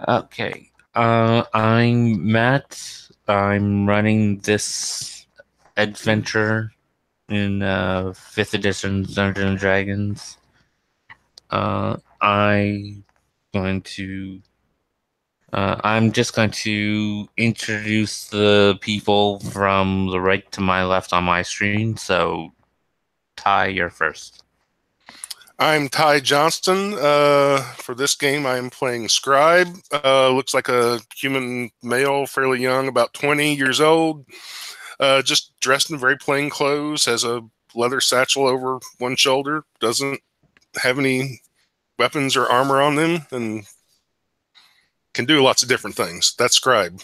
Okay. I'm Matt. I'm running this adventure in 5th edition Dungeons and Dragons. I going to I'm just going to introduce the people from the right to my left on my screen. So, Ty, you're first. I'm Ty Johnston. For this game, I am playing Scribe. Looks like a human male, fairly young, about 20 years old. Just dressed in very plain clothes, has a leather satchel over one shoulder, doesn't have any weapons or armor on them, and can do lots of different things. That's Scribe.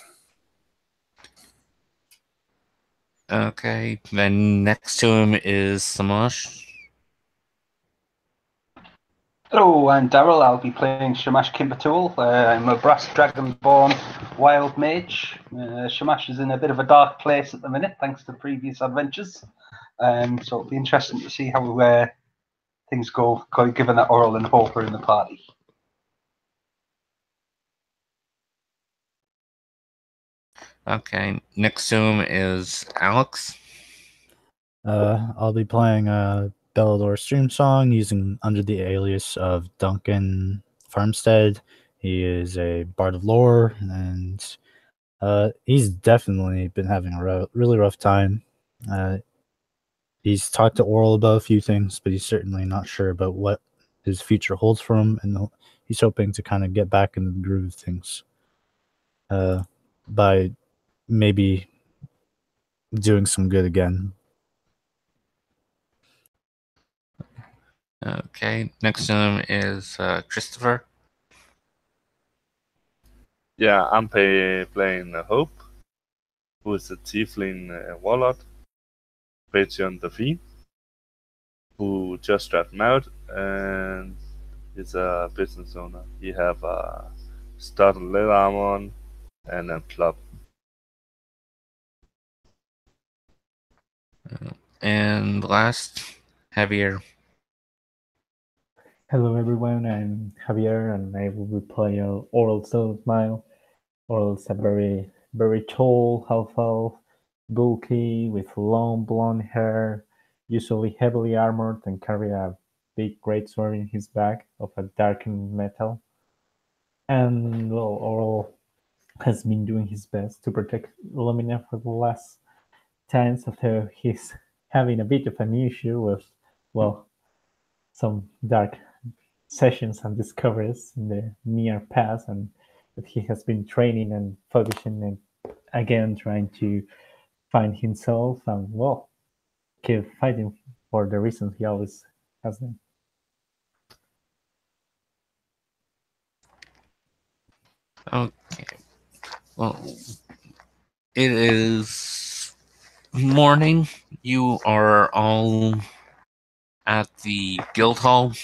Okay. Then next to him is Samash. Hello, I'm Daryl. I'll be playing Shamash Kimbertool. I'm a Brass Dragonborn Wild Mage. Shamash is in a bit of a dark place at the minute, thanks to previous adventures. So it'll be interesting to see how things go, given that Oral and Hope are in the party. Okay. Next to him is Alex. I'll be playing Bellador Stream Song using under the alias of Duncan Farmstead. He is a bard of lore, and he's definitely been having a really rough time. He's talked to Oral about a few things, but he's certainly not sure about what his future holds for him, and he's hoping to kind of get back in the groove of things by maybe doing some good again. Okay, next to him is Christopher. Yeah, I'm playing Hope, who is a tiefling warlord, Patreon the Fiend, who just got out and is a business owner. He have a stud and leather armor on and a club. And last, Javier. Hello everyone, I'm Javier and I will be playing Oral Smile. Oral is a very, very tall half-elf, bulky, with long blonde hair, usually heavily armored, and carry a big greatsword in his back of a darkened metal. And well, Oral has been doing his best to protect Lumina for the last times after he's having a bit of an issue with, well, some dark sessions and discoveries in the near past, and that he has been training and focusing and again trying to find himself and, well, keep fighting for the reasons he always has been. Okay. Well, it is morning. You are all at the guild hall.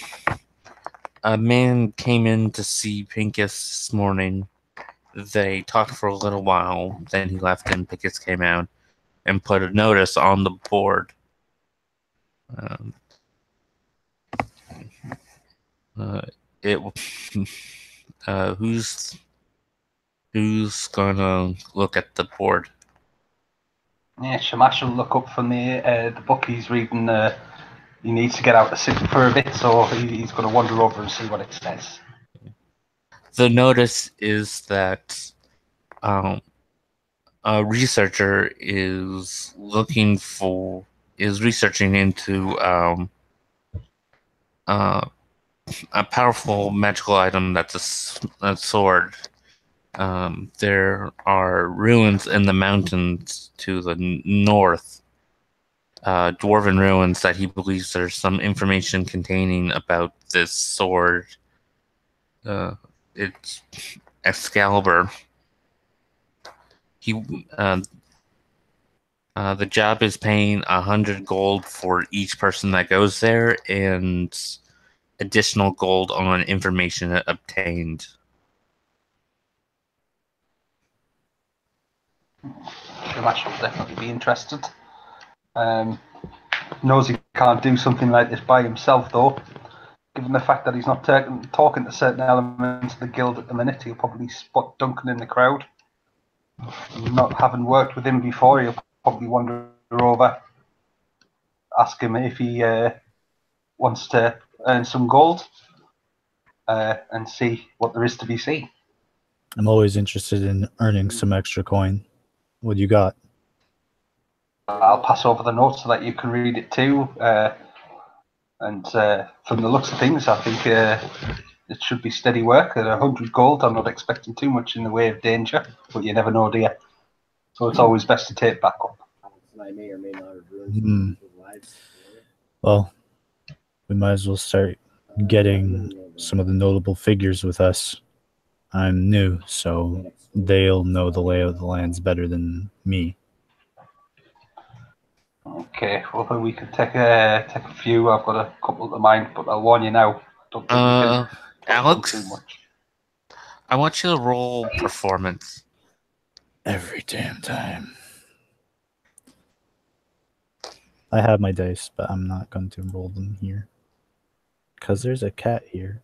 A man came in to see Pincus this morning. They talked for a little while, then he left and Pincus came out and put a notice on the board. Who's gonna look at the board? Yeah, Shamash will look up from the book he's reading. He needs to get out of city for a bit, so he's going to wander over and see what it says. The notice is that a researcher is researching into a powerful magical item that's a sword. There are ruins in the mountains to the north, dwarven ruins that he believes there's some information containing about this sword. It's Excalibur. The job is paying 100 gold for each person that goes there, and additional gold on information obtained. Shamash will definitely be interested. Knows he can't do something like this by himself, though. given the fact that he's not talking to certain elements of the guild at the minute, he'll probably spot Duncan in the crowd. Not having worked with him before, he'll probably wander over, ask him if he wants to earn some gold, and see what there is to be seen. I'm always interested in earning some extra coin. What do you got? I'll pass over the notes so that you can read it too. And from the looks of things, I think it should be steady work. At 100 gold, I'm not expecting too much in the way of danger, but you never know, do you? So it's always best to take back up. Well, we might as well start getting some of the notable figures with us. I'm new, so they'll know the lay of the lands better than me. Okay, well then we could take a few. I've got a couple to mind, but I'll warn you now. Don't think we can Alex, too much. I want you to roll performance. Every damn time. I have my dice, but I'm not going to roll them here. Because there's a cat here.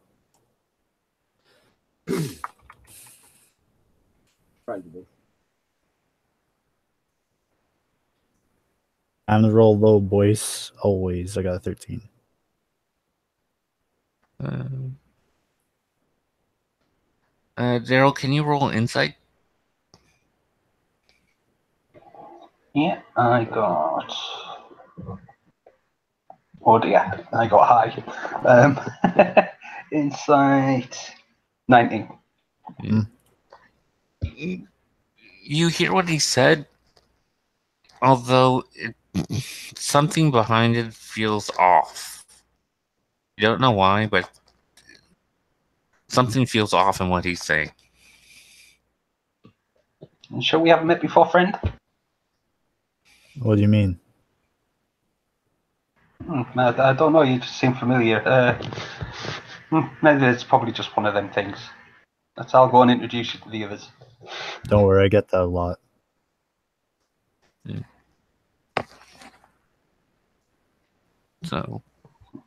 I'm gonna roll low, boys. Always. I got a 13. Daryl, can you roll insight? Yeah, I got. Oh dear, I got high. Insight 19. You hear what he said, although something behind it feels off. You don't know why, but something feels off in what he's saying. You sure we haven't met before, friend? What do you mean? I don't know, you just seem familiar. Maybe it's probably just one of them things. I'll go and introduce you to the others. Don't worry, I get that a lot. So,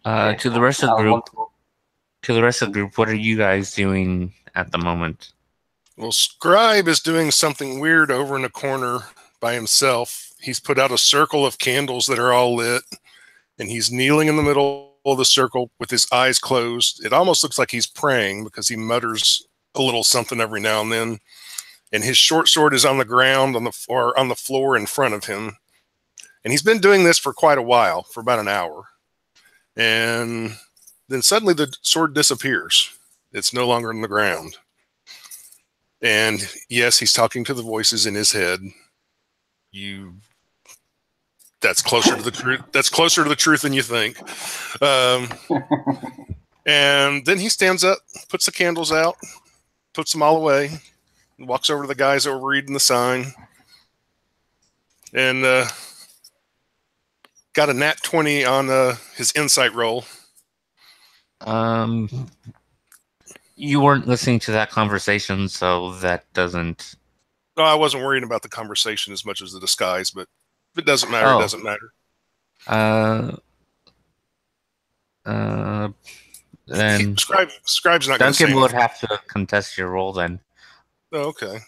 to the rest of the group, what are you guys doing at the moment? Well, Scribe is doing something weird over in a corner by himself. He's put out a circle of candles that are all lit, and he's kneeling in the middle of the circle with his eyes closed. It almost looks like he's praying because he mutters a little something every now and then. And his short sword is on the ground on the floor in front of him. And he's been doing this for quite a while, for about an hour. And then suddenly the sword disappears. It's no longer on the ground. And yes, he's talking to the voices in his head. That's closer to the truth. That's closer to the truth than you think. And then he stands up, puts the candles out, puts them all away, walks over to the guys that were reading the sign, and got a nat 20 on his insight roll. You weren't listening to that conversation, so that doesn't... No, I wasn't worrying about the conversation as much as the disguise, but if it doesn't matter, it doesn't matter. Then Scribe's not going to say Duncan would have to contest your roll then. Oh, okay.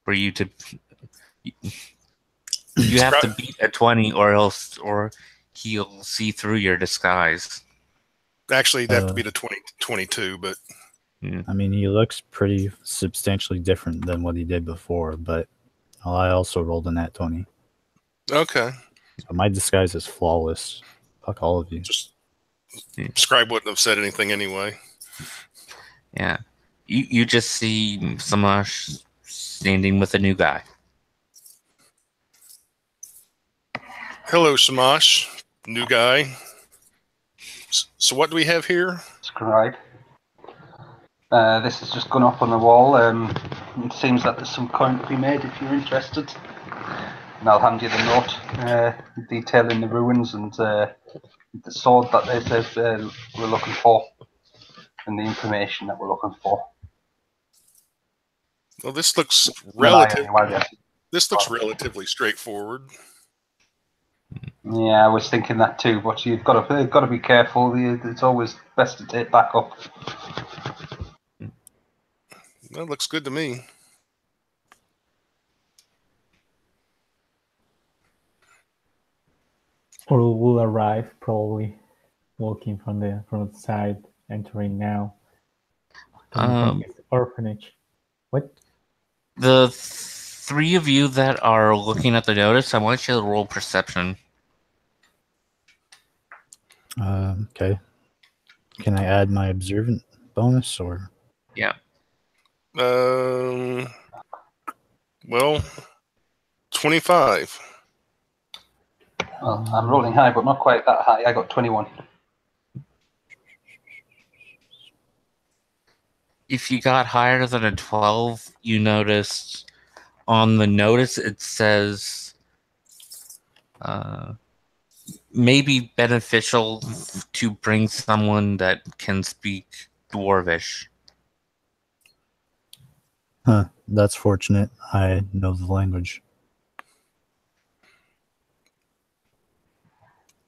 For you to... You have to beat a 20 or he'll see through your disguise. Actually, it'd have to be the 22, but... I mean, he looks pretty substantially different than what he did before, but I also rolled a nat 20. Okay. So my disguise is flawless. Fuck all of you. Scribe wouldn't have said anything anyway. Yeah. You just see Samash standing with a new guy. Hello, Shamash. New guy. So what do we have here? Scribe. This has just gone up on the wall. It seems that there's some coin to be made if you're interested. And I'll hand you the note detailing the ruins and the sword that they said we're looking for and the information that we're looking for. Well, this looks relatively straightforward. Yeah, I was thinking that too, but you've got to be careful. It's always best to take backup. That looks good to me. Or will arrive probably, walking from the side, entering now, coming from his orphanage. What? The three of you that are looking at the notice, I want you to roll perception. Okay. Can I add my observant bonus or? Yeah. Well, 25. Well, I'm rolling high, but not quite that high. I got 21. If you got higher than a 12, you noticed on the notice it says maybe beneficial to bring someone that can speak Dwarvish. Huh, that's fortunate. I know the language.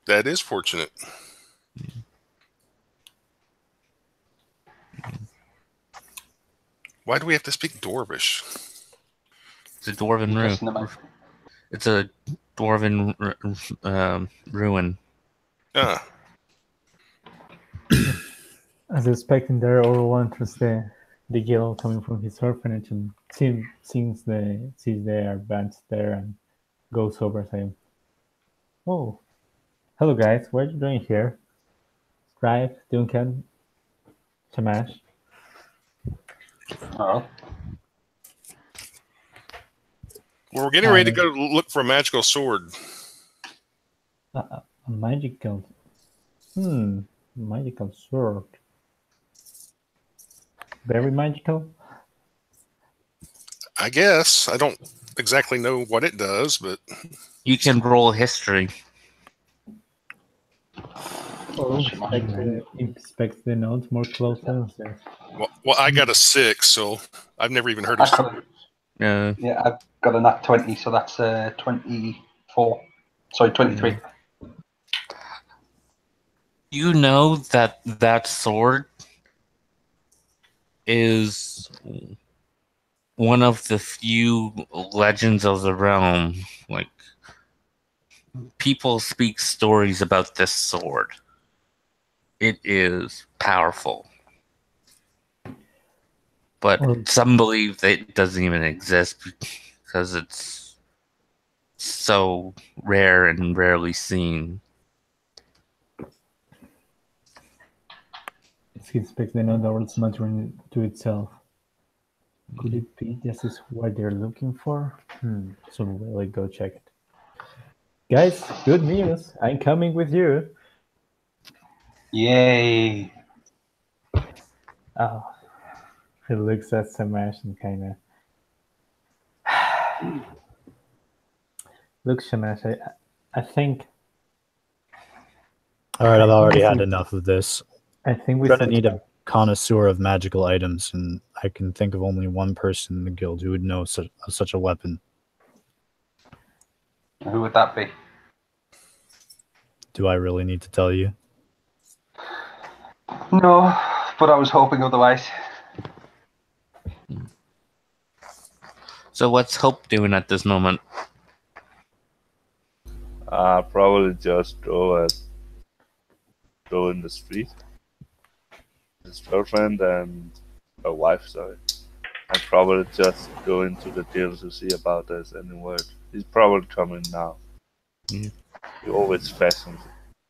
That is fortunate. Why do we have to speak Dwarvish? It's a dwarven ruin. It's a dwarven ruin. Ah. As expecting, there all enters the guild coming from his orphanage, and sees they are advanced there and goes over saying, "Oh, hello guys, what are you doing here? Scribe, Duncan, Shamash." Oh. Well, we're getting ready to go look for a magical sword. A magical. Magical sword. Very magical? I guess. I don't exactly know what it does, but... You can roll history. Or inspect the notes more closely. Well, I got a 6, so I've never even heard of it. Yeah, I've got a nat 20, so that's 24. Sorry, 23. You know that sword is one of the few legends of the realm. Like, people speak stories about this sword. It is powerful. But some believe that it doesn't even exist because it's so rare and rarely seen. He expects the note world's muttering to itself. Could it be this is what they're looking for? So we'll go check it. Guys, good news. I'm coming with you. Yay. Oh. He looks at Shamash and kind of... Look, Shamash, I think... Alright, I've already had enough of this. I think we're going to need a connoisseur of magical items, and I can think of only one person in the guild who would know such a weapon. Who would that be? Do I really need to tell you? No, but I was hoping otherwise. So what's Hope doing at this moment? Probably just go in the street. His girlfriend and her wife, sorry. And probably just go into the guild to see about there's any word. He's probably coming now. Yeah. He always fastens.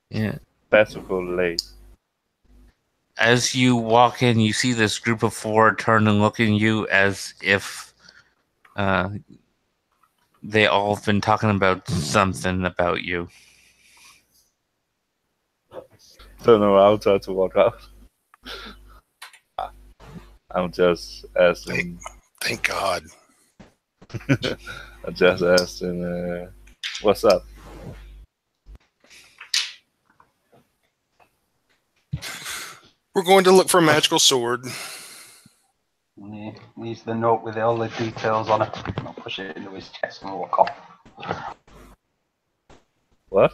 Yeah. Festival late. As you walk in, you see this group of 4 turn and look at you as if they all have been talking about something about you. Turn around, try to walk out. I'm just asking. Thank God. I just asked him, what's up? We're going to look for a magical sword. Yeah, needs the note with all the details on it. I'll push it into his chest and walk off. What?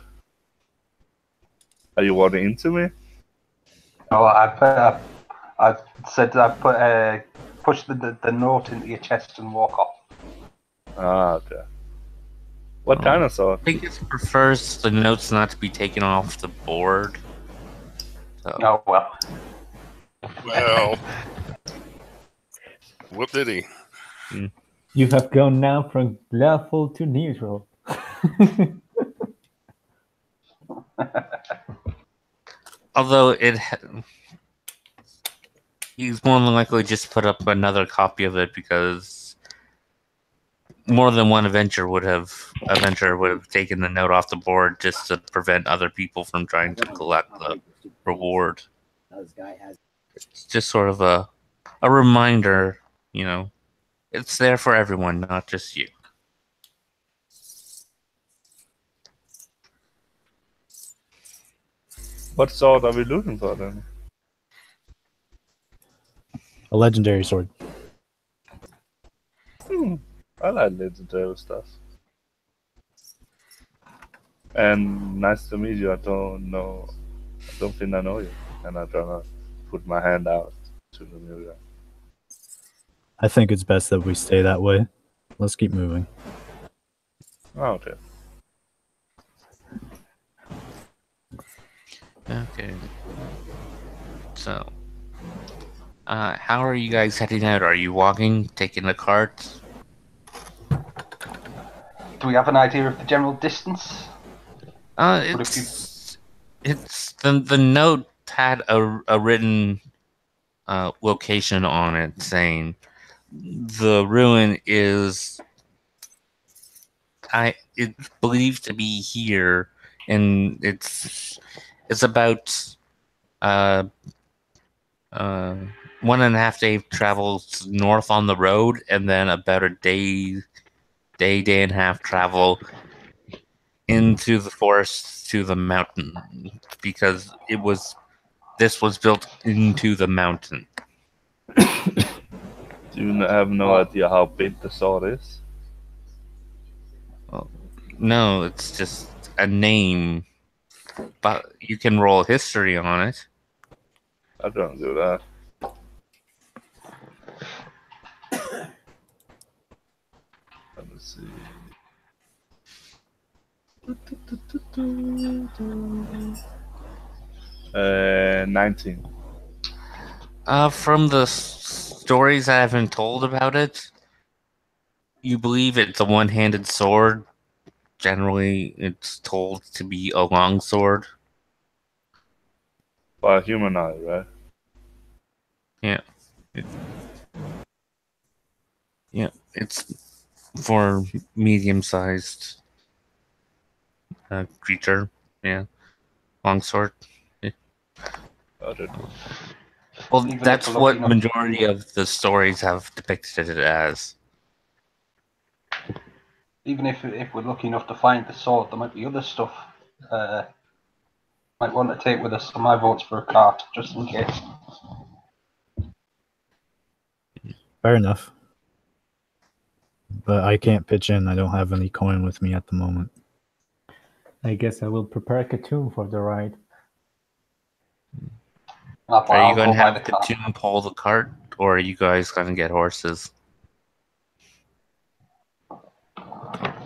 Are you walking into me? No, I said I push the note into your chest and walk off. Ah, okay. What kind of sword? I think it prefers the notes not to be taken off the board. So. Oh well. Well, what did he? You have gone now from lawful to neutral. Although he's more than likely just put up another copy of it because more than one adventurer would have taken the note off the board just to prevent other people from trying to collect the reward. It's just sort of a reminder, it's there for everyone, not just you. What sword are we looking for then? A legendary sword. I like legendary stuff. And nice to meet you. I don't think I know you. And I'm trying to put my hand out to the new guy. I think it's best that we stay that way. Let's keep moving. Oh, okay. Okay. So, how are you guys heading out? Are you walking, taking the cart? Do we have an idea of the general distance? It's the note had a written location on it saying the ruin is it's believed to be here, and it's about 1.5 day travels north on the road, and then about a day and a half travel into the forest to the mountain, because this was built into the mountain. Do you have no idea how big the sword is? Well, no, it's just a name, but you can roll history on it. I don't do that. Let me see. 19. From the stories I have been told about it, you believe it's a one-handed sword. Generally, it's told to be a long sword. By a humanoid, right? Yeah. It's for medium-sized creature. Yeah. Long sword. I don't know. Well, Even that's if we're what looking majority of the stories have depicted it as. Even if we're lucky enough to find the sword, there might be other stuff might want to take with us. So my vote's for a cart, just in case. Fair enough. But I can't pitch in. I don't have any coin with me at the moment. I guess I will prepare a cartoon for the ride. Are you going to have Katoon pull the cart, or are you guys going to get horses?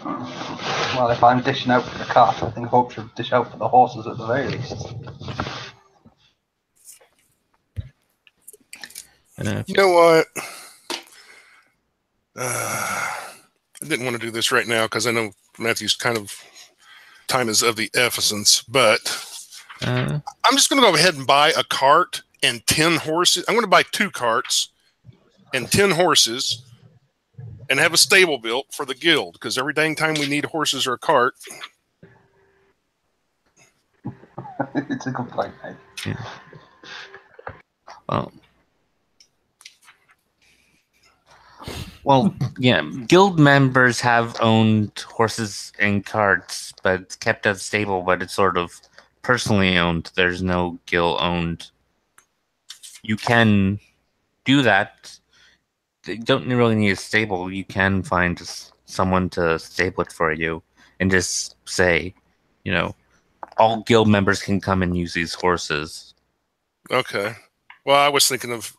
Well, if I'm dishing out for the cart, I think Hope should dish out for the horses at the very least. You know what? I didn't want to do this right now because I know Matthew's kind of time is of the essence, but I'm just going to go ahead and buy a cart and 10 horses. I'm going to buy 2 carts and 10 horses and have a stable built for the guild, because every dang time we need horses or a cart. It's a good point, mate. Yeah. Well, yeah, guild members have owned horses and carts, but kept at stable, but it's sort of personally owned. There's no guild owned. You can do that. You don't really need a stable. You can find someone to stable it for you and just say, all guild members can come and use these horses. Okay. Well, I was thinking of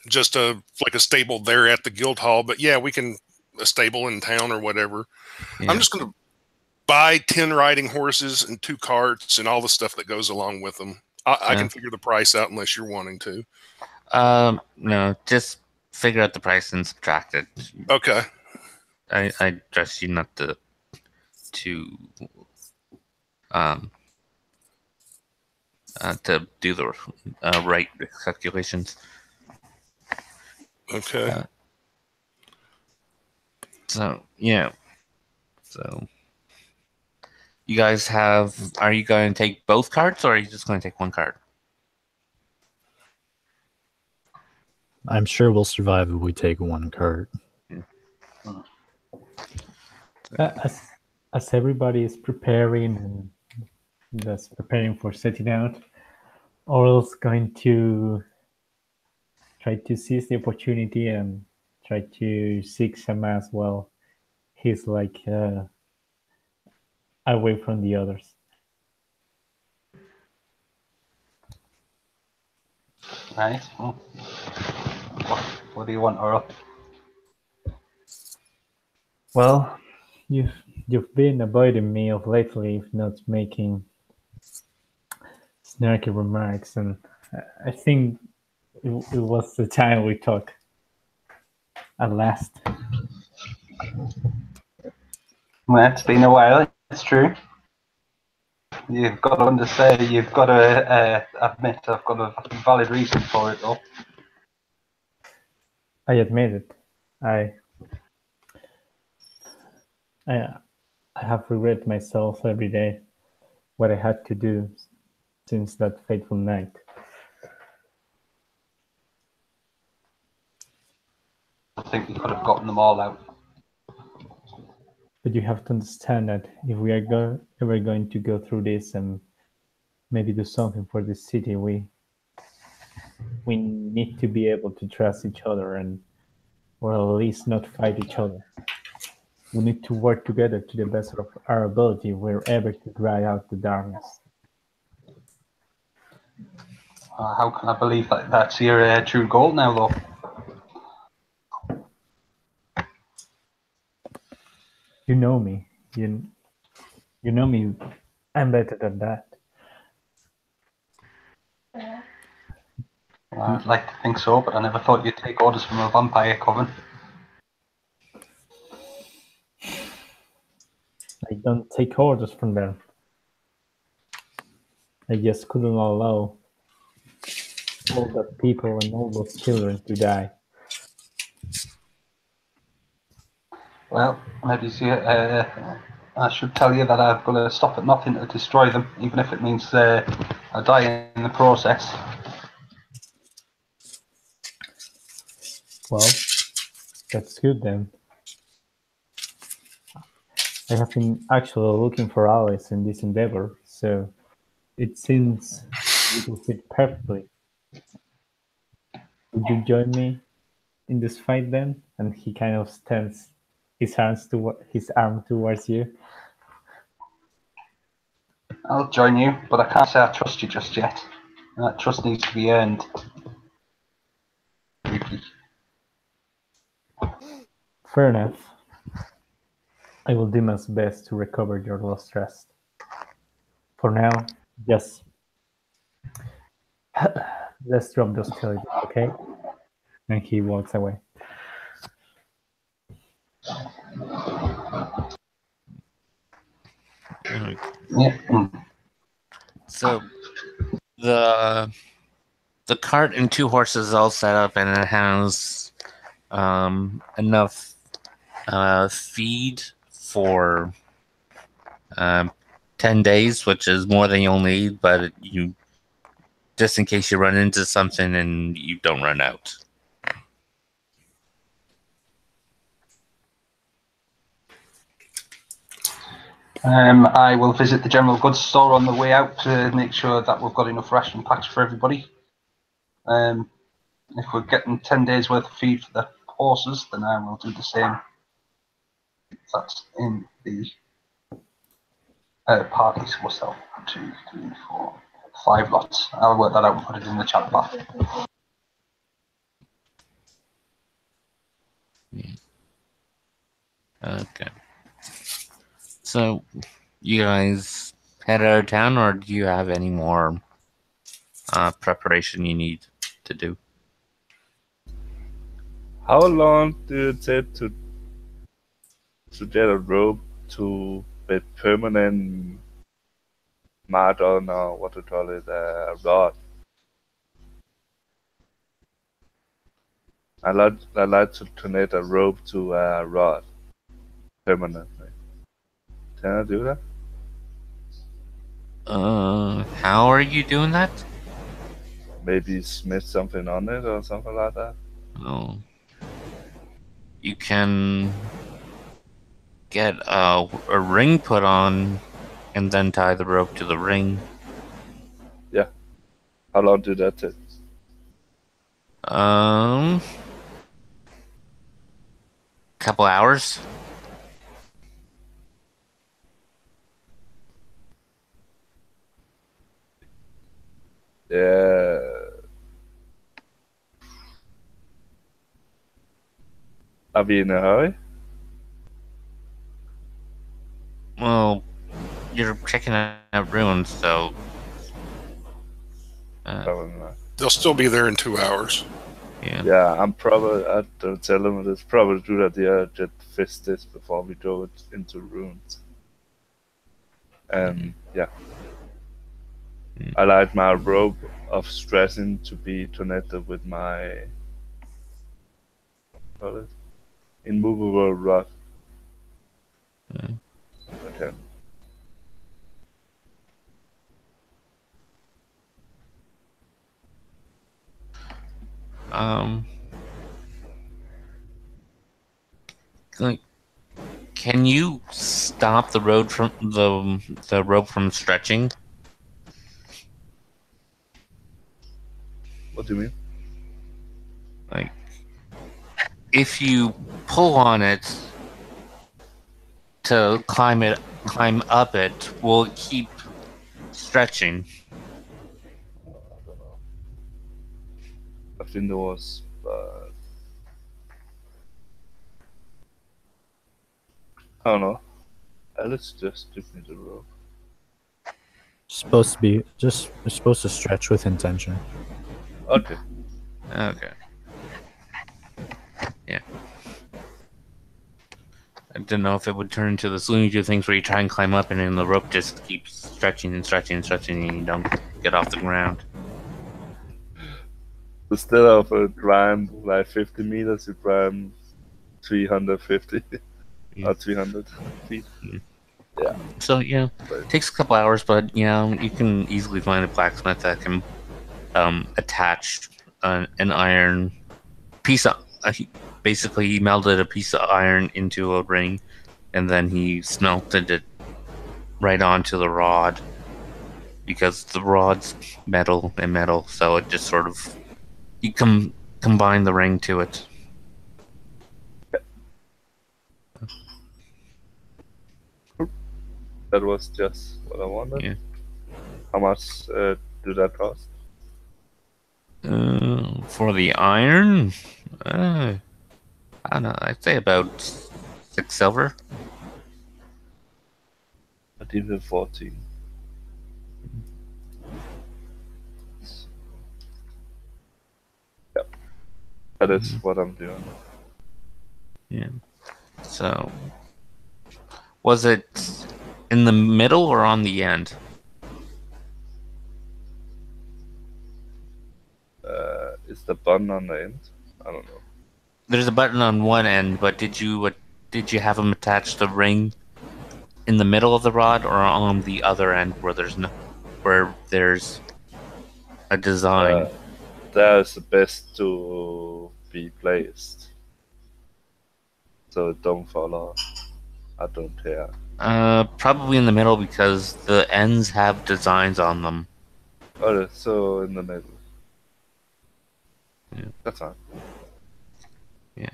just like a stable there at the guild hall, but yeah, we can a stable in town or whatever. Yeah. I'm just going to buy 10 riding horses and 2 carts and all the stuff that goes along with them. I can figure the price out unless you're wanting to. No, just figure out the price and subtract it. Okay. I trust you not to do the right calculations. Okay. So yeah. So you guys are you going to take both cards or are you just going to take one card? I'm sure we'll survive if we take one cart. As everybody is preparing and that's preparing for setting out, Oral's going to try to seize the opportunity and try to seek Shama as well. He's like away from the others. Right. What do you want, Oral? Well, you've been avoiding me of lately, if not making snarky remarks, and I think it was the time we talked at last. Well, it's been a while. It's true. You've got to understand. You've got to admit I've got a valid reason for it, though. I admit it. I have regret myself every day what I had to do since that fateful night. I think we could have gotten them all out. But you have to understand that if we are ever going to go through this and maybe do something for this city, we need to be able to trust each other and, or at least not fight each other. We need to work together to the best of our ability wherever to drive out the darkness. How can I believe that that's your true goal now, though? You know me. You know me. I'm better than that. I'd like to think so, but I never thought you'd take orders from a vampire coven. I don't take orders from them. I just couldn't allow all those people and all those children to die. Well, maybe I should tell you that I've got to stop at nothing to destroy them, even if it means I die in the process. Well, that's good then. I have been actually looking for allies in this endeavor, so it seems it will fit perfectly. Would you join me in this fight then? And he kind of stands his arm towards you. I'll join you, but I can't say I trust you just yet. That trust needs to be earned. Fair enough. I will do my best to recover your lost trust. For now, just let's drop those telegrams, okay? And he walks away. Yeah. So the cart and 2 horses all set up, and it has enough feed for 10 days, which is more than you'll need, but you just in case you run into something and you don't run out. I will visit the general goods store on the way out to make sure that we've got enough ration packs for everybody. If we're getting 10 days worth of feed for the horses, then I will do the same. That's in the Party supposed to have 2, 3, 4, 5 lots. I'll work that out and put it in the chat bar. Okay. So, you guys head out of town, or do you have any more preparation you need to do? How long do it take to get a rope to be permanent mud on, or what to call it, a rod? I like to connect a rope to a rod permanently. Can I do that? How are you doing that? Maybe smith something on it or something like that. Oh. You can get a ring put on and then tie the rope to the ring. Yeah. How long did that take? Couple hours. Yeah. Are we in a hurry? Well, you're checking out ruins, so Probably not. They'll still be there in 2 hours. yeah. Yeah, I'm probably. I don't tell them it's probably a good idea to fix this before we go into ruins. And yeah, I like my rope of stressing to be connected with my what is it? Immovable rod. Okay. Like, can you stop the road from the rope from stretching? What do you mean? Like, if you pull on it to climb up it, will it keep stretching? I think there was. I don't know. Alex just give me the rope. Supposed to stretch with intention. Okay. Okay. Yeah. I didn't know if it would turn into the Looney Tunes things where you try and climb up and then the rope just keeps stretching and stretching and stretching and you don't get off the ground. Instead of a climb like 50 meters, you climb 350 or 300 feet. Yeah. So yeah, it takes a couple hours, but yeah, you can easily find a blacksmith that can attach an iron piece of. Basically, he melted a piece of iron into a ring, and then he smelted it right onto the rod because the rod's metal and metal, so it just sort of you combine the ring to it. That was just what I wanted. Yeah. How much do that cost? For the iron, I don't know. I'd say about 6 silver. I did it 14. Yep. That is what I'm doing. Yeah. So, was it in the middle or on the end? Is the button on the end? I don't know. There's a button on one end, but did you have him attach the ring in the middle of the rod or on the other end where there's a design? That is the best to be placed, so it don't fall off. I don't care. Probably in the middle because the ends have designs on them. Okay, so in the middle. Yeah. That's fine. Yeah.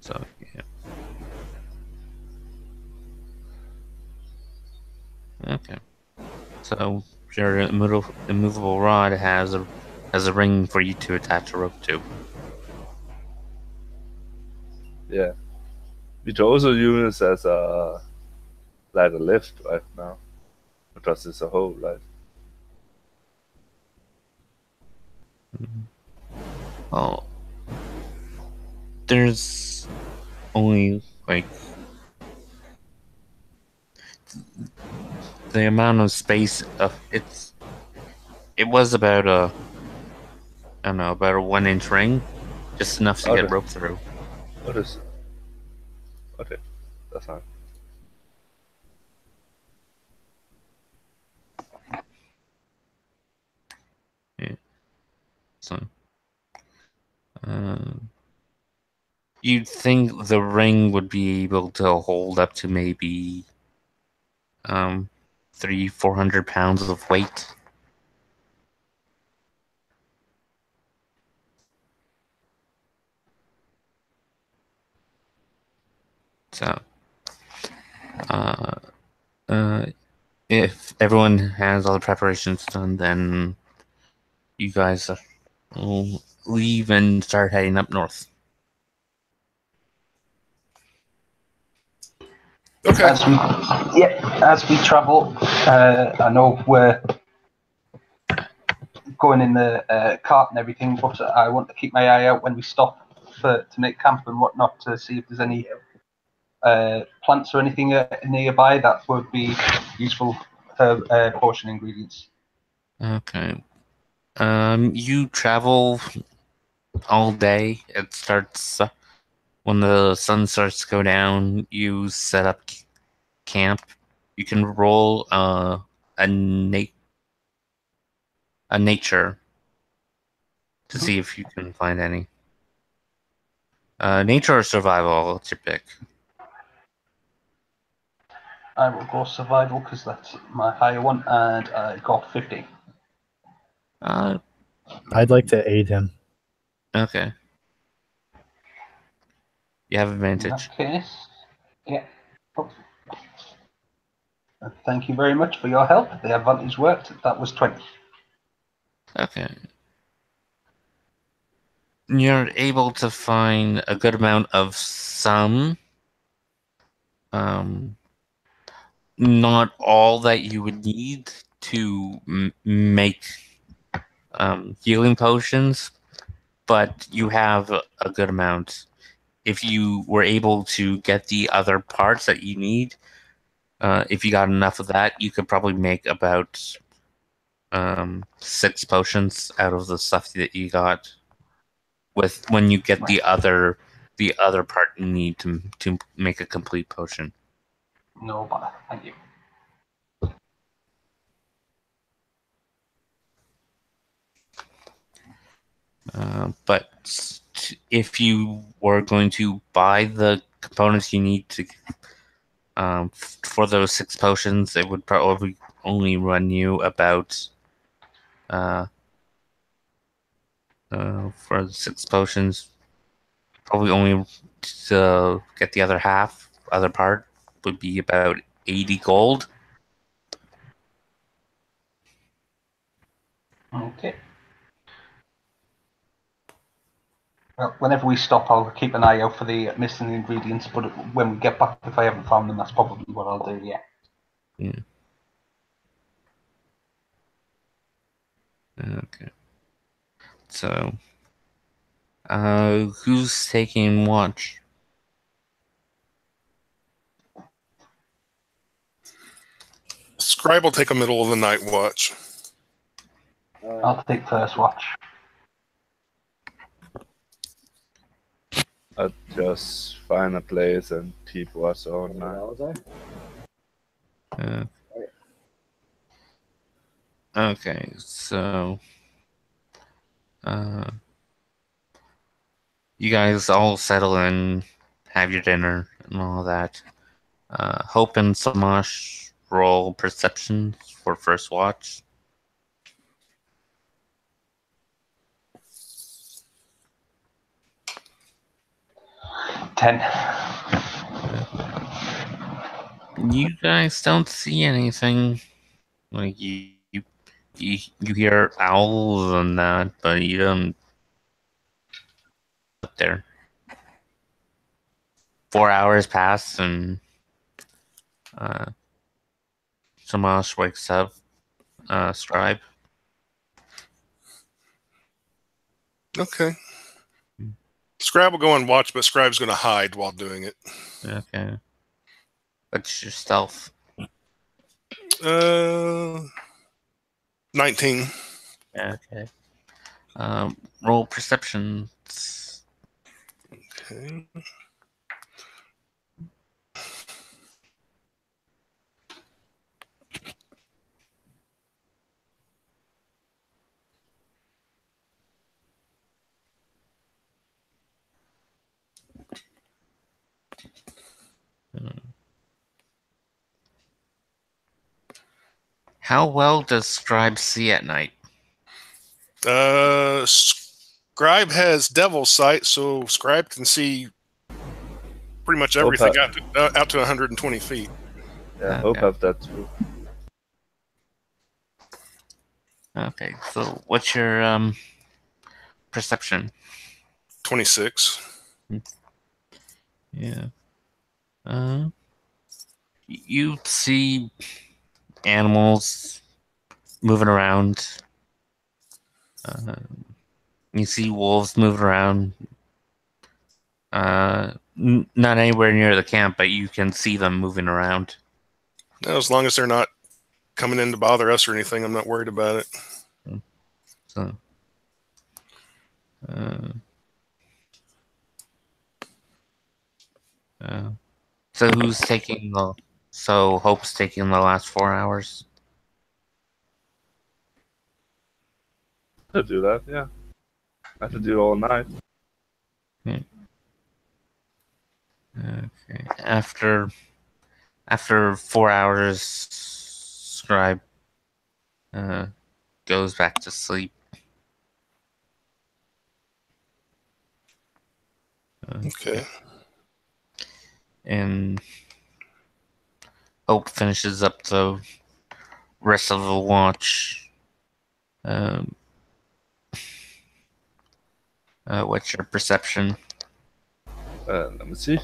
So yeah. Okay. So your immovable rod has a ring for you to attach a rope to. Yeah. We could also use it as a lift right now. Because it's a hole, right? Well, there's only like the amount of space of it was about I don't know, about a 1-inch ring, just enough to get Okay. rope through. What is? Okay, that's fine. Yeah. So, you'd think the ring would be able to hold up to maybe 400 pounds of weight. So, uh, uh, if everyone has all the preparations done, then you guys will leave and start heading up north. Okay. As we travel, I know we're going in the cart and everything, but I want to keep my eye out when we stop to make camp and whatnot to see if there's any plants or anything nearby that would be useful for potion ingredients. Okay. You travel all day. It starts when the sun starts to go down. You set up camp. You can roll a nature to see if you can find any. Nature or survival, it's your pick. I will go survival because that's my higher one, and I got 50. I'd like to aid him. Okay. You have In advantage. that case, yeah. Thank you very much for your help. The advantage worked. That was 20. Okay. You're able to find a good amount of some. Not all that you would need to make healing potions, but you have a good amount. If you were able to get the other parts that you need, if you got enough of that, you could probably make about 6 potions out of the stuff that you got. With when you get the other part you need to make a complete potion. No bother. Thank you. But if you were going to buy the components you need to for those 6 potions, it would probably only run you about for the 6 potions, probably only to get the other part would be about 80 gold. Okay. Well, whenever we stop, I'll keep an eye out for the missing ingredients. But when we get back, if I haven't found them, that's probably what I'll do. Yeah. Yeah. Okay. So, who's taking watch? Scribe will take a middle of the night watch. I'll take first watch. I'll just find a place and keep watch all night. Okay, so you guys all settle in, have your dinner and all that. Hope and Samash roll perception for first watch. 10. You guys don't see anything. Like you hear owls and that, but you don't up there. 4 hours pass and Shamash wakes up. Scribe. Okay. Scribe will go and watch, but Scribe's going to hide while doing it. Okay. What's your stealth? 19. Okay. Roll perception. Okay. How well does Scribe see at night? Scribe has Devil's Sight, so Scribe can see pretty much everything out to 120 feet. Yeah, Okay. Hope have that too. Okay, so what's your perception? 26. Yeah. You see animals moving around. You see wolves moving around. Not anywhere near the camp, but you can see them moving around. Now, as long as they're not coming in to bother us or anything, I'm not worried about it. So, so who's taking the? So Hope's taking the last 4 hours. Could do that, yeah. I have to do it all night. Okay. After 4 hours, Scribe goes back to sleep. Okay. And Hope finishes up the rest of the watch. What's your perception? Let me see.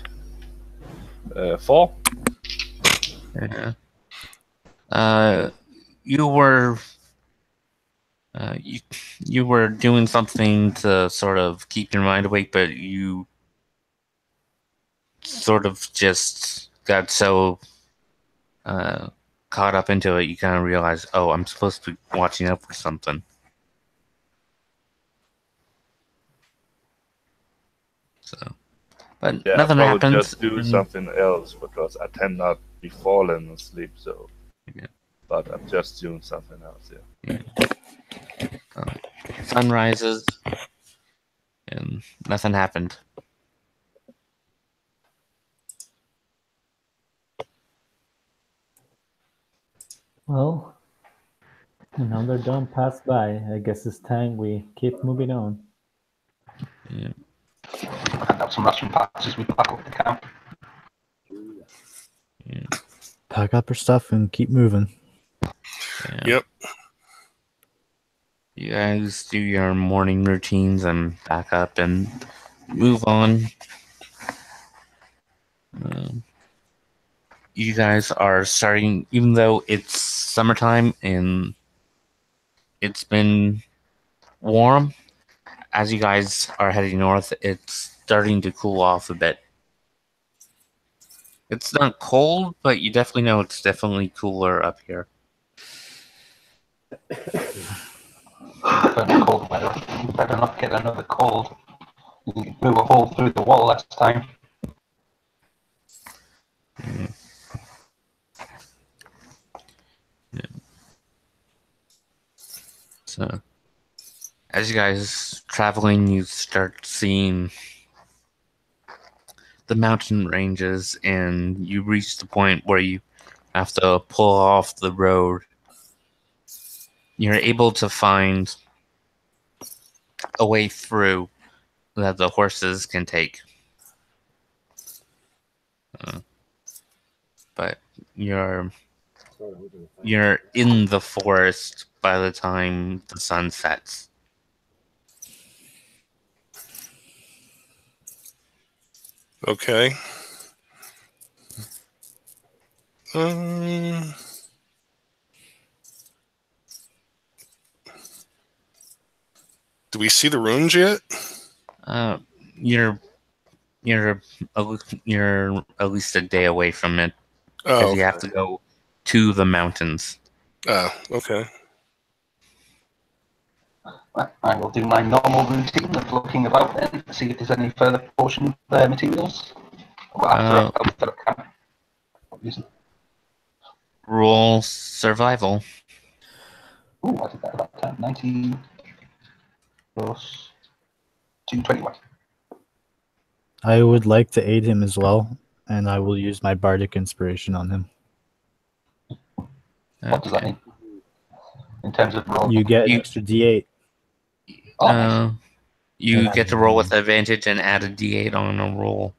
4. Yeah. You were you were doing something to sort of keep your mind awake, but you sort of just got so caught up into it, you kind of realize, oh, I'm supposed to be watching out for something. So, but Yeah, nothing I happened. just do something else because I tend not be falling asleep. So, Yeah. But I'm just doing something else. Yeah. Sun rises, and nothing happened. Well, another dawn passed by. I guess it's time we keep moving on. Yeah. Hand out some ration packs as we pack up the camp. Yeah. Pack up your stuff and keep moving. Yeah. Yep. You guys do your morning routines and back up and move on. You guys are starting, even though it's summertime and it's been warm, as you guys are heading north, it's starting to cool off a bit. It's not cold, but you definitely know it's definitely cooler up here. Cold weather. You better not get another cold. You blew a hole through the wall last time. Yeah. So, as you guys traveling, you start seeing the mountain ranges, and you reach the point where you have to pull off the road. You're able to find a way through that the horses can take. But you're in the forest by the time the sun sets. Okay. Um, do we see the runes yet? You're you're at least a day away from it Oh, because you have to go to the mountains. oh, okay. I will do my normal routine of looking about then to see if there's any further potion materials. After I'll set up camp. Roll survival. Ooh, I did that about time. 19 plus 221. I would like to aid him as well, and I will use my bardic inspiration on him. What does that mean? In terms of roll? You get an extra D8. Oh, nice. You get to roll with advantage and add a D8 on a roll.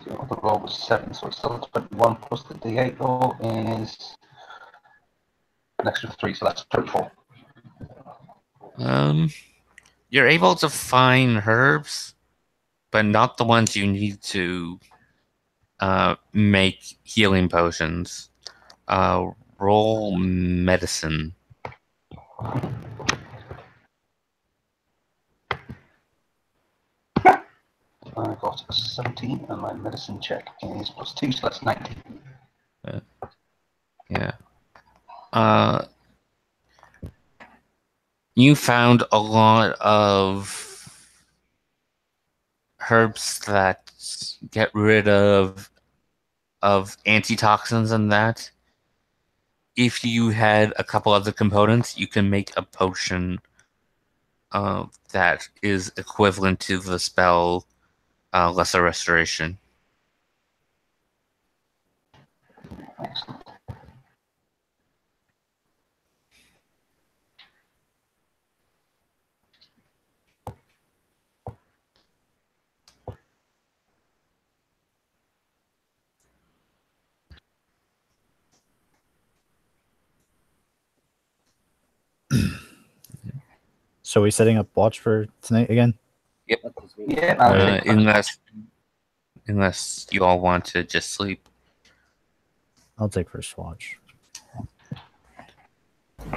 So the roll was 7, so it's still 21 plus the D8 roll is an extra 3, so that's 24. You're able to find herbs, but not the ones you need to make healing potions. Roll medicine. I got a 17, and my medicine check is plus 2, so that's 19. Yeah. You found a lot of herbs that get rid of antitoxins and that. If you had a couple other components, you can make a potion that is equivalent to the spell Lesser Restoration. Excellent. So we setting up watch for tonight again? Yep. Yeah, Unless you all want to just sleep. I'll take first watch.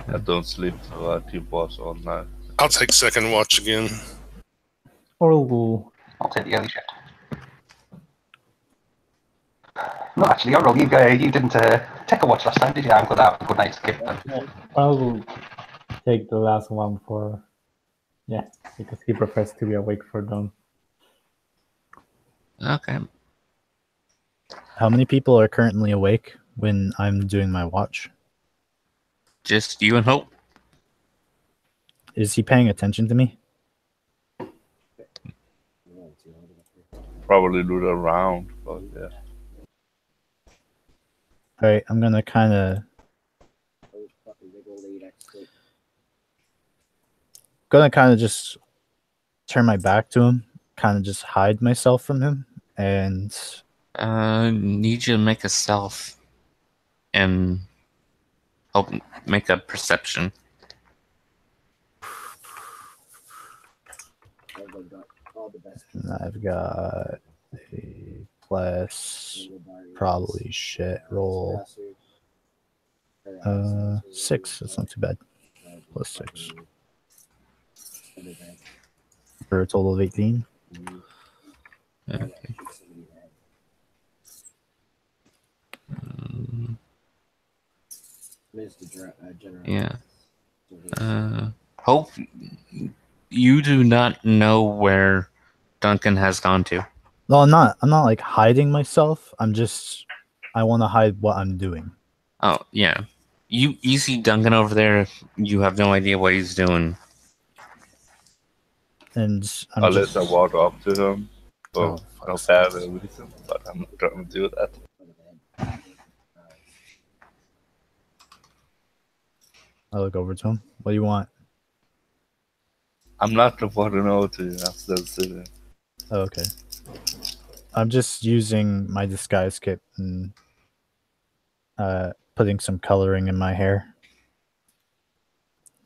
I don't sleep, so I keep watch all night. I'll take second watch again. Oral will. I'll take the early shift. No, actually, Oral, you didn't take a watch last time, did you? I'm glad I have a good night's sleep. I will take the last one for. Yeah, because he prefers to be awake for dawn. Okay. How many people are currently awake when I'm doing my watch? Just you and Hope. Is he paying attention to me? Probably do the round, but yeah. Alright, I'm gonna kinda just turn my back to him, kinda just hide myself from him, and Need you to make a stealth and Hope make a perception. I've got a plus probably shit roll. 6, that's not too bad. Plus 6. For a total of 18. Okay. Yeah. Hope you do not know where Duncan has gone to. No, I'm not like hiding myself. I want to hide what I'm doing. Oh, yeah. You see Duncan over there. You have no idea what he's doing. And Unless I walk up to him. Oh, No bad reason, but I'm not going to do that. I look over to him. What do you want? I'm not reporting over to you after the city. Oh, okay. I'm just using my disguise kit and putting some coloring in my hair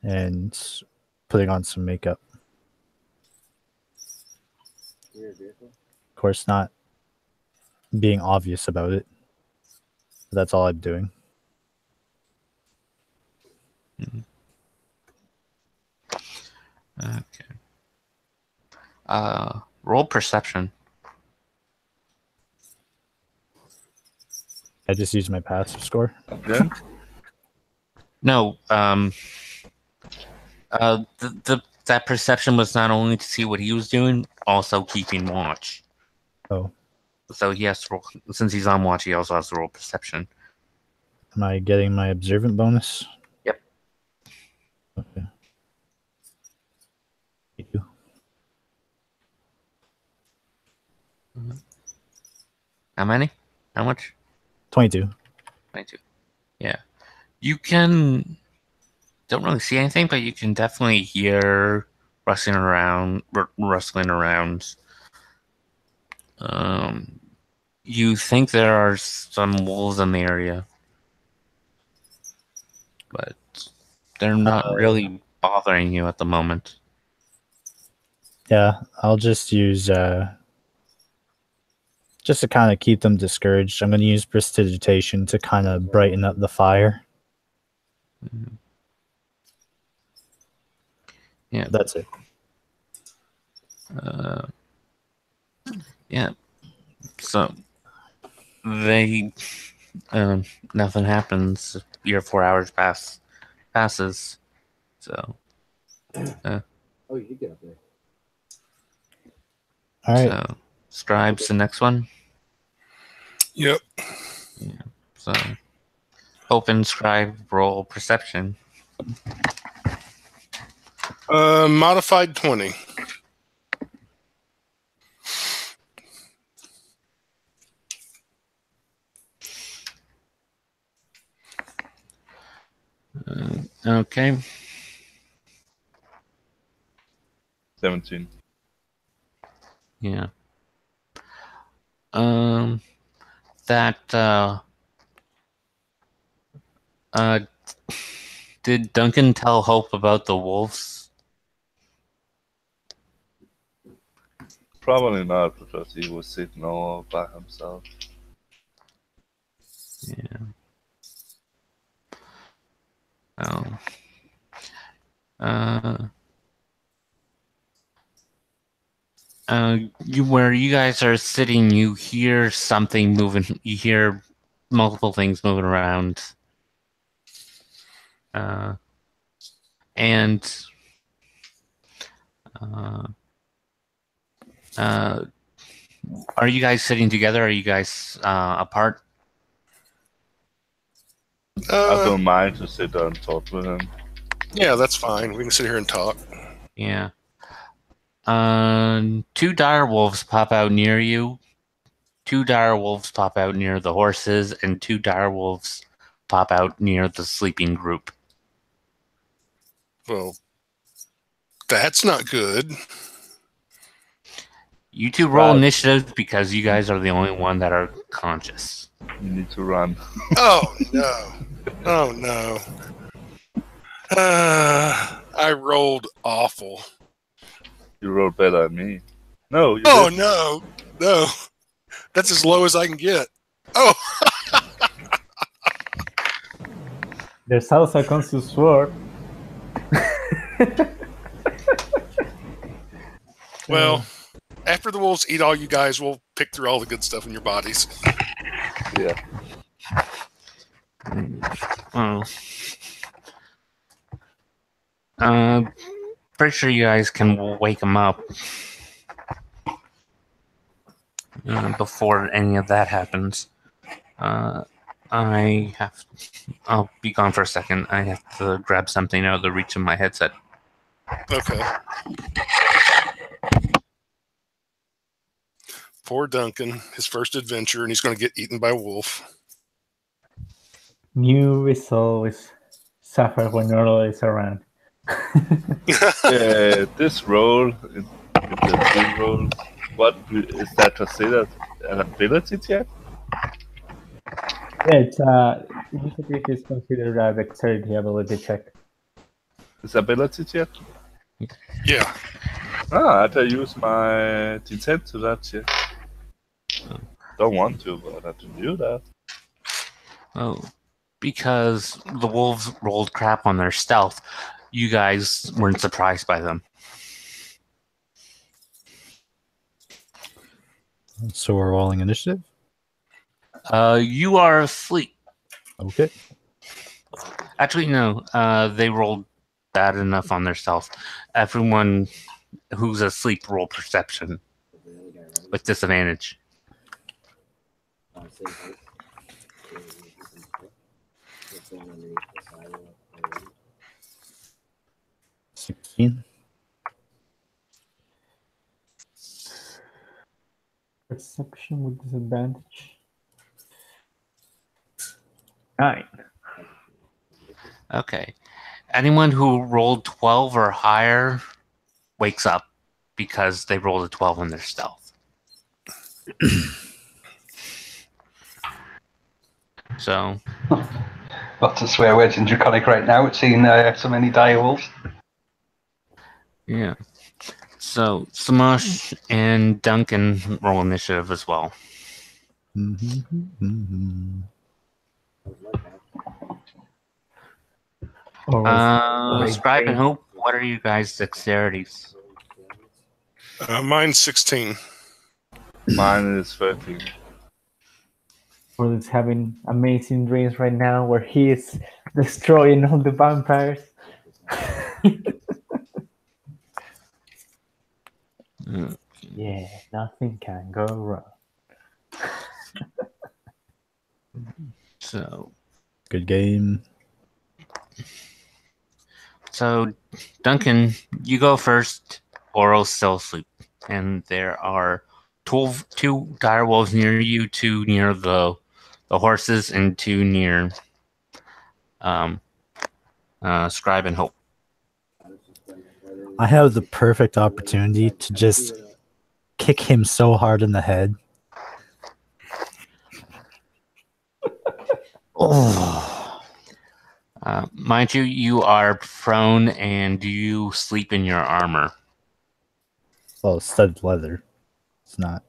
and putting on some makeup. Of course, not being obvious about it. But that's all I'm doing. Okay. Roll perception. I just use my passive score. Yeah. No. That perception was not only to see what he was doing, also keeping watch. Oh, So he has to roll, since he's on watch, he also has to roll perception. am I getting my observant bonus? Yep. Okay. Thank you. How many? How much? 22. 22. Yeah. You don't really see anything, but you can definitely hear rustling around. You think there are some wolves in the area, but they're not really bothering you at the moment. Yeah, I'll just use just to kind of keep them discouraged. I'm going to use prestidigitation to kind of brighten up the fire. Yeah, that's it. Yeah. So they nothing happens. 3 or 4 hours passes. So Oh, you did get up there. All right. So Scribe's the next one. Yep. Yeah. So Hope and Scribe roll perception. Modified 20. Okay. 17. Yeah. Did Duncan tell Hope about the wolves? Probably not, because he was sitting all by himself. Yeah. Oh. Where you guys are sitting, you hear something moving. You hear multiple things moving around. Are you guys sitting together? Are you guys apart? I don't mind to sit there and talk with him. Yeah, that's fine. We can sit here and talk. Yeah. 2 dire wolves pop out near you. 2 dire wolves pop out near the horses, and 2 dire wolves pop out near the sleeping group. Well, that's not good. You 2 roll initiative because you guys are the only one that are conscious. You need to run. Oh, no. Oh, no. I rolled awful. You rolled better than me. No, you Oh, didn't. no. That's as low as I can get. Oh! There's also a Exca-sword. Well, after the wolves eat all you guys, we'll pick through all the good stuff in your bodies. Yeah. Pretty sure you guys can wake them up before any of that happens. I'll be gone for a second. I have to grab something out of the reach of my headset. Okay. Poor Duncan, his first adventure, and he's going to get eaten by a wolf. New results suffer when Norlo is around. This roll, the 2 rolls, what is that considered an ability check? Yeah, it's Initiative is considered a dexterity ability check. Is ability check? Yeah. Ah, I had to use my D10 to that check. Don't want to, but I have to do that. Oh, because the wolves rolled crap on their stealth, you guys weren't surprised by them. So we're rolling initiative? You are asleep. Okay. Actually, no. They rolled bad enough on their stealth. Everyone who's asleep roll perception with disadvantage. 16. Perception with disadvantage. 9. Okay. Anyone who rolled 12 or higher wakes up because they rolled a 12 on their stealth. So, Lots of swear words in Draconic right now. It's seen so many dire wolves. yeah. So, Samash and Duncan roll initiative as well. Scribe and Hope, what are you guys' dexterities? Mine's 16. Mine is 13. Or is having amazing dreams right now where he is destroying all the vampires. Yeah, nothing can go wrong. So, Good game. So, Duncan, you go first. Oral's still asleep. And there are two dire wolves near you, 2 near the horses, and 2 near Scribe and Hope. I have the perfect opportunity to just kick him so hard in the head. Oh. Mind you, you are prone and you sleep in your armor. Well, studded leather. It's not.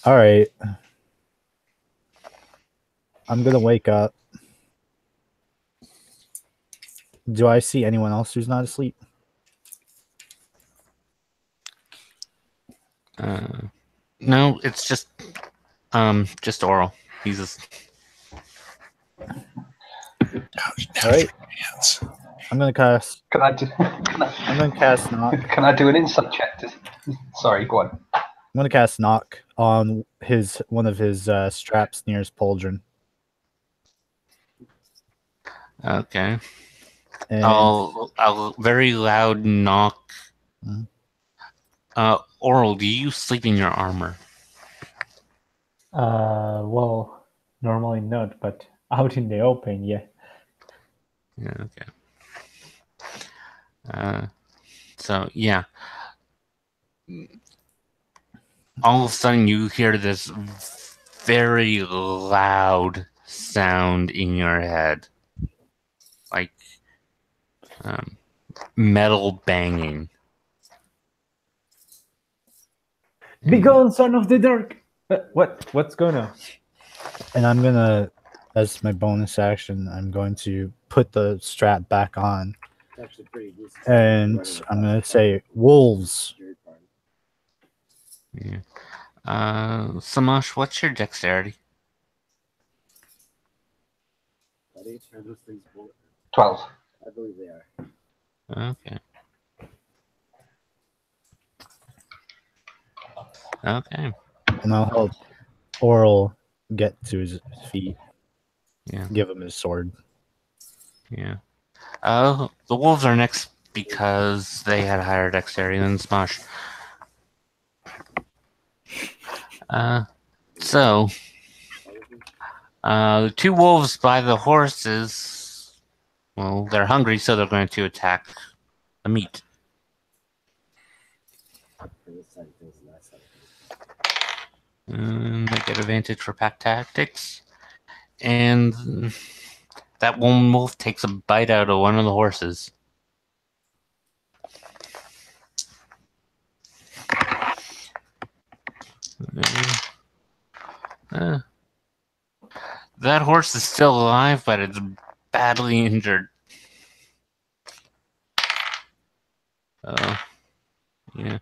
All right. I'm going to wake up. Do I see anyone else who's not asleep? No, it's just Oral. He's just... All right. I'm gonna cast. Can I do? I'm gonna cast knock. Can I do an insight check? Sorry, go on. I'm gonna cast knock on one of his straps near his pauldron. Okay. And I'll very loud knock. Oral, do you sleep in your armor? Well, normally not, but out in the open, yeah. Yeah, okay. So, yeah. All of a sudden, you hear this very loud sound in your head. Like metal banging. Begone, son of the dark! What's going on? And I'm gonna, as my bonus action, I'm going to put the strap back on. And I'm gonna say, wolves. Yeah. Samash, what's your dexterity? 12. I believe they are. Okay. Okay. And I'll help Oral get to his feet. Yeah. Give him his sword. Yeah. The wolves are next because they had higher dexterity than Smosh. So the 2 wolves by the horses, well, they're hungry, so they're going to attack the meat. They get advantage for pack tactics. And that one wolf takes a bite out of one of the horses. That horse is still alive, but it's badly injured. Yeah.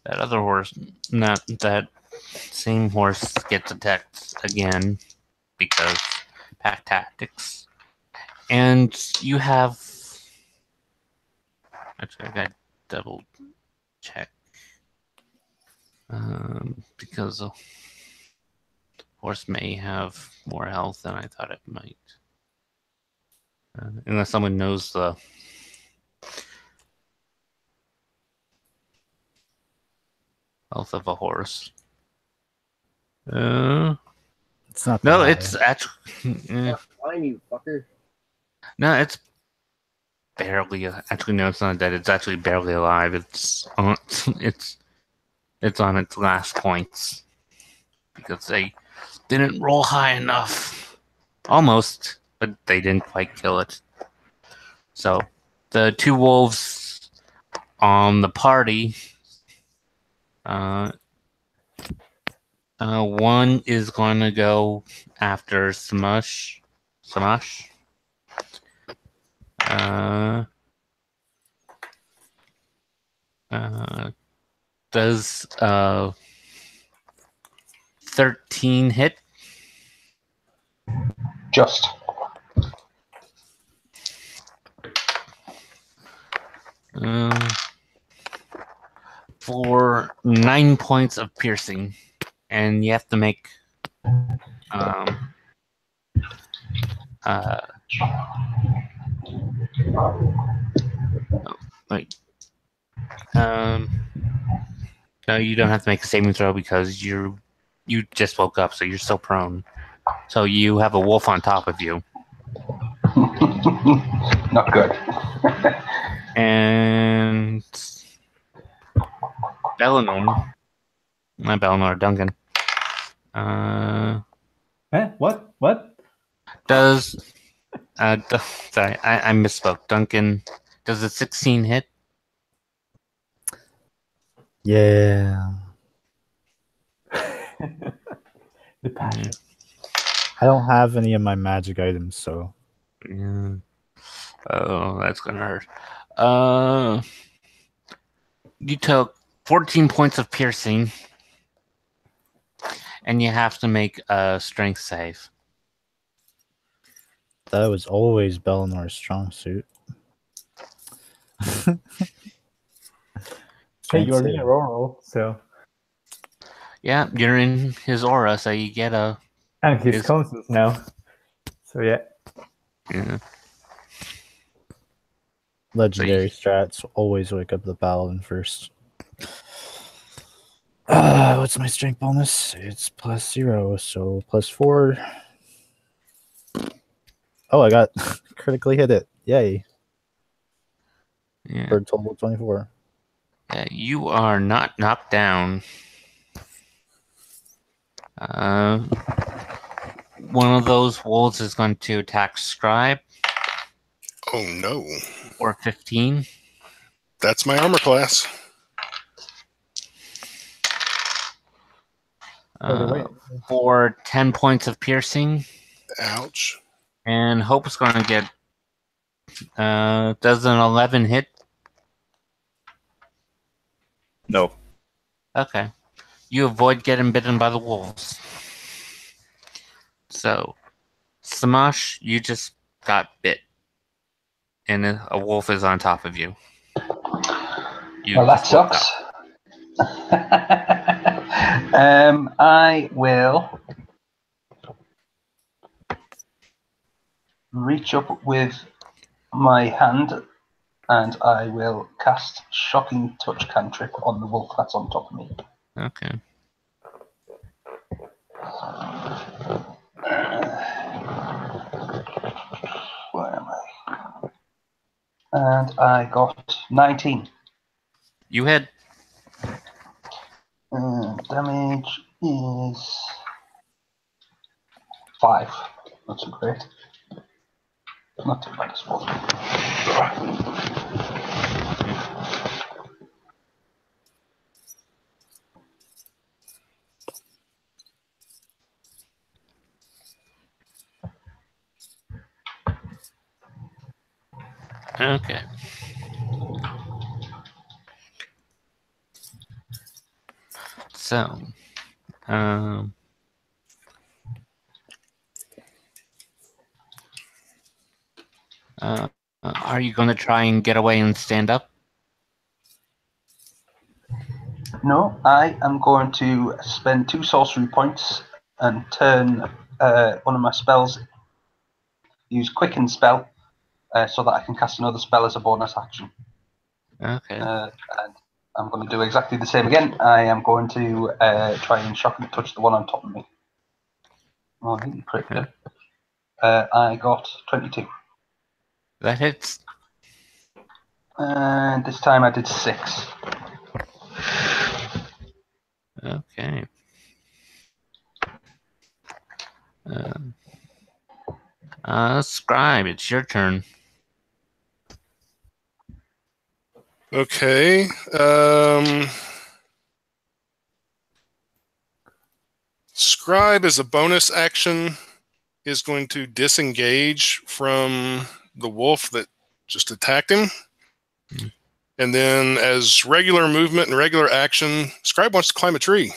That other horse, not that same horse, gets attacked again because pack tactics. And you have... Actually, I got double check. Because the horse may have more health than I thought it might. Unless someone knows the health of a horse. It's not. No, it's actually... Fine, you fucker. No, it's barely... Actually, no, it's not dead. It's actually barely alive. It's on its last points. Because they didn't roll high enough. Almost, but they didn't quite kill it. So, the two wolves on the party... one is going to go after Smash. Does 13 hit? Just. For 9 points of piercing, and you have to make no, you don't have to make a saving throw because you just woke up, so you're still prone. So you have a wolf on top of you. Not good. And Duncan. What? Does sorry, I misspoke. Duncan, does a 16 hit? Yeah. The passion. I don't have any of my magic items, so. Yeah. Oh, that's gonna hurt. You took 14 points of piercing, and you have to make a strength save. That was always Bellinor's strong suit. Hey, you're near Oral, so. Yeah, you're in his aura, so you get a... And his conscience now. So, yeah. Yeah. Legendary strats always wake up the paladin first. What's my strength bonus? It's +0, so +4. Oh, I got critically hit it. Yay. Yeah. For a total of 24. You are not knocked down. One of those wolves is going to attack Scribe. Oh no. Or 15. That's my armor class. For 10 points of piercing. Ouch. And Hope is going to get... does an 11 hit? No. Okay. You avoid getting bitten by the wolves. So, Samash, you just got bit. And a wolf is on top of you. Well, that sucks. I will reach up with my hand and I will cast Shocking Touch cantrip on the wolf that's on top of me. Okay. Where am I? And I got 19. You had... Damage is 5. Not so great. Not too bad, I suppose. Okay. So, are you going to try and get away and stand up? No, I am going to spend 2 sorcery points and turn one of my spells, use Quicken spell, so that I can cast another spell as a bonus action. Okay. And I'm going to do exactly the same again. I am going to try and shock and touch the one on top of me. Oh, I think you crit it. I got 22. That hits. And this time I did 6. Okay. Scribe, it's your turn. Okay. Scribe as a bonus action is going to disengage from the wolf that just attacked him. And then as regular movement and regular action, Scribe wants to climb a tree.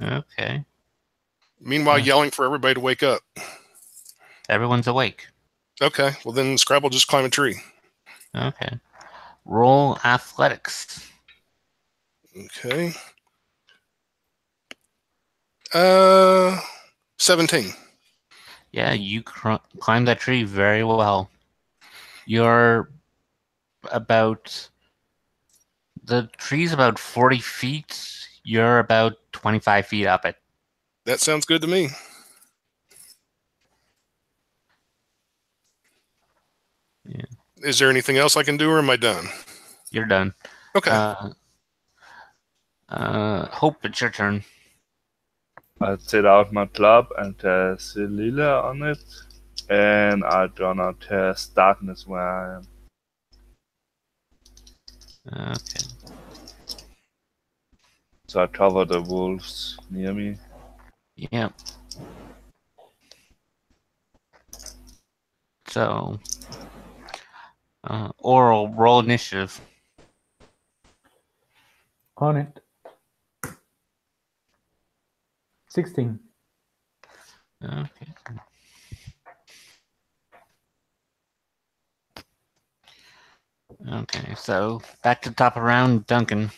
Okay. Meanwhile, yelling for everybody to wake up. Everyone's awake. Okay, well then Scribe will just climb a tree. Okay. Roll athletics. Okay. 17. Yeah, you climb that tree very well. You're about... The tree's about 40 feet. You're about 25 feet up it. That sounds good to me. Yeah. Is there anything else I can do, or am I done? You're done. Okay. Hope, it's your turn. I take out my club and cast Lila on it, and I gonna cast Darkness where I am. Okay. So I cover the wolves near me. Yeah. So, Oral, roll initiative. On it. 16. Okay. Okay, so back to the top of the round, Duncan.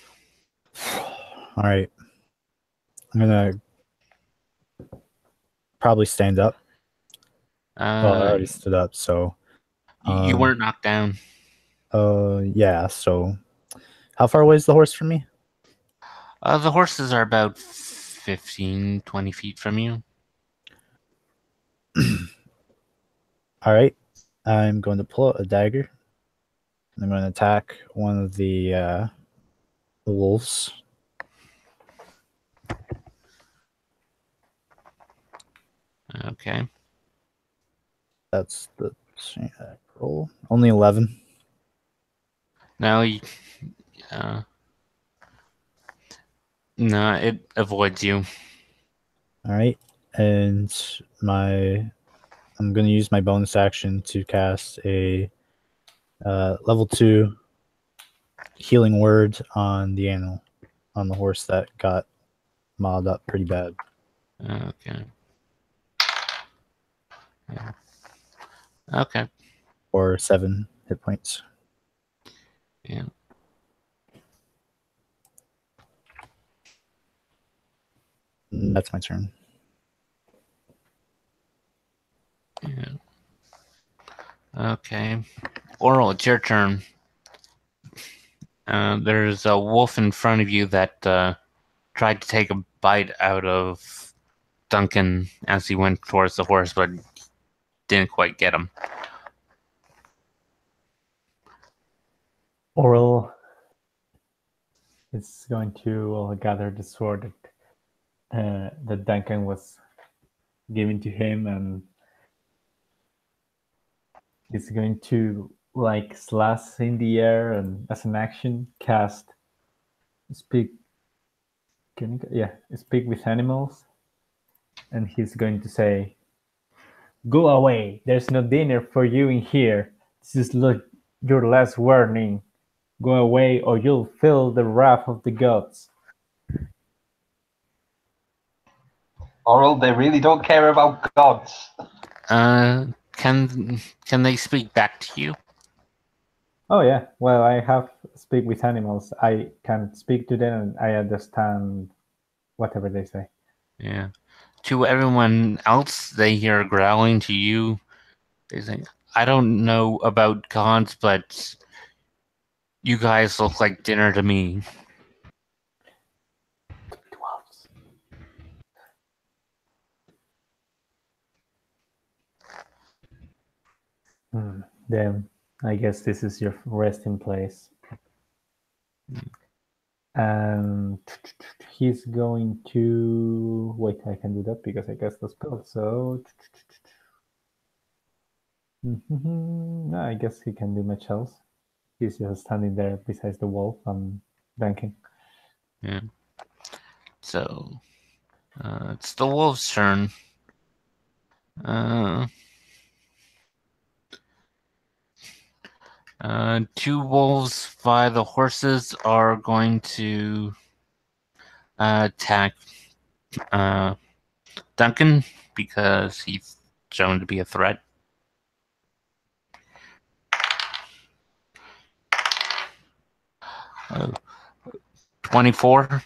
All right. I'm gonna probably stand up. Well, I already stood up, so you weren't knocked down. yeah. So, how far away is the horse from me? The horses are about 15, 20 feet from you. All right. I'm going to pull out a dagger. I'm going to attack one of the wolves. Okay. That's the roll. Only 11. No, no, it avoids you. All right. And I'm going to use my bonus action to cast a level 2 healing word on the animal, on the horse that got mauled up pretty bad. Okay. Yeah. Okay. Or 7 hit points. Yeah. That's my turn. Yeah. Okay. Oral, it's your turn. There's a wolf in front of you that tried to take a bite out of Duncan as he went towards the horse, but didn't quite get him. Oral is going to gather the sword that Duncan was giving to him, and he's going to like slash in the air and as an action cast speak. Speak with animals, and he's going to say, "Go away! There's no dinner for you in here. This is your last warning. Go away, or you'll feel the wrath of the gods." Oral, they really don't care about gods. Can they speak back to you? Oh yeah, well, I have speak with animals. I can speak to them and I understand whatever they say. Yeah. To everyone else, they hear growling. To you, they say, "I don't know about gods, but you guys look like dinner to me." Dwarves. Then I guess this is your resting place. And he's going to wait. I can do that because I cast the spell. So no, I guess he can do much else. He's just standing there besides the wall and banking. Yeah. So, it's the wolf's turn. Two wolves by the horses are going to attack Duncan because he's shown to be a threat. Uh, 24.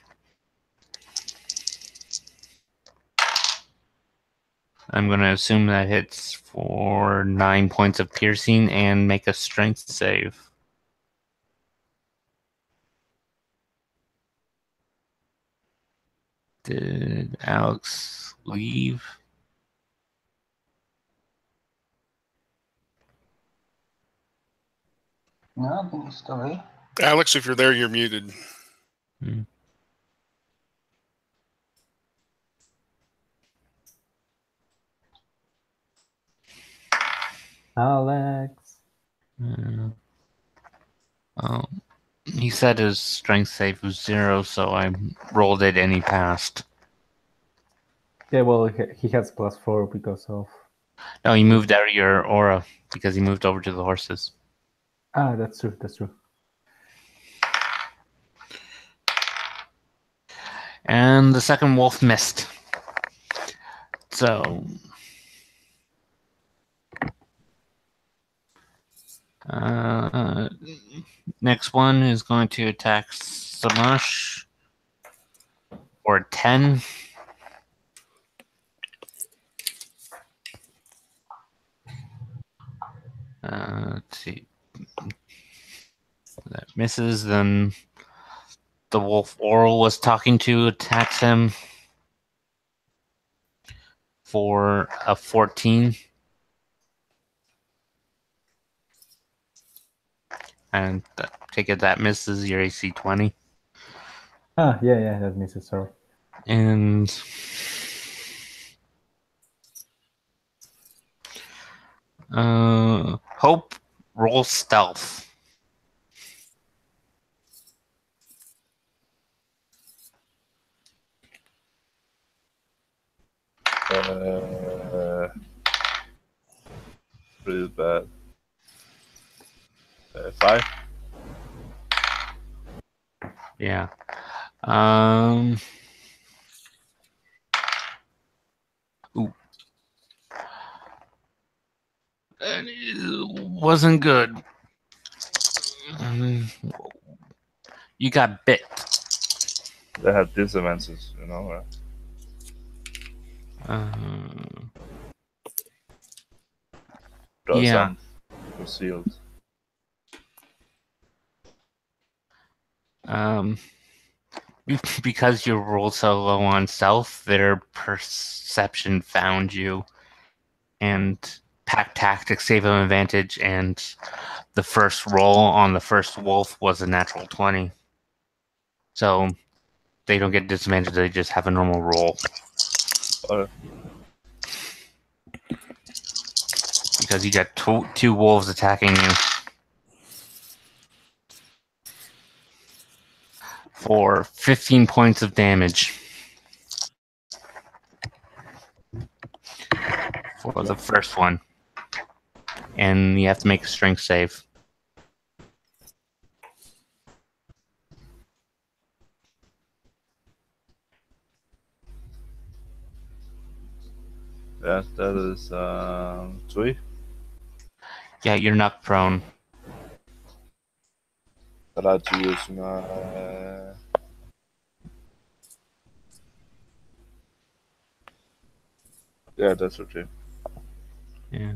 I'm going to assume that hits for 9 points of piercing and make a strength save. Did Alex leave? No, I think he's still here. Alex, if you're there, you're muted. Alex. He said his strength save was 0, so I rolled it and he passed. Yeah, well, he has +4 because of. No, he moved out of your aura because he moved over to the horses. Ah, that's true. That's true. And the second wolf missed. So, next one is going to attack Samash for 10. Let's see. That misses. Then the wolf Oral was talking to attacks him for a 14. And take it that misses your AC 20. Ah, yeah, that misses, sorry. And Hope, roll stealth. Pretty bad. 5. Yeah. Ooh. It wasn't good. You got bit. They have disadvantages, you know. Yeah. Concealed. Because you rolled so low on stealth, their perception found you, and pack tactics gave them advantage, and the first roll on the first wolf was a natural 20. So they don't get disadvantage. They just have a normal roll. Because you got two wolves attacking you for 15 points of damage for the first one. And you have to make a strength save. Yes, that is 3. Yeah, you're knocked prone. But I have to use my. Yeah, that's okay. Yeah.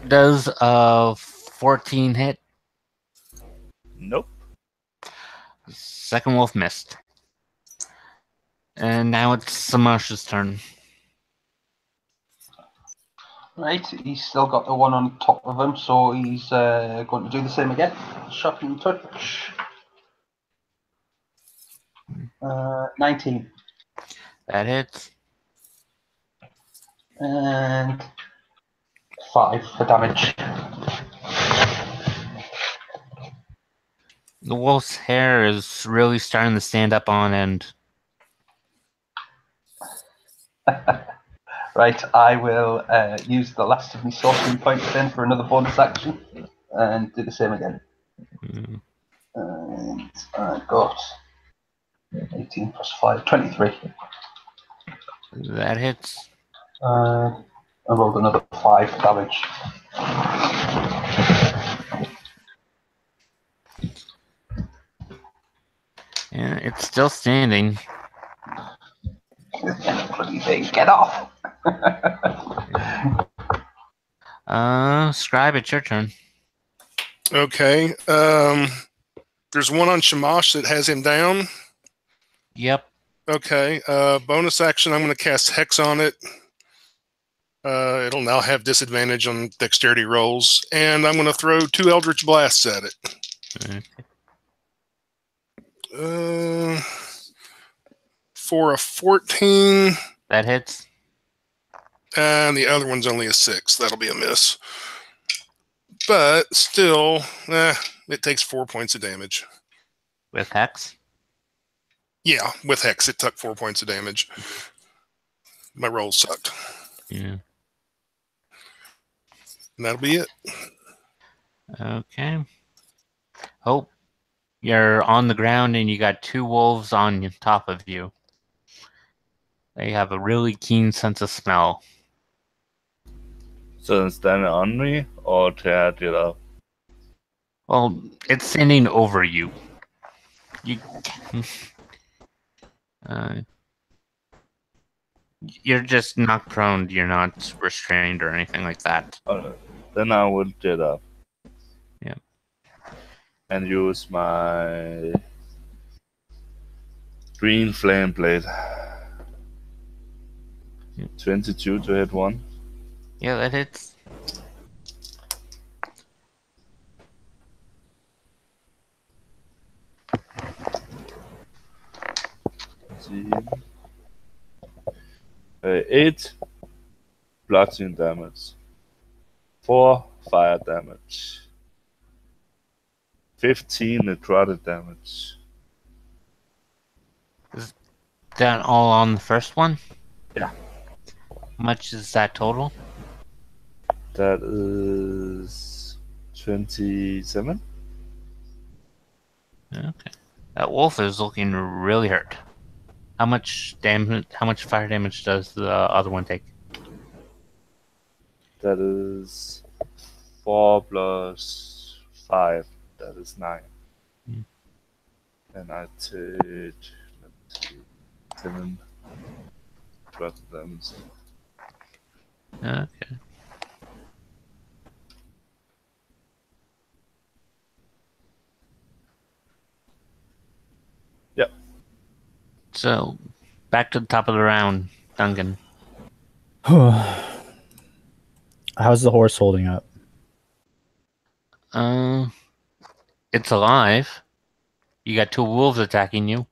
Does 14 hit? Nope. Second wolf missed. And now it's Samash's turn. Right, he's still got the one on top of him, so he's going to do the same again. Shocking touch. 19. That hits. And 5 for damage. The wolf's hair is really starting to stand up on end. Right, I will use the last of my sorcery points then for another bonus action and do the same again. Mm. And I got 18 plus 5, 23. That hits. I rolled another 5 damage. Yeah, it's still standing. Bloody thing, get off! Scribe, it's your turn. Okay. There's one on Shamash that has him down. Yep. Okay. Bonus action, I'm going to cast Hex on it. It'll now have disadvantage on dexterity rolls. And I'm going to throw 2 Eldritch Blasts at it. Okay. For a 14. That hits. And the other one's only a 6. That'll be a miss. But still, it takes 4 points of damage. With Hex? Yeah, with Hex, it took 4 points of damage. My roll sucked. Yeah. And that'll be it. Okay. Oh, you're on the ground and you got 2 wolves on top of you. They have a really keen sense of smell. So it's standing on me or tear it up? Well, it's standing over you. You're just knocked prone. You're not restrained or anything like that. Then I will get up. Yeah. And use my green flame blade. 22 to hit 1. Yeah, that hits. See. 8 bludgeoning damage. 4 fire damage. 15 necrotic damage. Is that all on the first one? Yeah. How much is that total? That is 27. Okay. That wolf is looking really hurt. How much damage? How much fire damage does the other one take? That is 4 plus 5. That is 9. And I take 7 12 damage. Okay. Yep. So, back to the top of the round, Duncan. How's the horse holding up? It's alive. You got 2 wolves attacking you.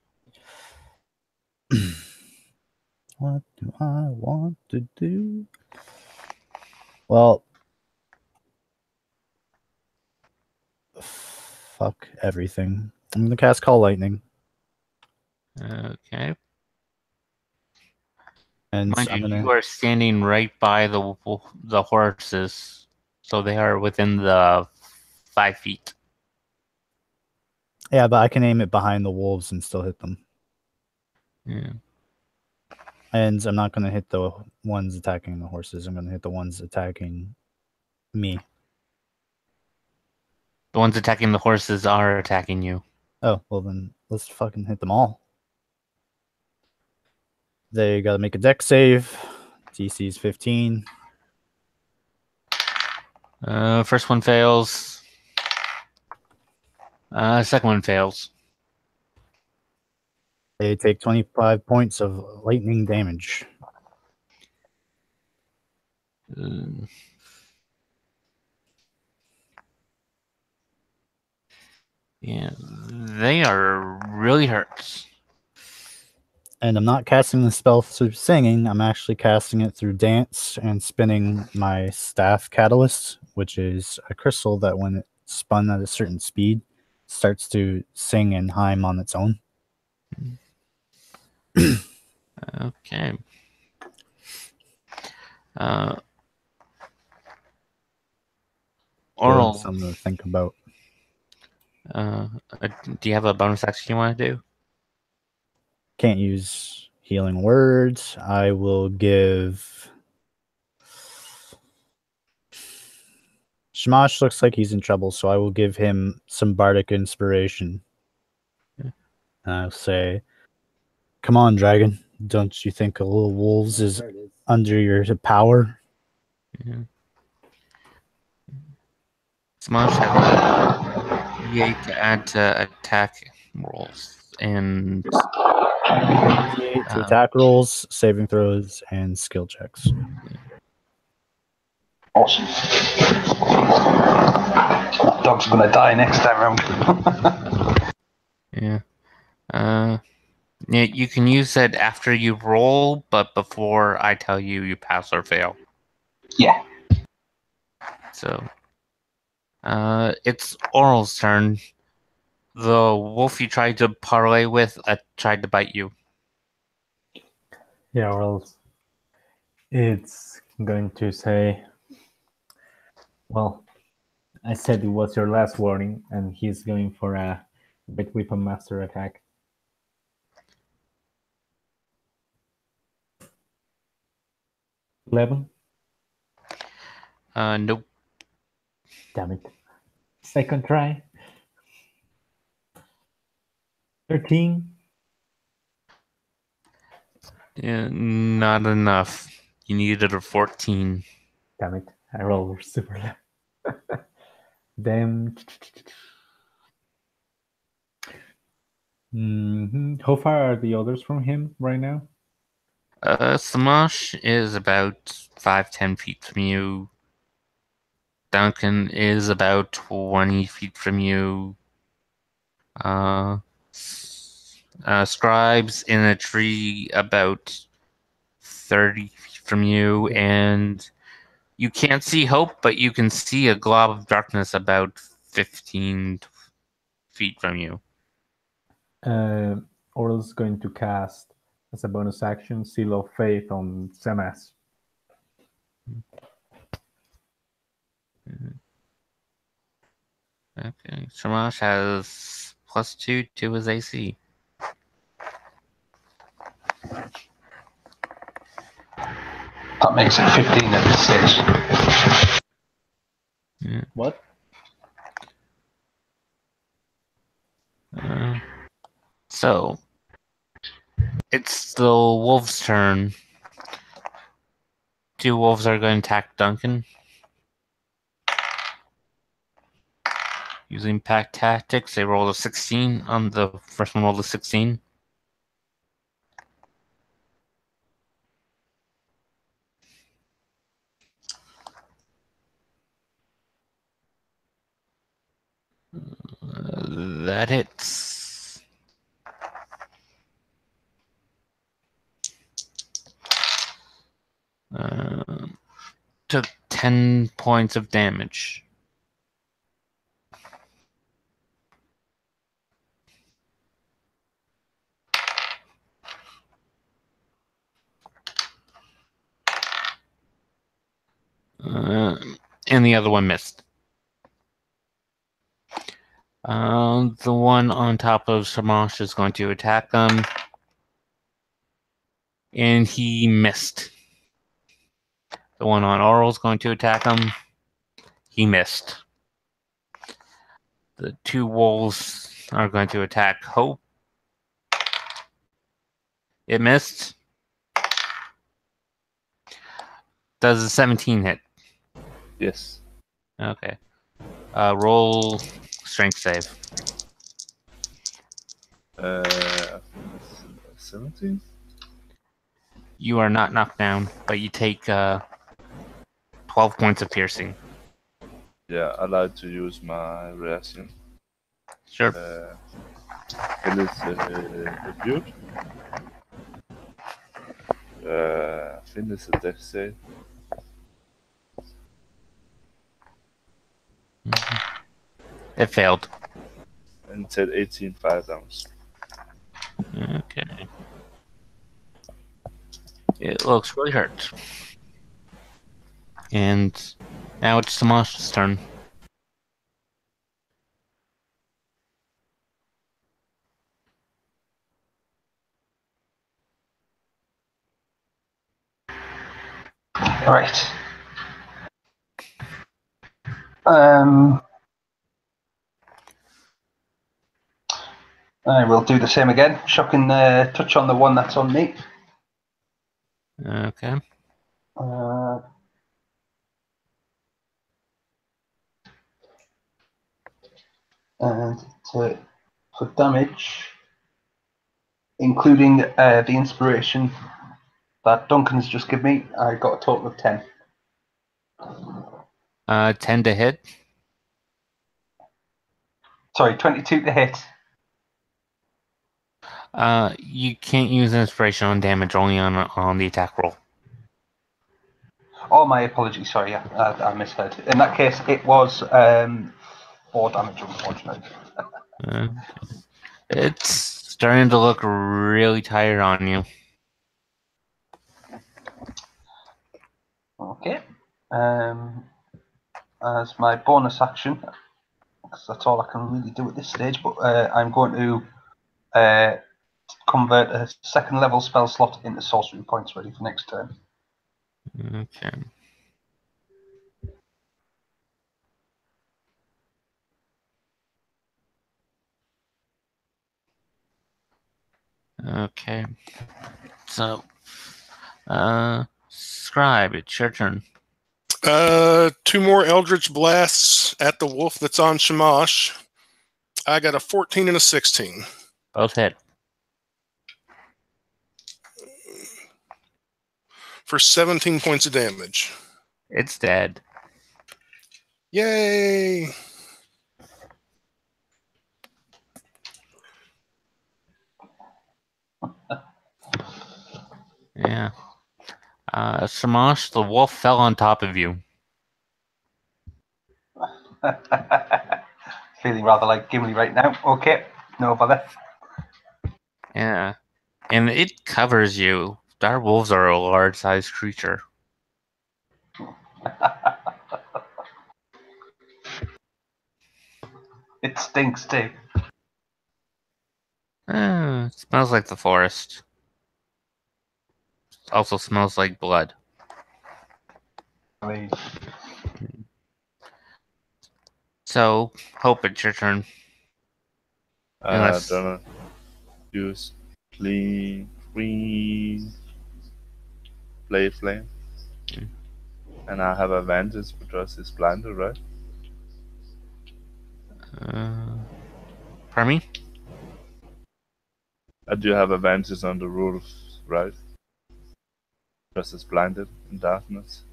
What do I want to do? Well, fuck everything. I'm gonna cast Call Lightning, Okay. and Mind I'm you, gonna. you are standing right by the horses, so they are within the 5 feet. Yeah, but I can aim it behind the wolves and still hit them. Yeah. And I'm not gonna hit the ones attacking the horses. I'm gonna hit the ones attacking me. The ones attacking the horses are attacking you. Oh, well then let's fucking hit them all. They gotta make a dex save. DC's 15. First one fails. Second one fails. They take 25 points of lightning damage. Yeah, they are really hurt. And I'm not casting the spell through singing. I'm actually casting it through dance and spinning my staff catalyst, which is a crystal that when it's spun at a certain speed, starts to sing and hymn on its own. Okay. Oral. Something to think about. Do you have a bonus action you want to do? Can't use healing words. I will give. Shamash looks like he's in trouble, so I will give him some bardic inspiration. Yeah. I'll say, "Come on, dragon! Don't you think a little wolves is under your power?" Yeah. Smash has a D8 to add to attack rolls and D8 to attack rolls, saving throws, and skill checks. Awesome. That dog's gonna die next time round. yeah. Yeah, you can use it after you roll, but before I tell you you pass or fail. Yeah. So, it's Oral's turn. The wolf you tried to parlay with tried to bite you. Yeah, or else it's going to say, well, I said it was your last warning, and he's going for a Big Weapon Master attack. $11. Nope. Damn it. Second try. 13. Yeah, not enough. You needed a 14. Damn it. I rolled super low. Then. How far are the others from him right now? Samash is about 5-10 feet from you. Duncan is about 20 feet from you. Scribe's in a tree about 30 feet from you, and you can't see Hope, but you can see a glob of darkness about 15 feet from you. Oral's going to cast, as a bonus action, Seal of Faith on Samas. Okay, Shamash has +2 to his AC. That makes it 15 at this stage. Yeah. What? So, it's the wolf's turn. 2 wolves are going to attack Duncan. Using pack tactics, they rolled a 16 on the first one. Rolled a 16. That hits. took 10 points of damage. And the other one missed. The one on top of Shamash is going to attack them. And he missed. The one on Oral is going to attack him. He missed. The two wolves are going to attack Hope. It missed. Does a 17 hit? Yes. Okay. Roll strength save. 17? You are not knocked down, but you take 12 points of piercing. Yeah, I like to use my reaction. Sure. It is reviewed. Finish a death save. It failed. And take 18 fire damage. Okay. It looks really hurt. And now it's Samash's turn. All right. I will do the same again. Shocking touch on the one that's on me. Okay. And for damage, including the inspiration that Duncan's just given me, I got a total of 10. 10 to hit. Sorry, 22 to hit. You can't use inspiration on damage, only on the attack roll. Oh, my apologies. Sorry, I misheard. In that case, it was 4 damage, unfortunately. It's starting to look really tired on you. Okay. As my bonus action, because that's all I can really do at this stage, but I'm going to convert a second level spell slot into sorcery points ready for next turn. Okay. Okay. So, Scribe, it's your turn. 2 more Eldritch Blasts at the wolf that's on Shamash. I got a 14 and a 16. Both hit. For 17 points of damage. It's dead. Yay! Yeah. Shamash, the wolf fell on top of you. Feeling rather like Gimli right now. Okay, no bother. Yeah. And it covers you. Dire wolves are a large-sized creature. It stinks too. It smells like the forest. Also smells like blood. I mean, So, Hope, it's your turn. Unless- Gonna use green blade flame. And I have advantage because it's blinded, right? Pardon me? I do have advantage on the rules, right? Because it's blinded in darkness.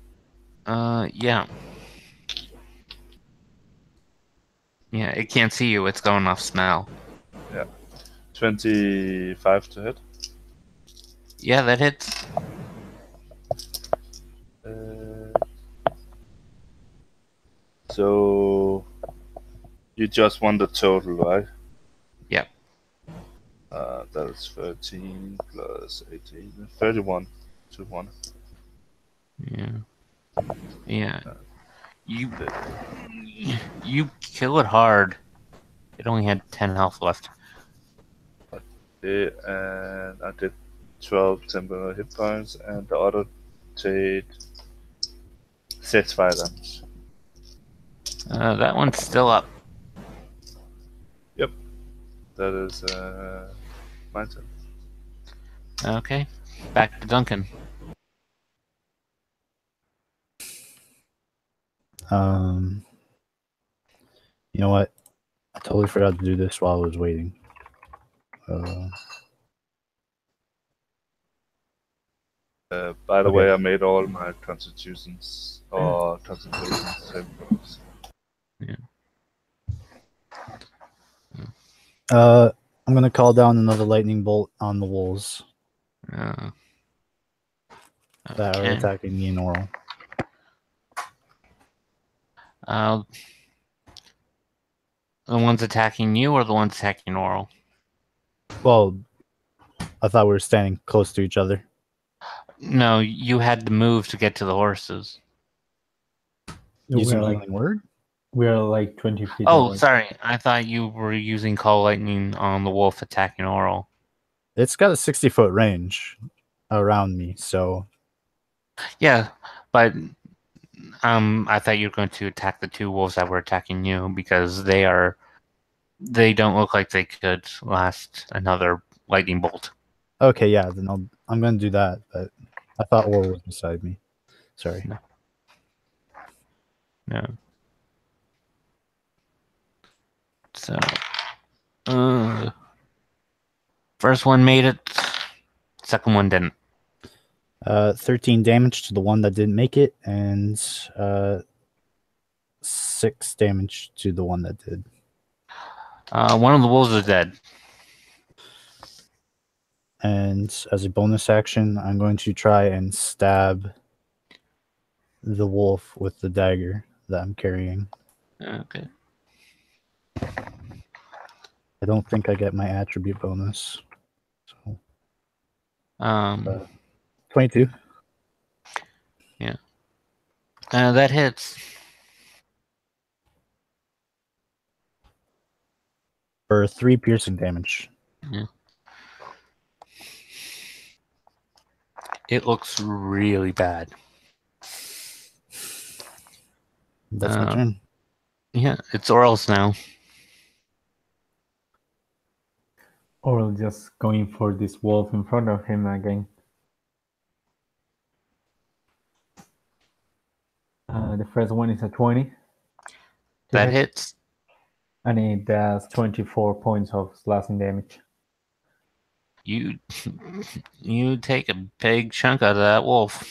Yeah. Yeah, it can't see you. It's going off smell. Yeah. 25 to hit. Yeah, that hits. So you just want the total, right? Yep. That is 13 plus 18, 31 to 1. Yeah. You kill it hard. It only had 10 health left. And I did 12 temporary hit points, and the other did 6 fire damage. That one's still up. Yep. That is my turn. Okay. Back to Duncan. You know what? I totally forgot to do this while I was waiting. By the Okay. way, I made all my constitutions or concentrations saving throws. I'm gonna call down another lightning bolt on the wolves that are Okay. attacking me in oral. The ones attacking you or the ones attacking Oral? Well, I thought we were standing close to each other. No, you had to move to get to the horses. Using We're like healing word? we're like 20 feet Oh, away. sorry. I thought you were using Call Lightning on the wolf attacking Oral. It's got a 60-foot range around me, so Yeah, but I thought you were going to attack the two wolves that were attacking you because they don't look like they could last another lightning bolt. okay, yeah, then I'm gonna do that. But I thought Oral was beside me. Sorry. No. So, first one made it. Second one didn't. 13 damage to the one that didn't make it, and 6 damage to the one that did. One of the wolves is dead. And as a bonus action, I'm going to try and stab the wolf with the dagger that I'm carrying. Okay. I don't think I get my attribute bonus. So 22. Yeah. That hits. For 3 piercing damage. Yeah. It looks really bad. That's my turn. Yeah, it's Oral's now. Oral just going for this wolf in front of him again. The first one is a 20. That hits. And it does 24 points of slashing damage. You take a big chunk out of that wolf.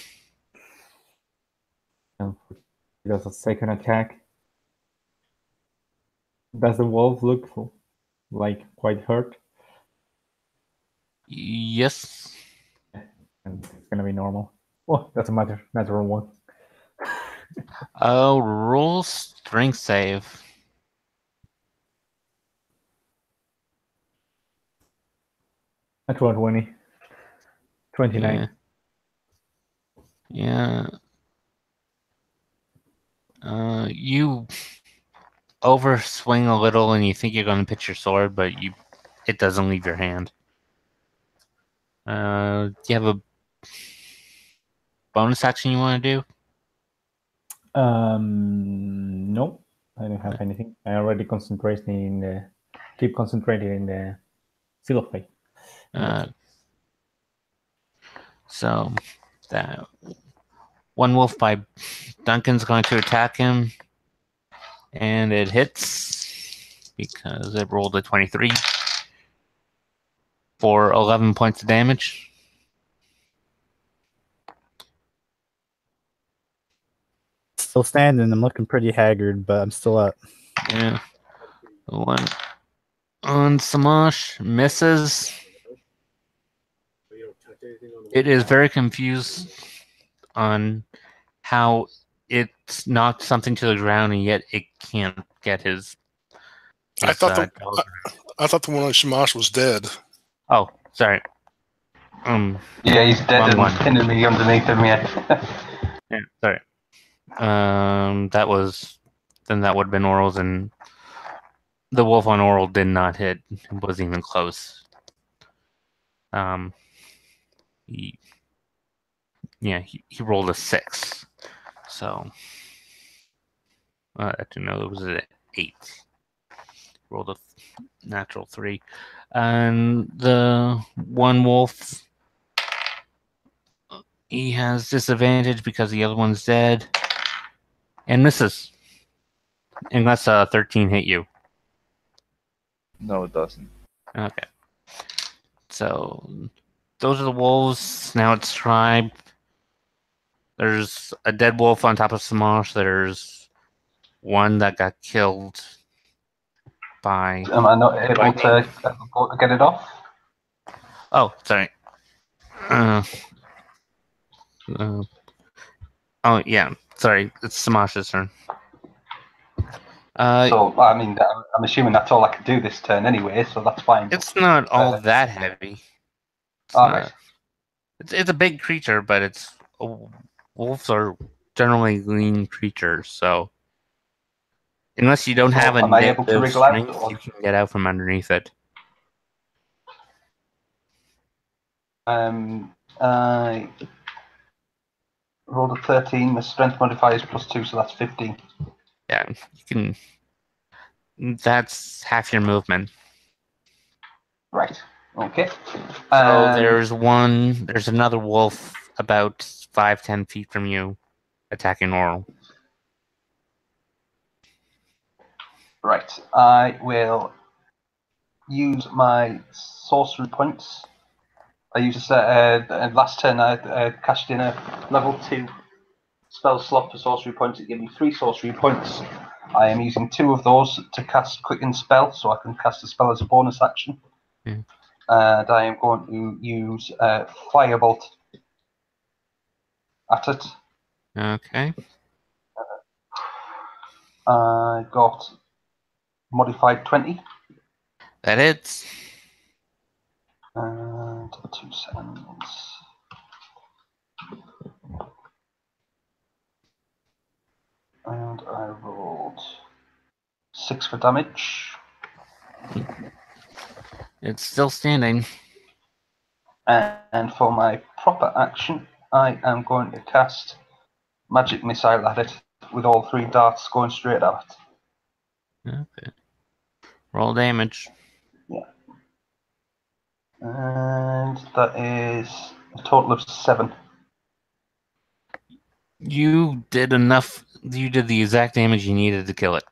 And it does a second attack. Does the wolf look like quite hurt? Yes. And it's gonna be normal. Oh, doesn't matter. Natural one. Roll strength save. Natural 20. 29. Yeah. You overswing a little and you think you're going to pitch your sword, but it doesn't leave your hand. Do you have a bonus action you want to do? No, I don't have anything. I already keep concentrating in the seal of fate. So that one wolf by Duncan's going to attack him, and it hits because it rolled a 23 for 11 points of damage. Still standing. I'm looking pretty haggard, but I'm still up. Yeah. The one on Samash misses. It is very confused on how it's knocked something to the ground, and yet it can't get his. I thought the dog. I thought the one on Shamash was dead. Oh, sorry. Yeah, he's dead Wrong and one. pinning me underneath him. Yeah. Yeah, sorry. That would have been Oral's, and the wolf on Oral did not hit. It wasn't even close. He rolled a 6. So, actually, no, it was an 8. Rolled a natural 3. And the one wolf, he has disadvantage because the other one's dead. And misses. Unless 13 hit you. No, it doesn't. Okay. So, those are the wolves. Now it's tribe. There's a dead wolf on top of Samash. There's one that got killed by... Am I not able to get it off? Oh, sorry. Oh, yeah. Sorry. It's Samash's turn. So, I mean, I'm assuming that's all I can do this turn anyway, so that's fine. It's not all that heavy. Right. It's a big creature, but it's... wolves are generally lean creatures, so... Unless you don't have a am I able to wriggle out, strength, you can get out from underneath it. I rolled a 13. The strength modifier is +2, so that's 15. Yeah, you can... That's half your movement. Right. Okay. So there's another wolf about 5-10 feet from you attacking Oral. Right. I will use my sorcery points. I used last turn I cashed in a level 2 spell slot for sorcery points. It gave me 3 sorcery points. I am using 2 of those to cast Quicken Spell, so I can cast a spell as a bonus action. Yeah. And I am going to use Firebolt at it. Okay. I got modified 20. That hits. And 2 seconds. And I rolled 6 for damage. It's still standing. And for my proper action, I am going to cast Magic Missile at it with all 3 darts going straight at it. Okay. Roll damage. Yeah. And that is a total of 7. You did enough. You did the exact damage you needed to kill it.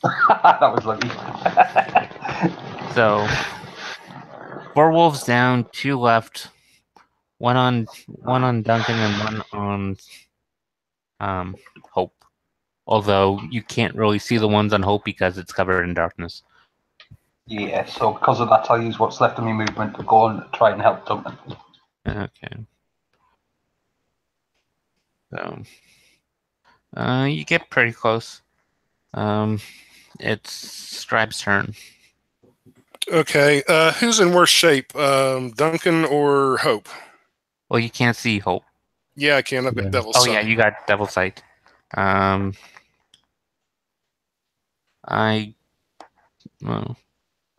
That was lucky. So, 4 wolves down, 2 left. One on Duncan and one on Hope. Although you can't really see the ones on Hope because it's covered in darkness. Yeah, so because of that, I'll use what's left of my movement to go and try and help Duncan. Okay. So, you get pretty close. It's Stripe's turn. Okay, who's in worse shape, Duncan or Hope? Well, you can't see Hope. Yeah, I can. I've got Devil's Sight. Yeah, you got Devil Sight.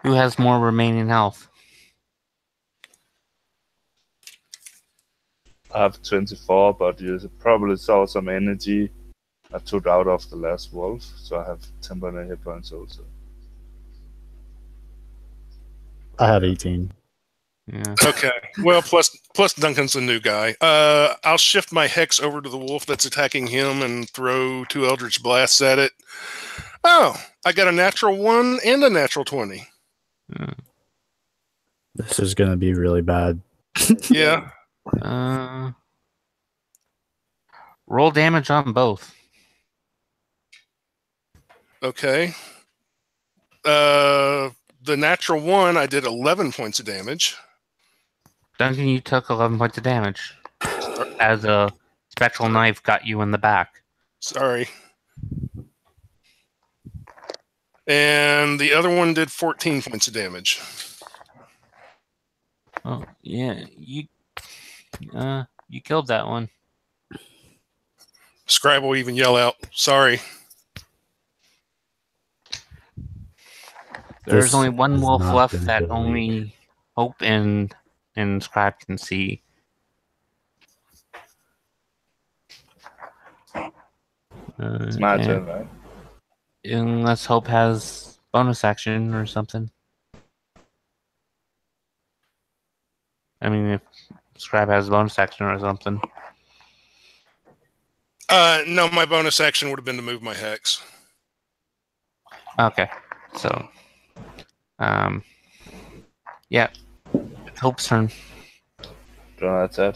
Who has more remaining health? I have 24, but you probably saw some energy I took out of the last wolf, so I have 10 hit points also. I have 18. Yeah. Okay. Well, plus Duncan's a new guy. I'll shift my hex over to the wolf that's attacking him and throw 2 Eldritch Blasts at it. Oh, I got a natural 1 and a natural 20. This is going to be really bad. Yeah. Roll damage on both. Okay. The natural 1, I did 11 points of damage. Duncan, you took 11 points of damage as a spectral knife got you in the back. Sorry. And the other one did 14 points of damage. Oh yeah, you killed that one. Scribe will even yell out, "Sorry." There's This only one has wolf not left been a that good only Hope and Scribe can see. It's my turn, right? Unless Hope has bonus action or something. I mean, if Scribe has bonus action or something. No, my bonus action would have been to move my hex. Okay, so, yeah, it's Hope's turn. Draw attack.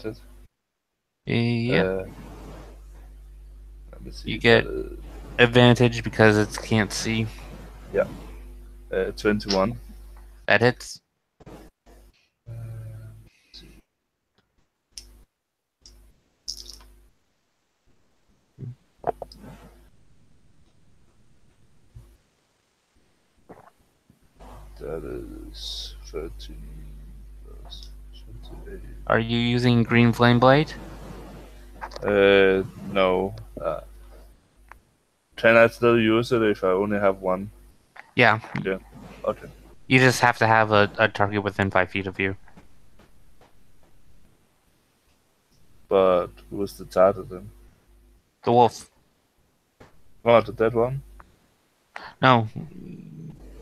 Yeah, Let me see. you get advantage because it can't see. 21. That hits. That is 13 plus 28. Are you using Green Flame Blade? No. Can I still use it if I only have one? Yeah. Yeah. Okay. You just have to have a target within 5 feet of you. But who's the target then? The wolf. Oh, the dead one? No.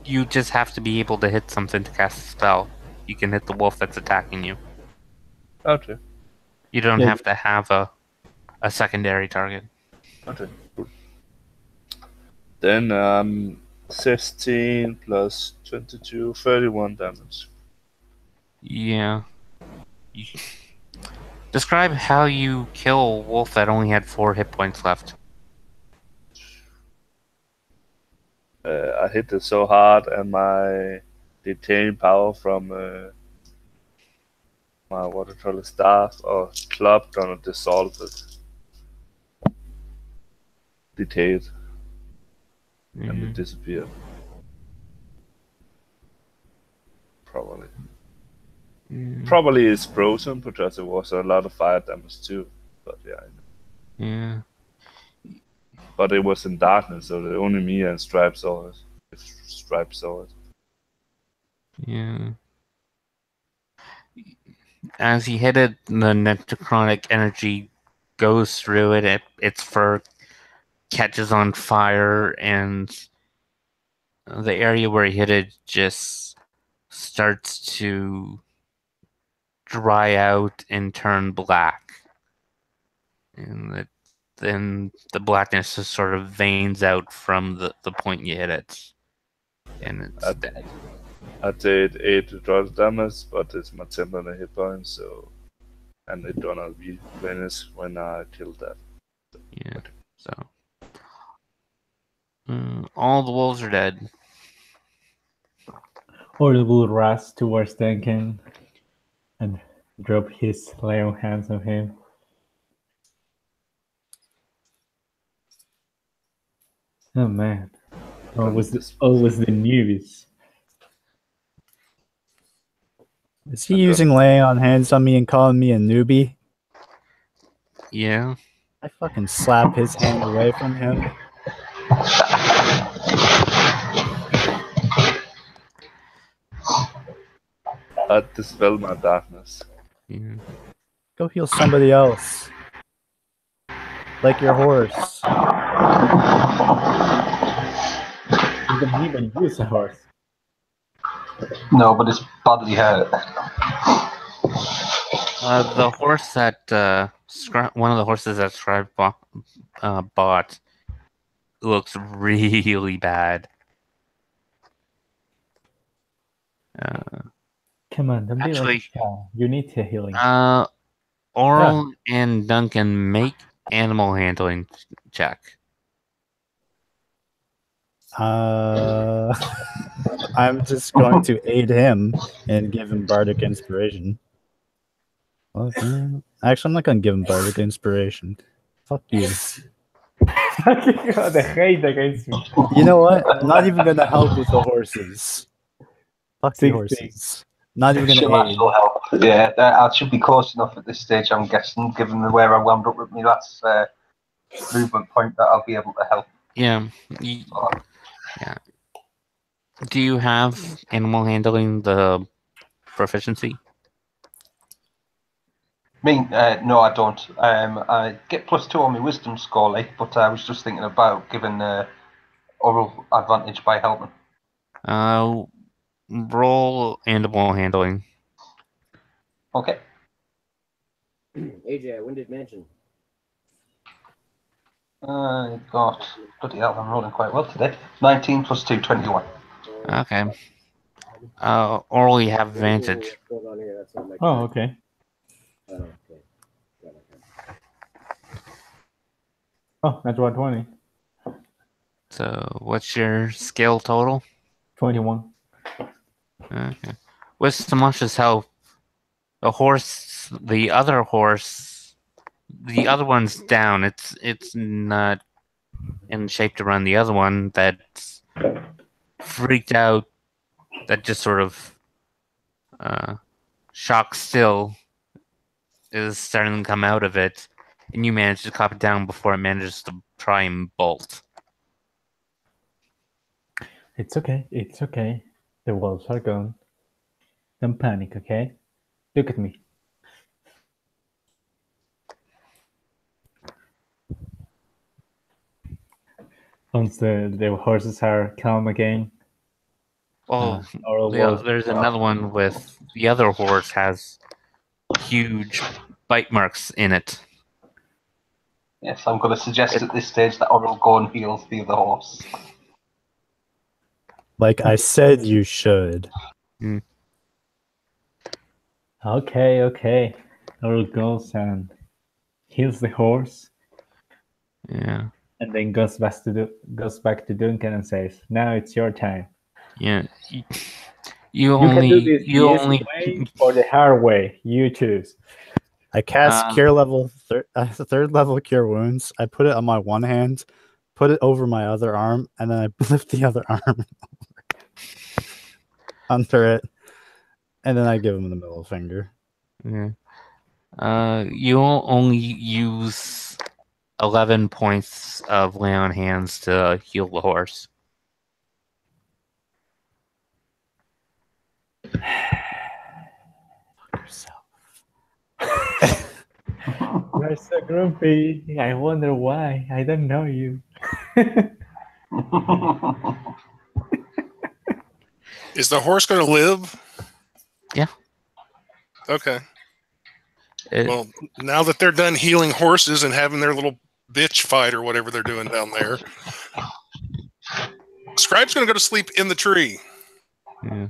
You just have to be able to hit something to cast a spell. You can hit the wolf that's attacking you. Okay. You don't Yeah. have to have a secondary target. Okay. Cool. Then 16 plus 22, 31 damage. Yeah. Describe how you kill a wolf that only had 4 hit points left. I hit it so hard, and my detaining power from my what do you call it, staff or club gonna dissolve it. Detained, and it disappeared. Probably. Probably it's frozen because it was a lot of fire damage too. But yeah. Yeah. But it was in darkness, so only me and Stripe saw it. If Stripe saw it. Yeah. As he hit it, the necrotic energy goes through it. Its fur catches on fire, and the area where he hit it just starts to dry out and turn black. And then the blackness just sort of veins out from the point you hit it. And it's dead. I did 8 draws damage, but it's my 10 hit points, so. And it gonna be vanish when I kill that. Yeah, so. All the wolves are dead. Orl will rush towards Duncan and drop his lion hands on him. Oh man. Always the newbies. Is he using laying on hands on me and calling me a newbie? Yeah. I fucking slap his hand away from him. I dispel my darkness. Yeah. Go heal somebody else. Like your horse. You don't even use a horse. No, but it's badly hurt. The horse that one of the horses that Scribe bought looks really bad. Come on, don't be like a Actually, child. You need to healing. Oral and Duncan make animal handling check. I'm just going to aid him and give him bardic inspiration. Well, actually, I'm not going to give him bardic inspiration. Fuck you. The hate against me. You know what? I'm not even gonna help with the horses. Fuck the 16. horses. Not even gonna Shamash aid. will help. Yeah, I should be close enough at this stage, I'm guessing, given where I wound up with me last movement point, that I'll be able to help. Yeah. Yeah. Do you have animal handling the proficiency? No, I don't. I get +2 on my wisdom score, but I was just thinking about giving oral advantage by helping. Roll animal handling. Okay. AJ, Winded Mansion. I got, bloody hell, I'm rolling quite well today. 19 + 2, 21. Okay. Oral, you have advantage. What's going on here? That's not my Oh, okay. Oh, okay. Got it. Oh, that's 120. So, what's your skill total? 21. Okay. With Samash's help, the other one's down. It's not in shape to run. The other one that's freaked out, that just sort of shocked still, is starting to come out of it, and you manage to cop it down before it manages to try and bolt. It's okay. It's okay. The wolves are gone. Don't panic, okay? Look at me. Once the horses are calm again. Oh, Oral wolf. there's another one with the other horse has huge bite marks in it. Yes, I'm going to suggest at this stage that Oral go and heals the other horse. Like I said, you should. Okay. Oral goes and heals the horse. Yeah. And then goes back to Duncan and says, "Now it's your time. Yeah. You can do this the easy way or the hard way. You choose." I cast cure level third level cure wounds. I put it on my one hand, put it over my other arm, and then I lift the other arm under it, and then I give him the middle finger. Yeah. You'll only use 11 points of lay on hands to heal the horse. Fuck yourself. You're so grumpy. I wonder why. I don't know you. Is the horse going to live? Yeah. Okay. Well, now that they're done healing horses and having their little bitch fight or whatever they're doing down there, Scribe's going to go to sleep in the tree. Yeah.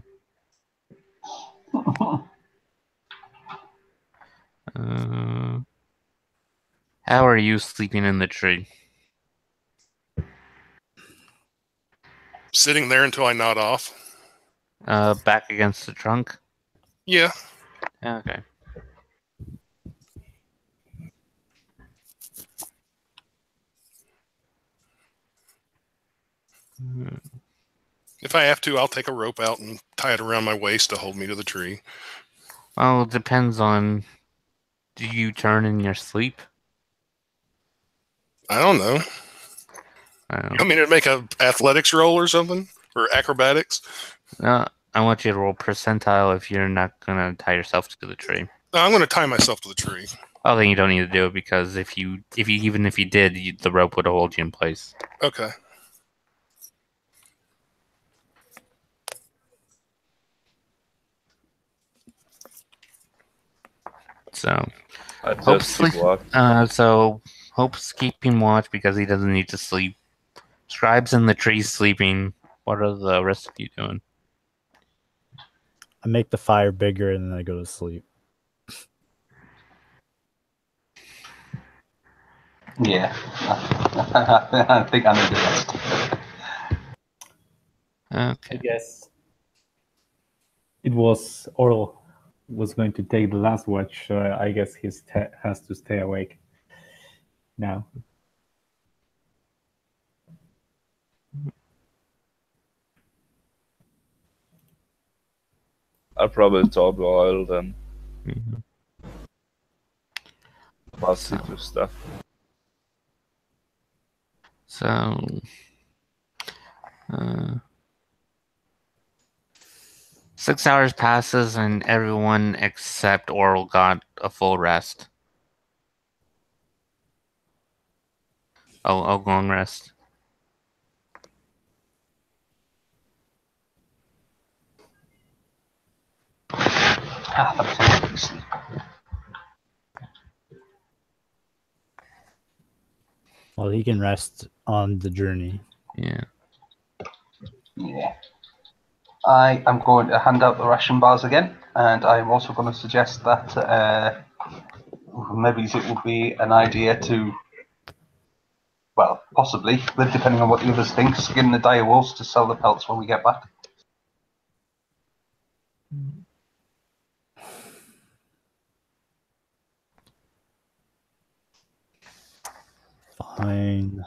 How are you sleeping in the tree? Sitting there until I nod off. Back against the trunk? Yeah. Okay. If I have to, I'll take a rope out and tie it around my waist to hold me to the tree. Well, it depends on... Do you turn in your sleep? I don't know. I don't You want me to make a athletics roll or something? Or acrobatics? I want you to roll percentile if you're not going to tie yourself to the tree. No, I'm going to tie myself to the tree. Oh, then you don't need to do it because even if you did, the rope would hold you in place. Okay. So, I just keep watch. Hope's keeping watch because he doesn't need to sleep. Scribe's in the tree sleeping. What are the rest of you doing? I make the fire bigger and then I go to sleep. Yeah. I think I need the rest. Okay. I guess it was Oral was going to take the last watch, so I guess he has to stay awake now. I'll probably talk to oil then. Mhm. About secret stuff. So, 6 hours passes and everyone except Oral got a full rest. A long rest. That's a sleep. Well, he can rest on the journey. Yeah. Yeah. I am going to hand out the ration bars again, and I'm also going to suggest that maybe it would be an idea to, well, possibly, but depending on what the others think, skin the dire wolves to sell the pelts when we get back. Fine.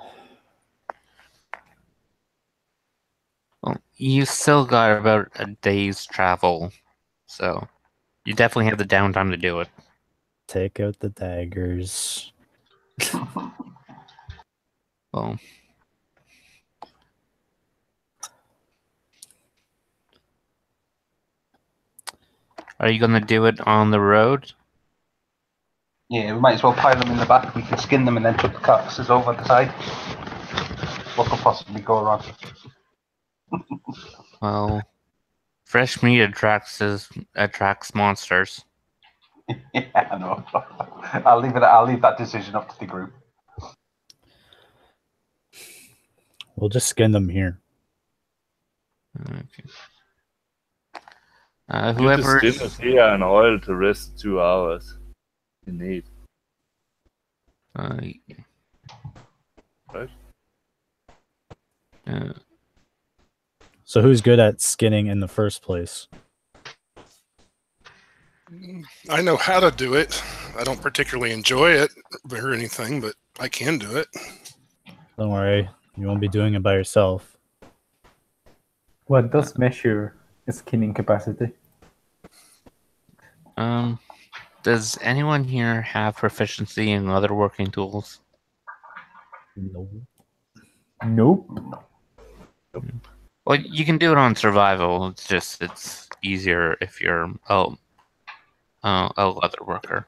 Well, you still got about a day's travel, so you definitely have the downtime to do it. Take out the daggers. Well, are you gonna do it on the road? Yeah, we might as well pile them in the back. We can skin them and then put the carcasses over the side. What could possibly go wrong? Well, fresh meat attracts monsters. Yeah, I know. I'll leave that decision up to the group. We'll just skin them here. Okay. You Whoever. just skin it here and oil to rest 2 hours. You need. Right? So who's good at skinning in the first place? I know how to do it. I don't particularly enjoy it or anything, but I can do it. Don't worry, you won't be doing it by yourself. What does measure skinning capacity? Does anyone here have proficiency in other working tools? No. Nope. Well, you can do it on survival. It's easier if you're a leather worker.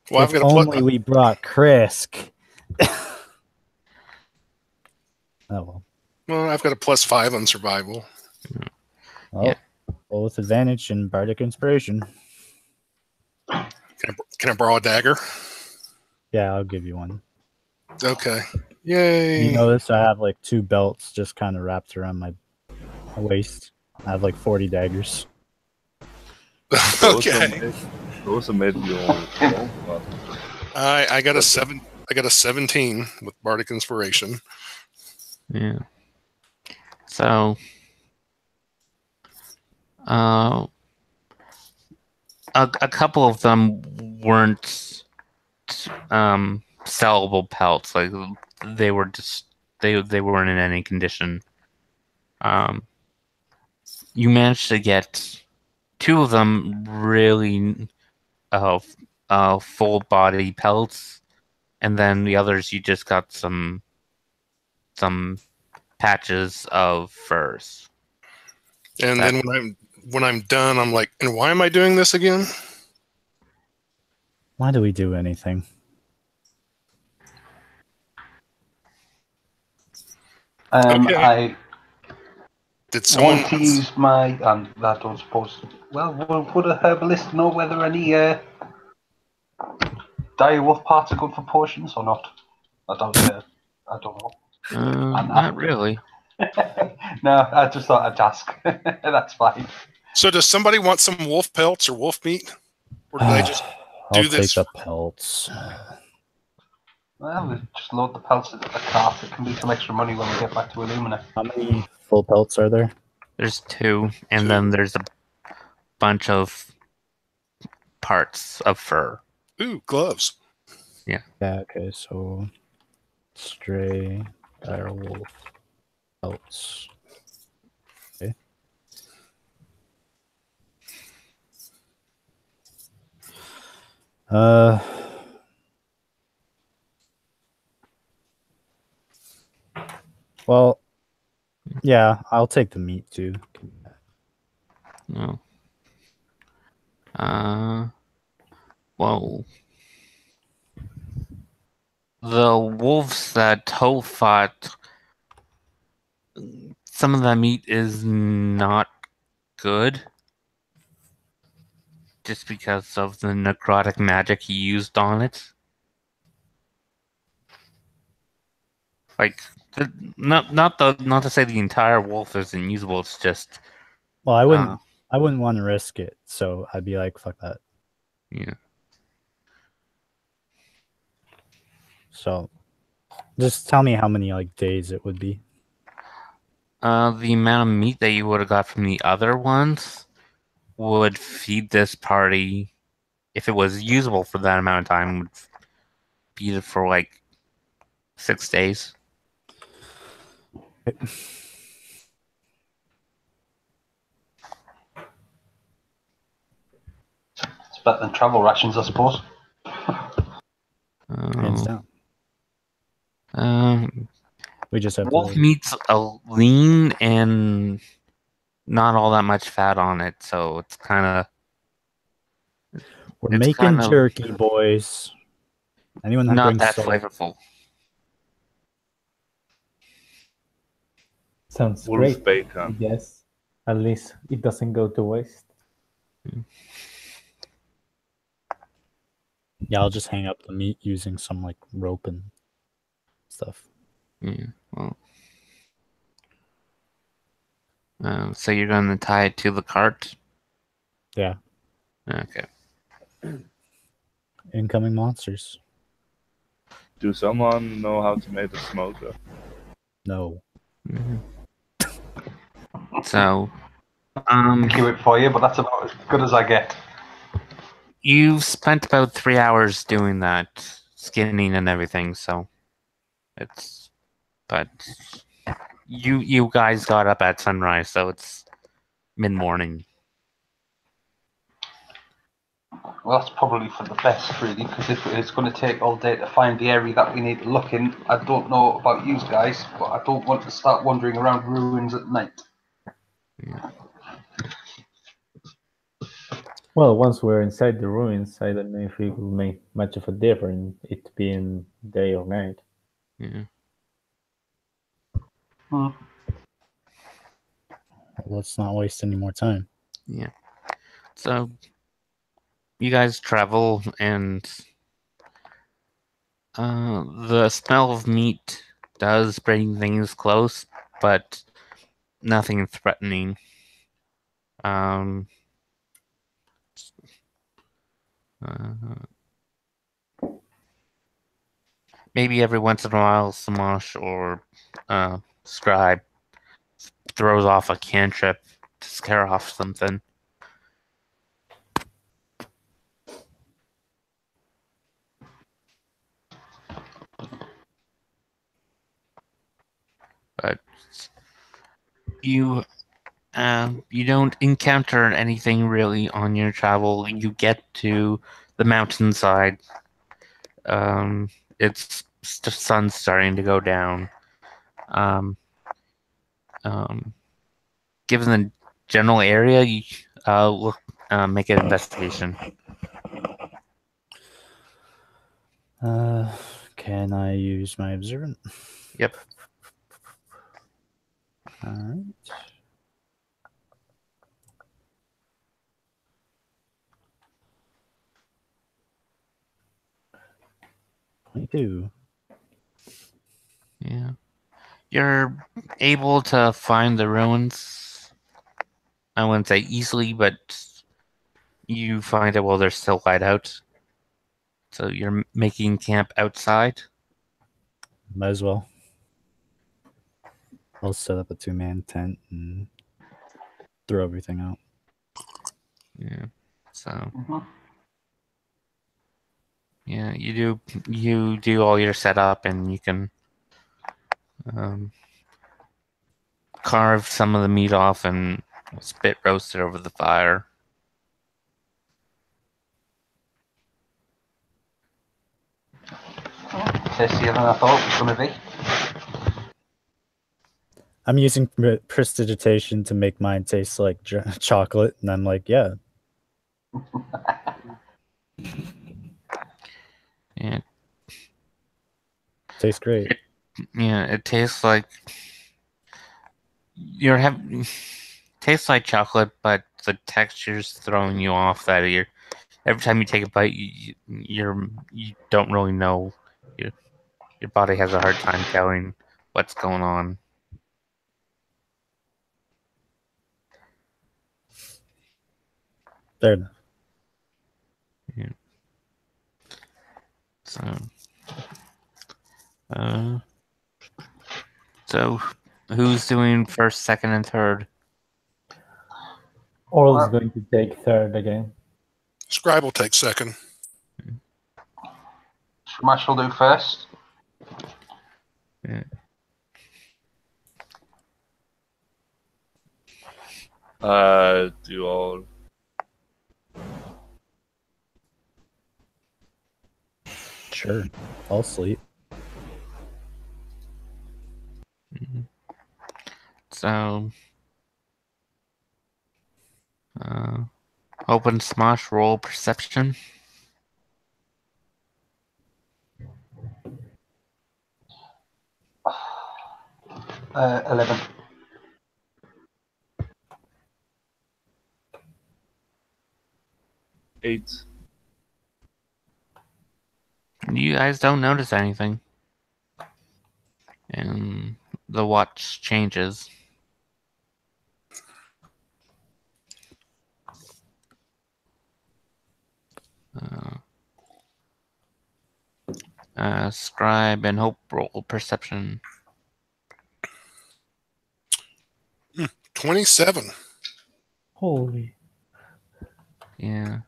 Well, If only we brought Krisk. Oh well. Well, I've got a +5 on survival. Oh, Yeah. Well, with advantage and bardic inspiration. Can I borrow a dagger? Yeah, I'll give you one. Okay. Yay. You notice I have like 2 belts just kind of wrapped around my waist. I have like 40 daggers. Okay. Those are made your own. I got a 7. I got a 17 with bardic inspiration. Yeah. So, a couple of them weren't sellable pelts. Like they were just they weren't in any condition. You managed to get 2 of them really full body pelts, and then the others you just got some patches of furs. And then when I'm done, I'm like, and why am I doing this again? Why do we do anything? Okay. Did someone want to use my, and I don't suppose, well, would a herbalist know whether any dire wolf parts are good for potions or not? I don't know. Not really. No, I just thought I'd ask. That's fine. So does somebody want some wolf pelts or wolf meat? Or did I just I'll do this? take the pelts. Well, we just load the pelts into the cart. It can be some extra money when we get back to Illumina. How many full pelts are there? There's 2, and then there's a bunch of parts of fur. Ooh, gloves. Yeah. Yeah, okay, so stray, dire wolf. else. Okay. Well, yeah, I'll take the meat too. No. Well, the wolves that Toe fought, some of that meat is not good. Just because of the necrotic magic he used on it. Like, not to say the entire wolf is unusable. It's just Well, I wouldn't want to risk it, so I'd be like, fuck that. yeah. So, just tell me how many like days it would be. The amount of meat that you would have got from the other ones would feed this party, if it was usable for that amount of time, would feed it for like 6 days. It's better than travel rations, I suppose. Hands down. We just have Wolf to. meat's a lean and not all that much fat on it, so it's kind of. We're making kinda jerky, boys. Anyone that not brings that salt? flavorful. Sounds Wolf great. bacon. Yes. At least it doesn't go to waste. Yeah, I'll just hang up the meat using some like rope and stuff. Yeah, well. So you're going to tie it to the cart? Yeah. Okay. Incoming monsters. Do someone know how to make a smoker? No. So, Do it for you, but that's about as good as I get. you've spent about 3 hours doing that, skinning and everything, so it's. But you guys got up at sunrise, so it's mid-morning. Well, that's probably for the best, really, because if it's going to take all day to find the area that we need to look in, I don't know about you guys, but I don't want to start wandering around ruins at night. Yeah. Well, once we're inside the ruins, I don't know if it will make much of a difference, it being day or night. Yeah. Let's not waste any more time. Yeah. So you guys travel, and the smell of meat does bring things close, but nothing threatening. Uh, maybe every once in a while, Samash or Scribe throws off a cantrip to scare off something. But you don't encounter anything really on your travel. You get to the mountainside. It's the sun's starting to go down. Given the general area, you make an investigation. Can I use my observant? Yep. All right. I do. Yeah. You're able to find the ruins. I wouldn't say easily, but you find it while they're still light out. So you're making camp outside. Might as well. I'll set up a 2-man tent and throw everything out. Yeah. So. Yeah, you do all your setup, and you can carve some of the meat off and spit roast it over the fire. Tastier than I thought it was going to be. I'm using prestidigitation to make mine taste like chocolate, and I'm like, yeah. Yeah. Tastes great. Yeah, it tastes like tastes like chocolate, but the texture's throwing you off. That every time you take a bite, you don't really know. Your body has a hard time telling what's going on. Fair enough. Yeah. So who's doing first, second, and third? Oral's going to take third again. Scribe will take second. Shamash will do first. Yeah. Do all. Sure. I'll sleep. So, open Smosh, roll perception. Uh, 11. 8. You guys don't notice anything. And the watch changes. Scribe and Hope roll perception. 27. Holy. Yeah.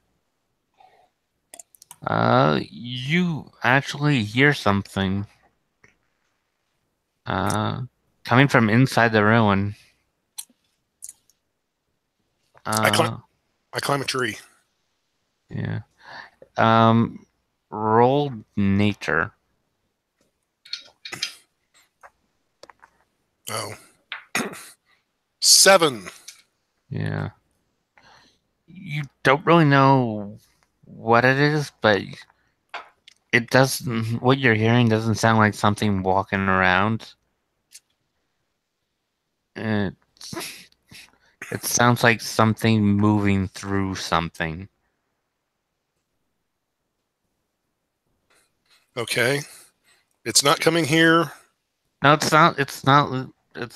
You actually hear something. Coming from inside the ruin. I climb a tree. Yeah. Roll nature. Oh. 7. Yeah. You don't really know what it is, but it doesn't. What you're hearing doesn't sound like something walking around. It sounds like something moving through something. Okay. It's not coming here. No, it's not. It's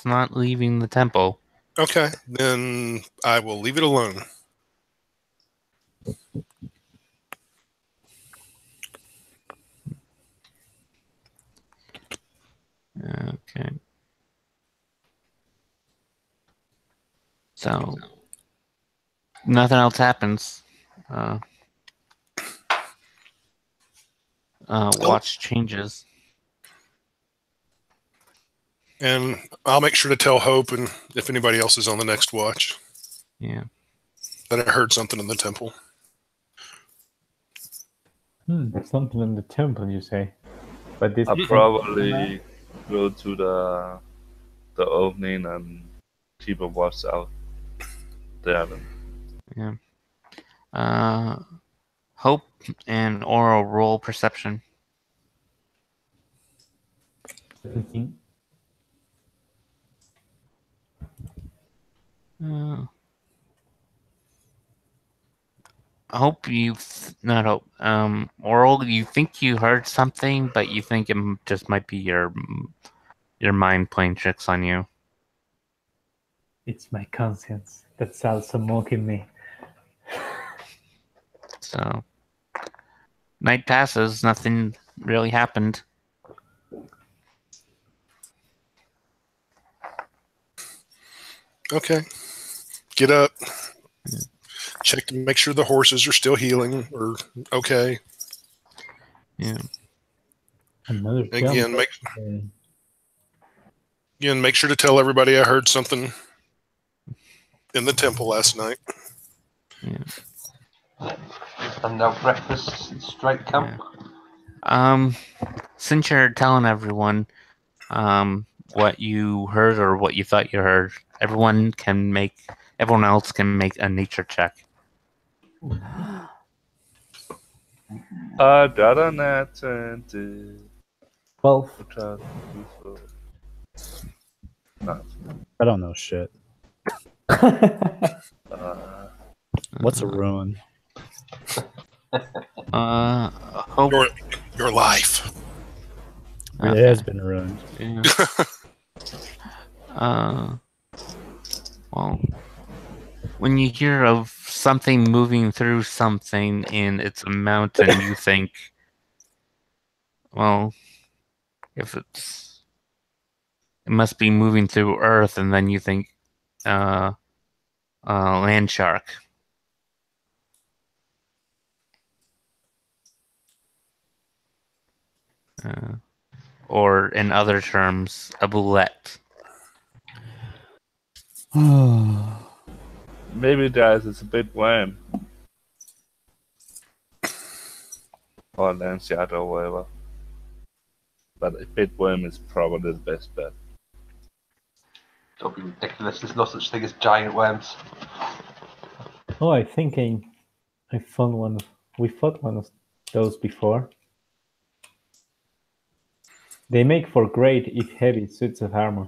not leaving the temple. Okay. Then I will leave it alone. Okay. So nothing else happens. Watch changes. And I'll make sure to tell Hope and if anybody else is on the next watch. Yeah. That I heard something in the temple. Something in the temple, you say? But this I'll probably go to the opening and keep a watch out there. Yeah. Hope and Oral roll perception. 17. Hope not hope. Oral, you think you heard something, but you think it just might be your mind playing tricks on you. It's my conscience that's also mocking me. So, night passes, nothing really happened. Okay. Get up. Check to make sure the horses are still healing or okay. Yeah. Another Again, jump. Again, make sure to tell everybody I heard something in the temple last night. And now breakfast strike camp. Since you're telling everyone what you heard or what you thought you heard, everyone else can make a nature check. I got a nat 20. 12. I don't know shit. What's a ruin? Hope. Your life. It has been ruined. Yeah. Well, when you hear of something moving through something and it's a mountain, you think, well, it must be moving through Earth, and then you think, land shark. Or in other terms, a boulette. Maybe, guys, it's a big worm. Or land shadow or whatever. But a big worm is probably the best bet. Don't be ridiculous. There's no such thing as giant worms. Oh, I think I found one. We fought one of those before. They make for great, if heavy, suits of armor.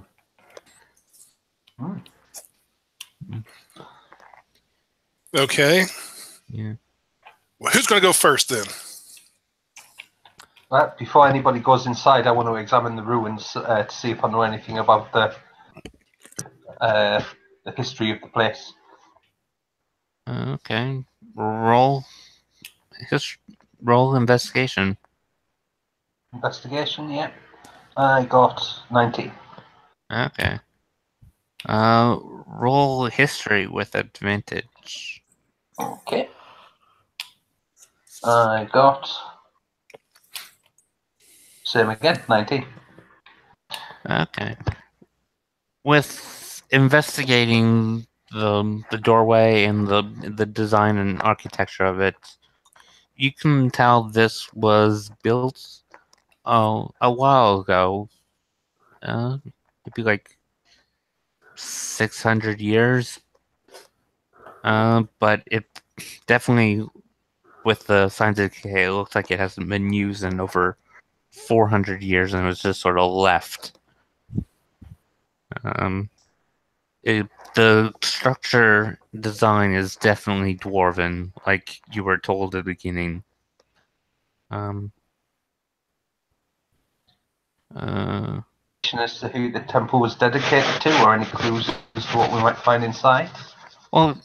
Okay. Yeah. Well, who's going to go first then? Before anybody goes inside, I want to examine the ruins to see if I know anything about the history of the place. Okay. Roll investigation. Investigation, yeah. I got 19. Okay. Roll history with advantage. Okay. I got same again, 19. Okay. With investigating the doorway and the design and architecture of it, you can tell this was built a while ago. It'd be like 600 years. But it definitely, with the signs of decay, it looks like it hasn't been used in over 400 years, and it was just sort of left. The structure design is definitely dwarven, like you were told at the beginning. As to who the temple was dedicated to, or any clues as to what we might find inside? Well,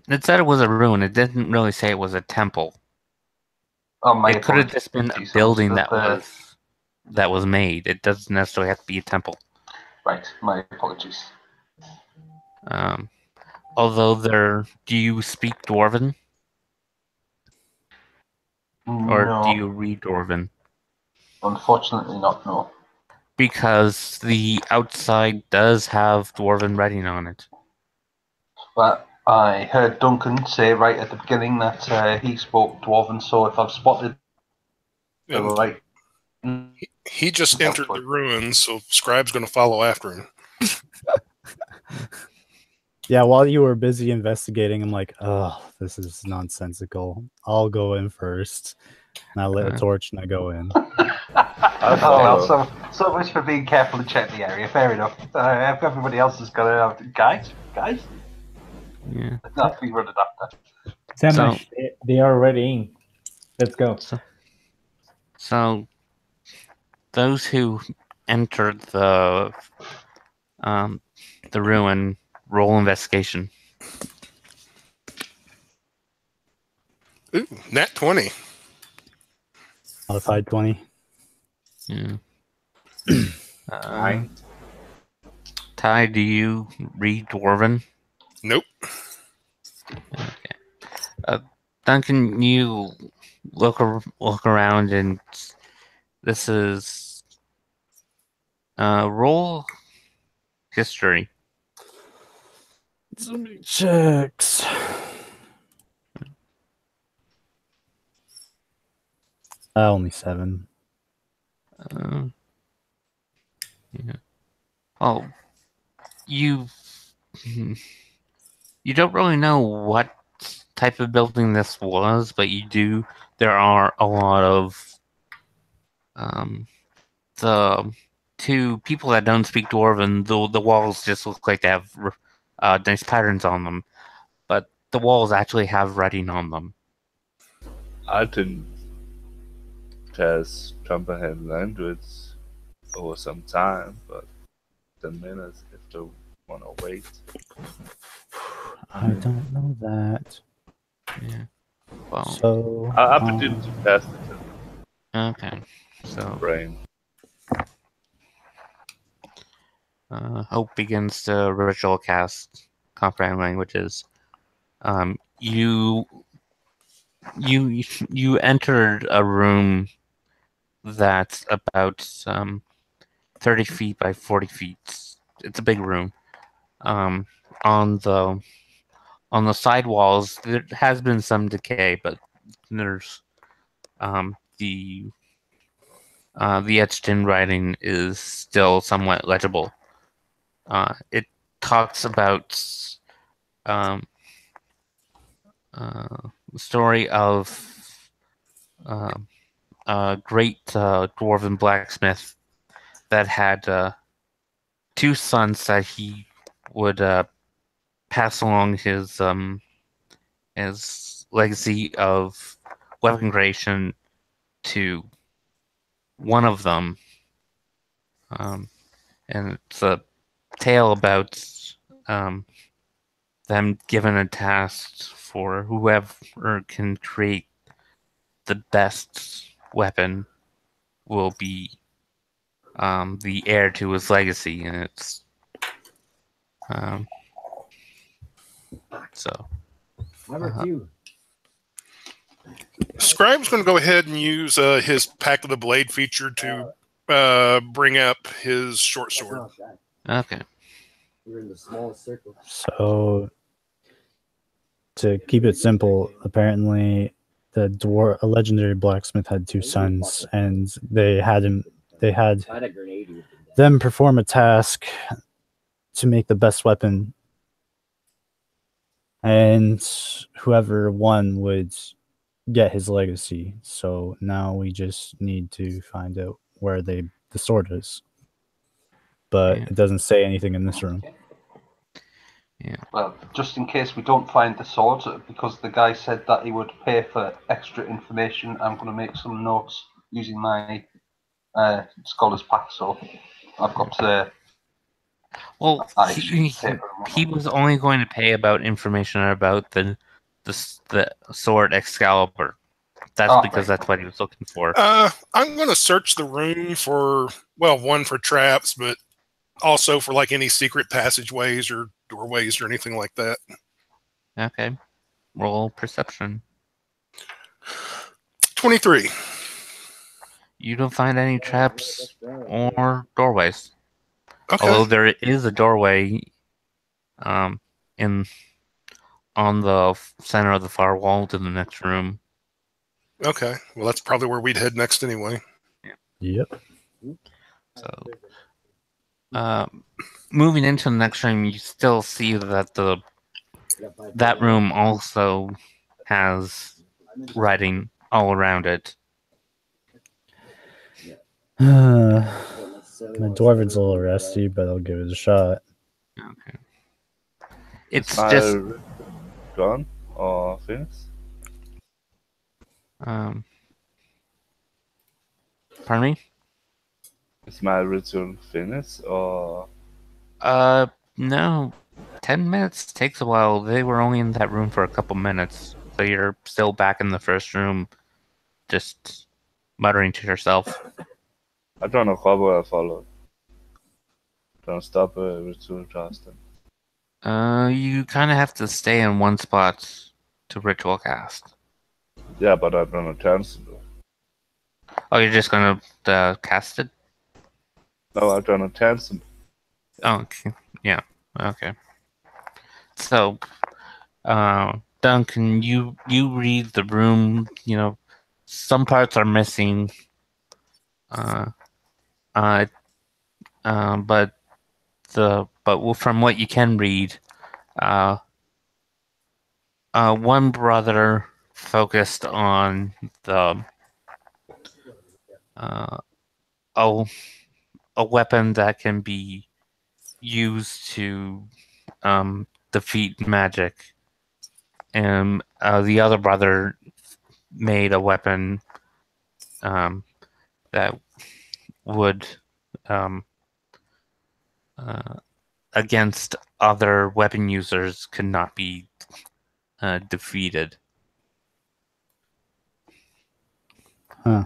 it said it was a ruin. It didn't really say it was a temple. Oh, my It could have apologies. just been a building that was made. It doesn't necessarily have to be a temple. Right, my apologies. Although do you speak Dwarven? Or No, do you read Dwarven? unfortunately not, no. Because the outside does have Dwarven writing on it. But I heard Duncan say right at the beginning that he spoke Dwarven, so if I've spotted the And right... he just entered the ruins, so Scribe's going to follow after him. Yeah, while you were busy investigating, I'm like, oh, this is nonsensical. I'll go in first. And I lit a torch and I go in. Oh, well, so much for being careful and check the area. Fair enough. If everybody else is going to... Guys? Yeah. Not be running after. Samash, they are already in. Let's go. So those who entered the ruin, roll investigation. Ooh, nat 20. Modified 20. Yeah. 9. Ty, do you read Dwarven? Nope. Okay. Duncan, you look around, and this is roll history. Zombie checks. Only 7. Yeah. Well, you don't really know what type of building this was, but you do. There are a lot of the to people that don't speak Dwarven, the walls just look like they have nice patterns on them, but the walls actually have writing on them. I think just jump ahead language over some time, but 10 minutes if they want to wait. I don't know that. Yeah. Well. So I begin to test it Okay. So. in brain. Hope begins to ritual cast comprehend languages. You entered a room that's about 30 feet by 40 feet. It's a big room. On the side walls, there has been some decay, but there's the etched-in writing is still somewhat legible. It talks about the story of a great dwarven blacksmith that had 2 sons that he would pass along his legacy of weapon creation to one of them. And it's a tale about them given a task for whoever can create the best weapon will be the heir to his legacy, and it's so. Number 2. Scribe's going to go ahead and use his Pack of the Blade feature to bring up his short sword. Okay. We're in the smallest circle. So, to keep it simple, apparently a legendary blacksmith had 2 sons, and they had them perform a task to make the best weapon, and whoever won would get his legacy. So now we just need to find out where the sword is, but it doesn't say anything in this room. Yeah. Well, just in case we don't find the sword, because the guy said that he would pay for extra information, I'm going to make some notes using my Scholar's Pack. So I've got Well, he was only going to pay about information about the sword Excalibur. That's because that's what he was looking for. I'm going to search the room for, well, one for traps, but also for like any secret passageways or doorways or anything like that. Okay. Roll perception. 23. You don't find any traps or doorways. Okay. Although there is a doorway on the center of the far wall to the next room. Okay. Well, that's probably where we'd head next anyway. Yep. So, moving into the next room, you still see that that room also has writing all around it. My dwarven's a little rusty, but I'll give it a shot. Okay. It's my just gone or finished? pardon me? Is my ritual finished or? No. 10 minutes takes a while. They were only in that room for a couple minutes, so you're still back in the first room, just muttering to yourself. I don't know how I follow. Don't stop a ritual casting. You kind of have to stay in one spot to ritual cast. Yeah, but I don't know cancel it. Oh, you're just gonna cast it? No, I don't know cancel. Oh, okay. Yeah. Okay. So, Duncan, you read the room. You know, some parts are missing. But from what you can read, one brother focused on the a weapon that can be used to defeat magic, and the other brother made a weapon that would against other weapon users could not be defeated. Huh.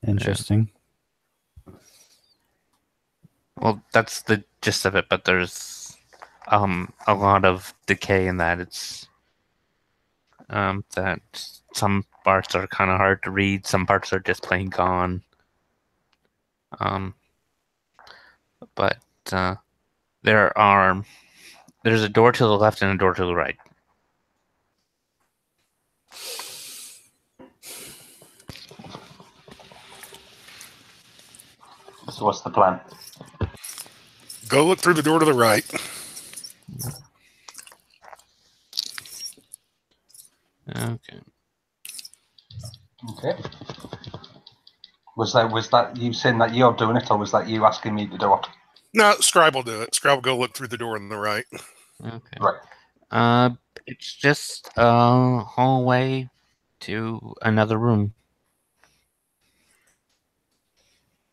Interesting. Well, that's the gist of it, but there's a lot of decay in that. It's that some parts are kind of hard to read, some parts are just plain gone. But there's a door to the left and a door to the right. So what's the plan? Go look through the door to the right. Okay. Okay. Was that you saying that you're doing it, or was that you asking me to do it? No, Scribe will do it. Scribe will go look through the door on the right. Okay. Right. It's just a hallway to another room.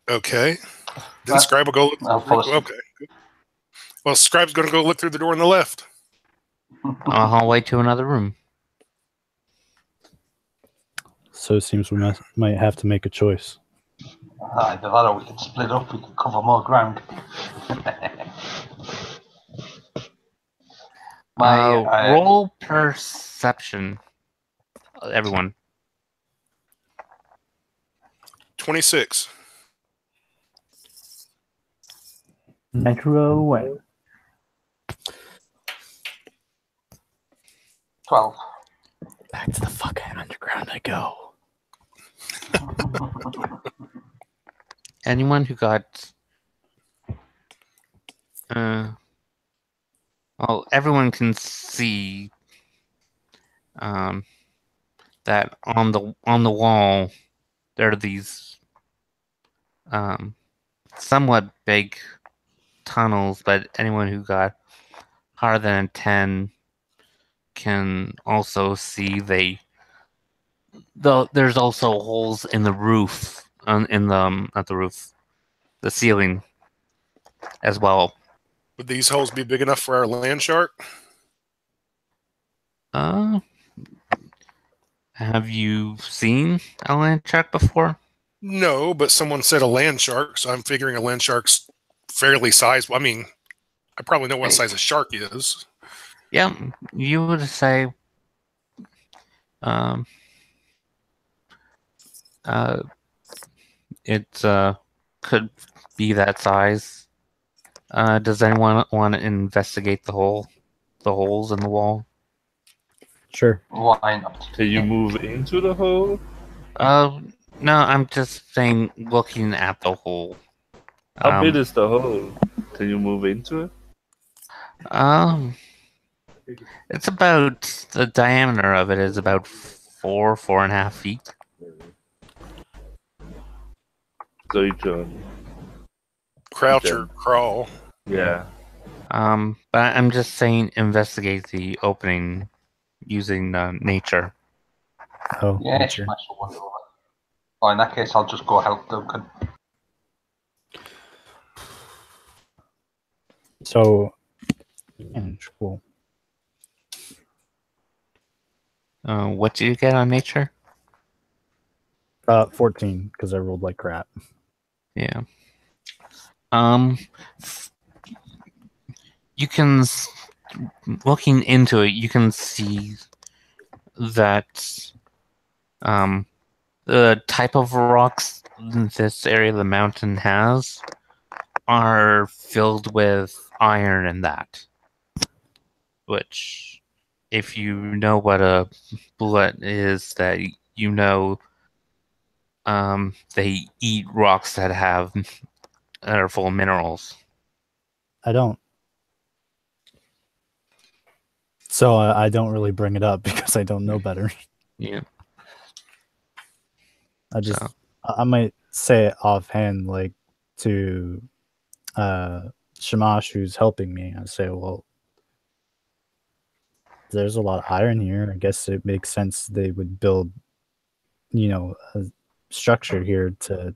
Okay. Then Scribe will go look I'll follow suit. Okay. Well, Scribe's going to go look through the door on the left. A hallway to another room. So it seems we might have to make a choice. Either that or we can split up, we can cover more ground. Roll perception. Everyone. 26. Natural one. 12. Back to the fucking underground I go. Anyone who got well, everyone can see that on the wall there are these somewhat big tunnels, but anyone who got higher than a 10 can also see there's also holes in the roof, not the roof, the ceiling as well. Would these holes be big enough for our land shark? Have you seen a land shark before? No, but someone said a land shark, so I'm figuring a land shark's fairly sizable. I mean, I probably know what size a shark is. Yeah, you would say it could be that size. Does anyone want to investigate the holes in the wall? Sure. Why not? Can you move into the hole? No, I'm just saying looking at the hole. How big is the hole? Can you move into it? It's about, the diameter of it is about 4.5 feet. So you can Crouch Okay. or crawl. Yeah. But I'm just saying investigate the opening using nature. Oh, Yeah, nature. Smash will wander over. Oh, in that case, I'll just go help Duncan. So, cool. What do you get on nature? 14, because I rolled like crap. Yeah. You can, looking into it, you can see that the type of rocks this area of the mountain has are filled with iron in that. Which, if you know what a bullet is, that you know, they eat rocks that are full of minerals. I don't. So I don't really bring it up because I don't know better. Yeah. I might say it offhand, like to Shamash, who's helping me. I say, well, there's a lot of iron here. I guess it makes sense they would build, a structure here to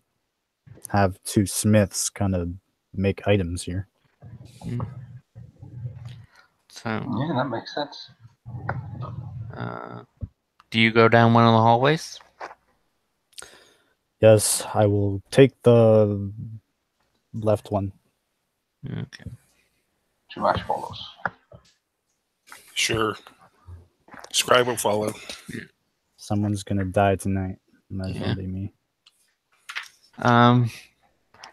have two smiths kind of make items here. So, Yeah, that makes sense. do you go down one of the hallways? Yes, I will take the left one. Okay. Shamash follows. Sure. Scribe will follow. Someone's gonna die tonight. Might as well be me.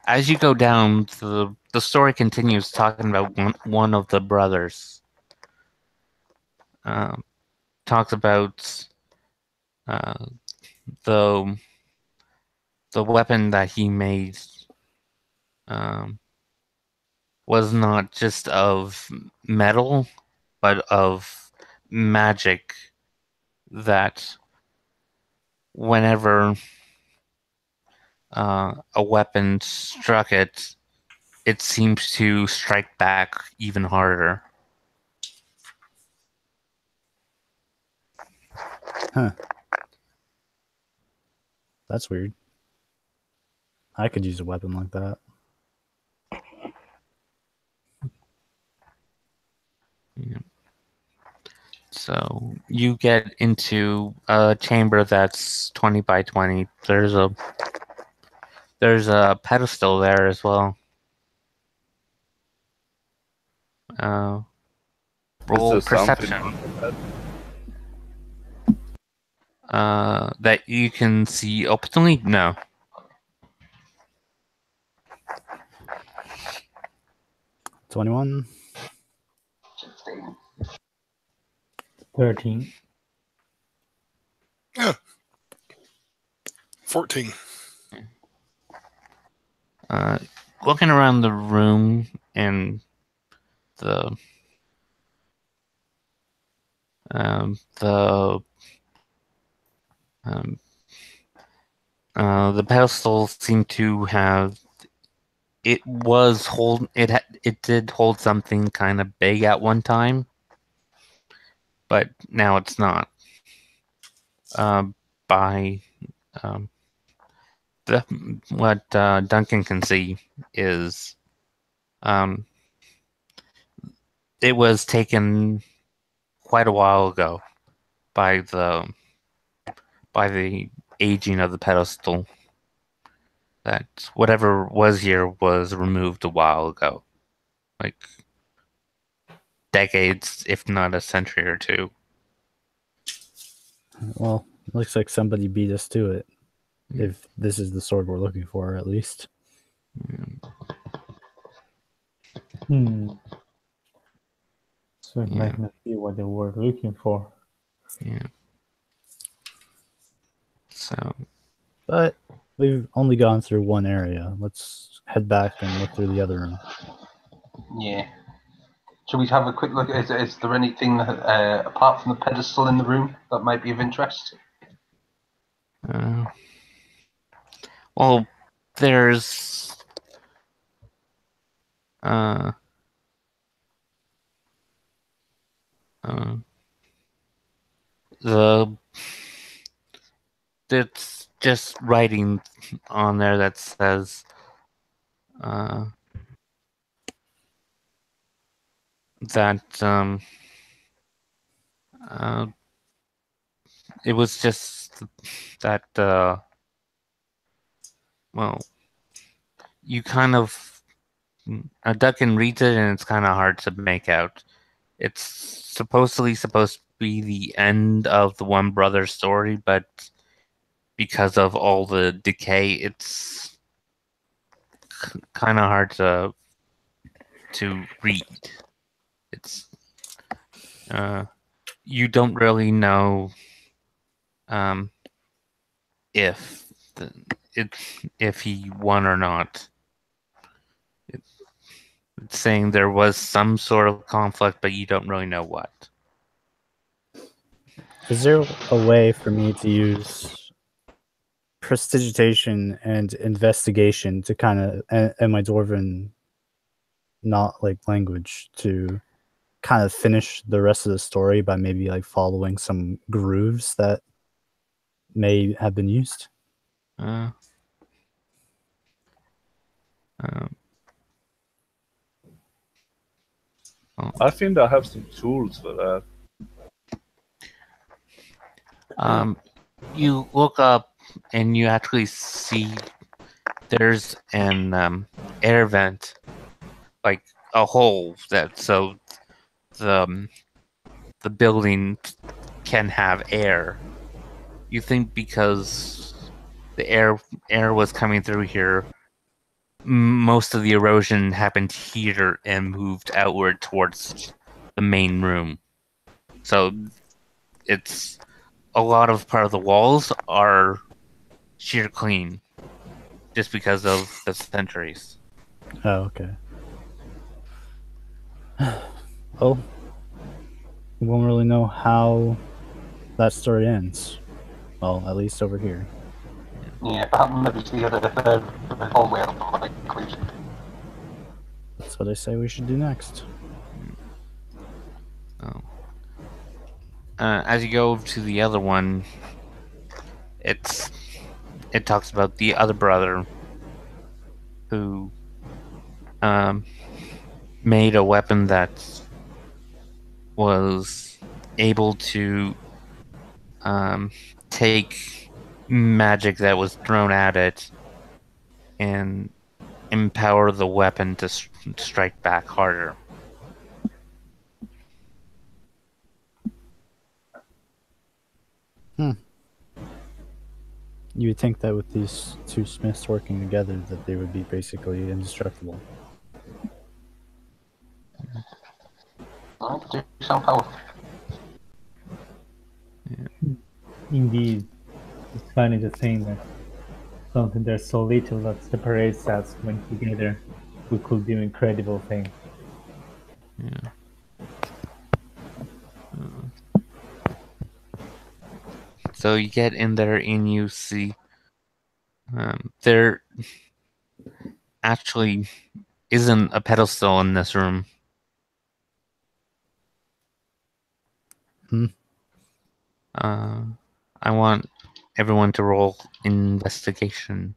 As you go down, the story continues talking about one of the brothers. Talks about the weapon that he made was not just of metal, but of magic, that whenever a weapon struck it, it seems to strike back even harder. Huh. That's weird. I could use a weapon like that. Yeah. So you get into a chamber that's 20 by 20. There's a pedestal there as well. Roll perception. That you can see openly? No. $21. 13. Yeah. 14. Looking around the room and the pedestals seem to have. It did hold something kind of big at one time, but now it's not. What Duncan can see is, it was taken quite a while ago by the aging of the pedestal. That whatever was here was removed a while ago, like decades, if not a century or two. Well, looks like somebody beat us to it. If this is the sword we're looking for, at least. So it might not be what they were looking for. Yeah. So. But we've only gone through one area. Let's head back and look through the other room. Yeah. Shall we have a quick look? Is there anything apart from the pedestal in the room that might be of interest? Well, there's it's just writing on there that says that it was just that well, you kind of Duncan reads it and it's kind of hard to make out. It's supposedly supposed to be the end of the one brother story, but because of all the decay, it's kind of hard to to read. It's you don't really know if if he won or not. It's saying there was some sort of conflict, but you don't really know what. Is there a way for me to use prestidigitation and investigation to kind of, and my dwarven not like language, to kind of finish the rest of the story by maybe like following some grooves that may have been used? I think I have some tools for that. You look up and you actually see there's an air vent, like a hole that so the building can have air. You think because the air was coming through here, most of the erosion happened here and moved outward towards the main room. So it's a lot of part of the walls are sheer clean just because of the centuries. Oh, okay. Well, we won't really know how that story ends. Well, at least over here. Yeah, perhaps maybe the other hallway of the conclusion. That's what I say we should do next. Oh. As you go to the other one, it talks about the other brother who made a weapon that was able to take magic that was thrown at it and empower the weapon to strike back harder. You would think that with these two smiths working together that they would be basically indestructible. Oh, do some powerful. Indeed, it's funny to think that something there's so little that separates us when together we could do incredible things. Yeah. So you get in there and you see there actually isn't a pedestal in this room. I want everyone to roll investigation.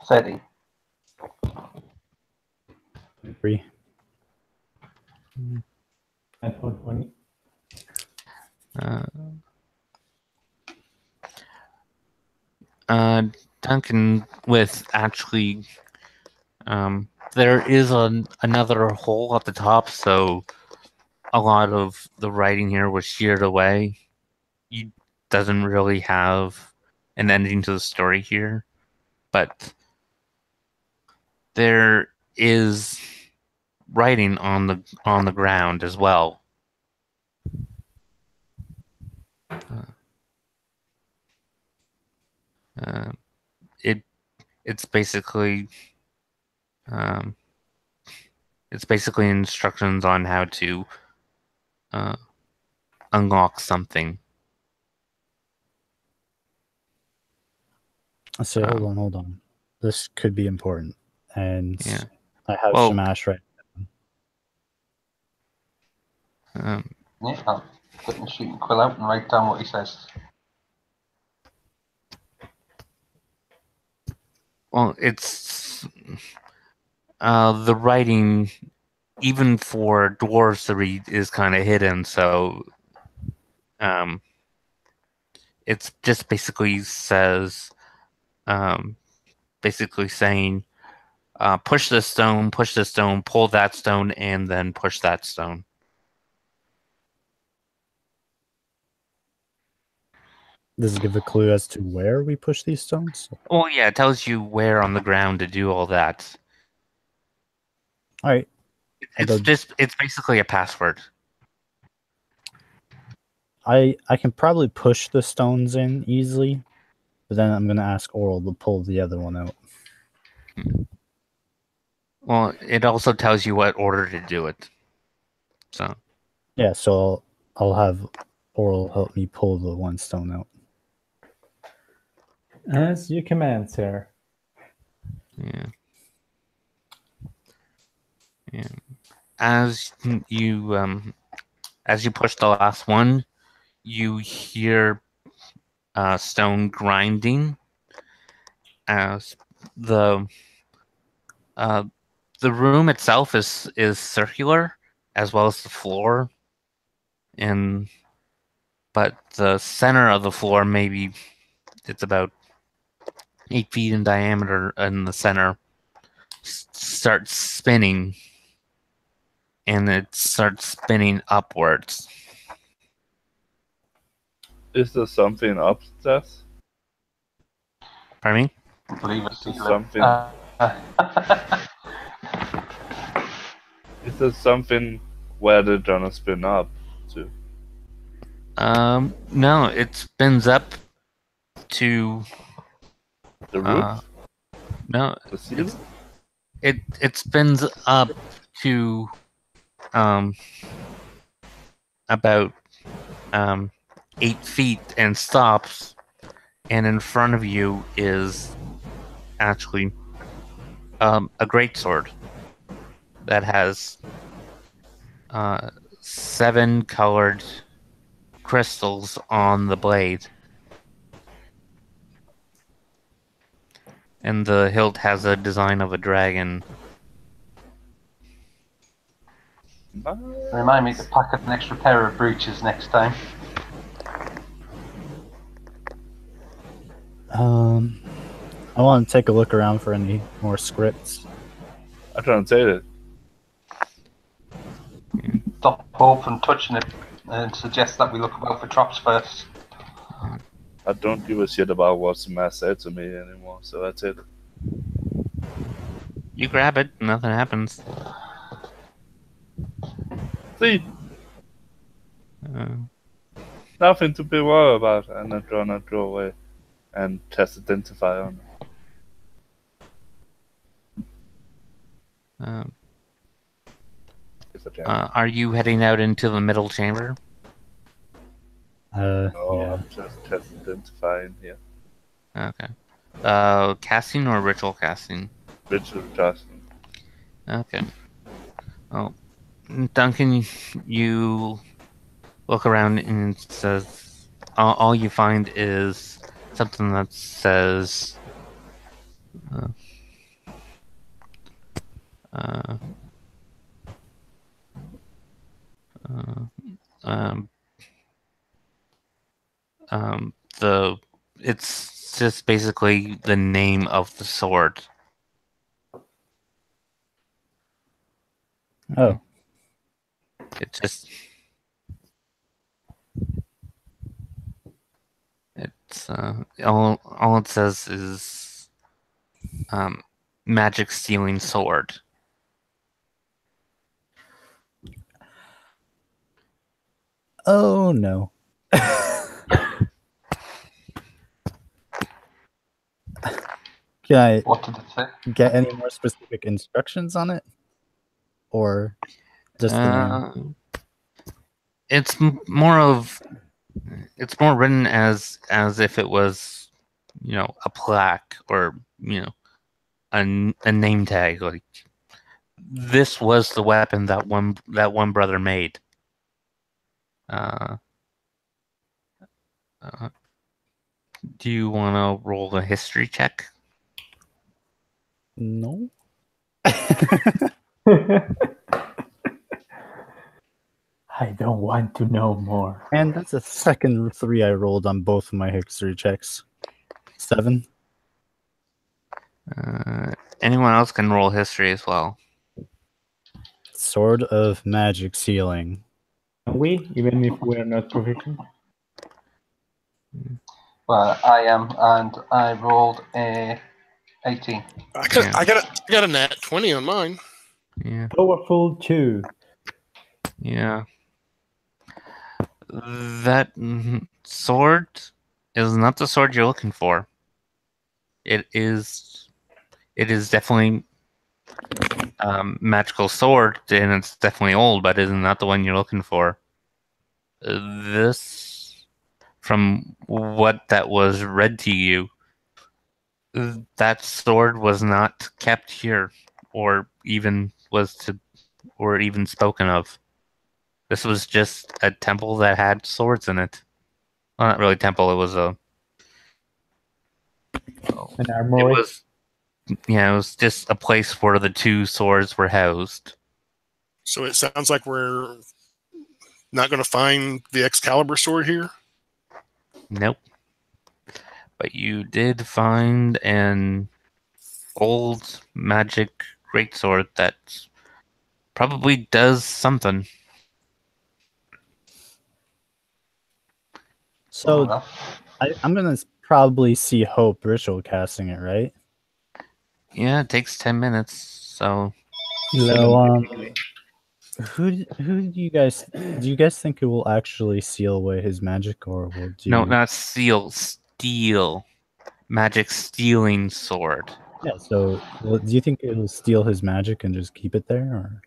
Steady. 3. I thought 20. Duncan, with actually, there is another hole at the top, so a lot of the writing here was sheared away. You doesn't really have an ending to the story here, but there is writing on the ground as well. It's basically instructions on how to unlock something. I say, hold on. This could be important, and Yeah. I have Shamash right. Yeah, I'll get my sheet and quill out and write down what he says. Well, it's the writing, even for dwarves to read, is kind of hidden. So, it's just basically says, basically saying, push this stone, pull that stone, and then push that stone. Does it give a clue as to where we push these stones? Well, yeah, it tells you where on the ground to do all that. All right. It's basically a password. I can probably push the stones in easily, but then I'm gonna ask Oral to pull the other one out. Well, it also tells you what order to do it. So yeah, so I'll have Oral help me pull the one stone out. As you command, sir. yeah. As you push the last one, you hear stone grinding. As the room itself is circular, as well as the floor, but the center of the floor it's about 8 feet in diameter, and the center starts spinning, and it starts spinning upwards. Is there something upstairs? Pardon me? Believe it. Is there something? Is there something where they're gonna spin up to? No, it spins up to The roof? no, The ceiling? it spins up to about 8 feet and stops, and in front of you is actually a greatsword that has 7 colored crystals on the blade, and the hilt has a design of a dragon. Nice. Remind me to pack an extra pair of breeches next time. I want to take a look around for any more scripts. I'm trying to say that. Stop Hope from touching it and suggest that we look out for traps first. I don't give a shit about what Smash said to me anymore, so that's it. You grab it, nothing happens. See, Uh, nothing to be worried about, and I'm gonna go away and test identify on it. If I can. are you heading out into the middle chamber? No, Yeah. I'm just test identifying here. Okay. Casting or ritual casting? Ritual casting. Okay. Oh, Duncan, you look around and it says all you find is something that says it's just basically the name of the sword. Oh. It's just all it says is magic stealing sword. Oh no. Can I What did it say? get any more specific instructions on it? Or just the name? It's more written as if it was, a plaque or, a name tag. Like, this was the weapon that one brother made. Do you want to roll a history check? No. I don't want to know more. And that's a second 3 I rolled on both of my history checks. 7. Anyone else can roll history as well. Sword of magic sealing. Can we, even if we're not proficient? Well, I am, and I rolled a 18. I got a nat 20 on mine. Yeah. Powerful 2. Yeah. That sword is not the sword you're looking for. It is definitely magical sword, and it's definitely old, but it is not the one you're looking for. This, from what that was read to you, that sword was not kept here, or even spoken of. This was just a temple that had swords in it. Well, not really temple. It was An It armory. was, it was just a place where the two swords were housed. So it sounds like we're not going to find the Excalibur sword here. Nope. But you did find an old magic greatsword that probably does something. So I'm gonna probably see Hope ritual casting it, right? Yeah, it takes 10 minutes, so... So who do you guys think it will actually seal away his magic, or will do? No, not steal. Magic stealing sword. Yeah. So, do you think it'll steal his magic and just keep it there, or?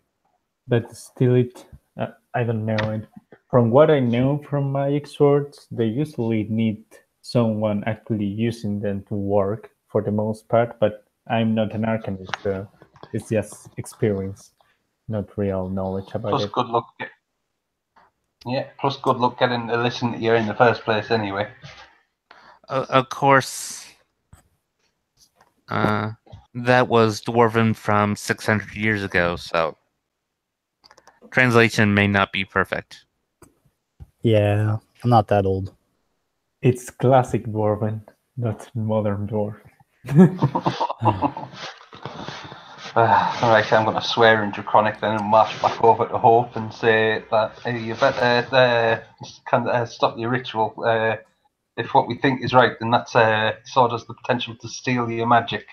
But steal it, I don't know. And from what I know from magic swords, they usually need someone actually using them to work for the most part. But I'm not an arcanist, so it's just experience, not real knowledge about Plus, it. good luck. Yeah, plus good luck getting to listen to you in the first place, anyway. Of course, that was dwarven from 600 years ago, so translation may not be perfect. Yeah, I'm not that old. It's classic dwarven, not modern dwarf. Alright, I'm going to swear in Draconic then and march back over to Hope and say that you better stop your ritual. If what we think is right, then that sword has the potential to steal your magic.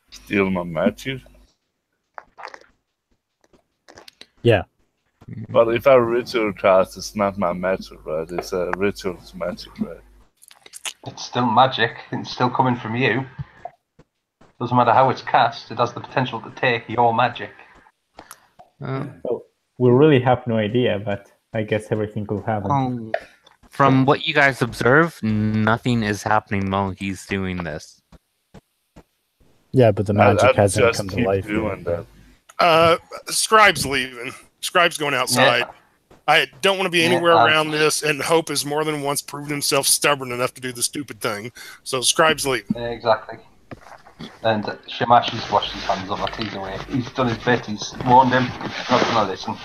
Steal my magic? Yeah. But if I ritual cast, it's not my magic, right? It's a ritual's magic, right? It's still magic. It's still coming from you. Doesn't matter how it's cast. It has the potential to take your magic. Well, we really have no idea, but I guess everything could happen. From what you guys observe, nothing is happening while he's doing this. Yeah, but the magic hasn't just come to keep life doing yet. that. Scribe's leaving. Scribe's going outside. Yeah. I don't want to be anywhere Yeah, around this, and Hope has more than once proven himself stubborn enough to do the stupid thing. So Scribe's leaving. Exactly. And Shamashi's washed his hands of it. He's away. He's done his bit. He's warned him. He's not going to listen.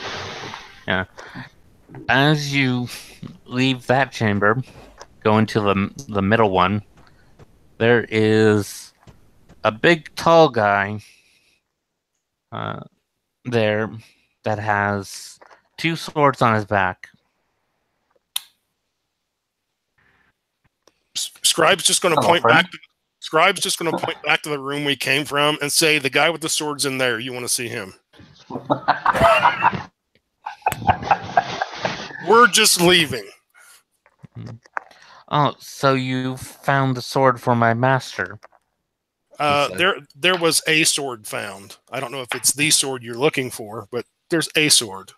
Yeah. As you leave that chamber, go into the middle one, there is a big, tall guy there that has two swords on his back. Scribe's just going to Hello, point friend. back. Scribe's just going to point back to the room we came from and say, "The guy with the sword's in there. You want to see him?" We're just leaving. Oh, so you found the sword for my master? There was a sword found. I don't know if it's the sword you're looking for, but there's a sword.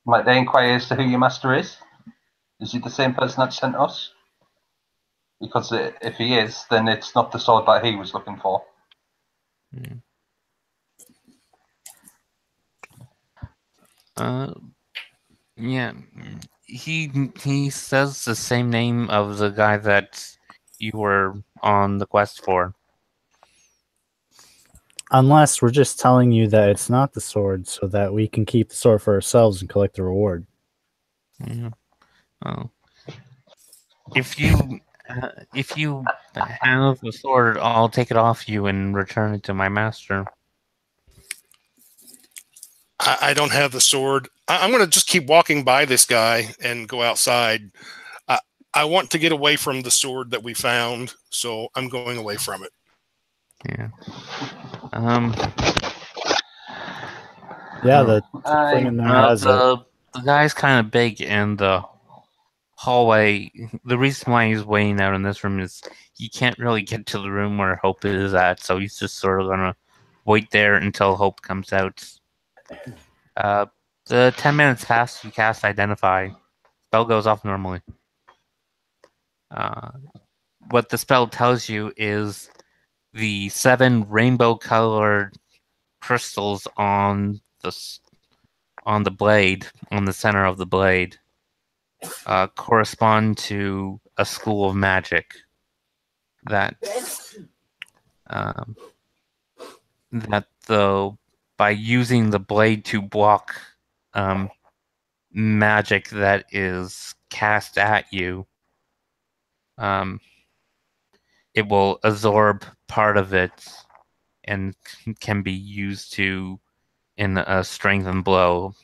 Might they inquire as to who your master is? Is he the same person that sent us? Because if he is, then it's not the sword that he was looking for. Yeah. He says the same name of the guy that you were on the quest for. Unless we're just telling you that it's not the sword, so that we can keep the sword for ourselves and collect the reward. Yeah. Oh. If you have the sword, I'll take it off you and return it to my master. I don't have the sword. I'm going to just keep walking by this guy and go outside. I want to get away from the sword that we found, so I'm going away from it. Yeah. Yeah, the I- thing in there has it. The guy's kind of big, and the hallway. The reason why he's waiting out in this room is he can't really get to the room where Hope is at, so he's just sort of gonna wait there until Hope comes out. The 10 minutes pass. You cast Identify. Spell goes off normally. What the spell tells you is the 7 rainbow-colored crystals on the blade, on the center of the blade, correspond to a school of magic that by using the blade to block magic that is cast at you, it will absorb part of it and can be used to, in a strengthened blow,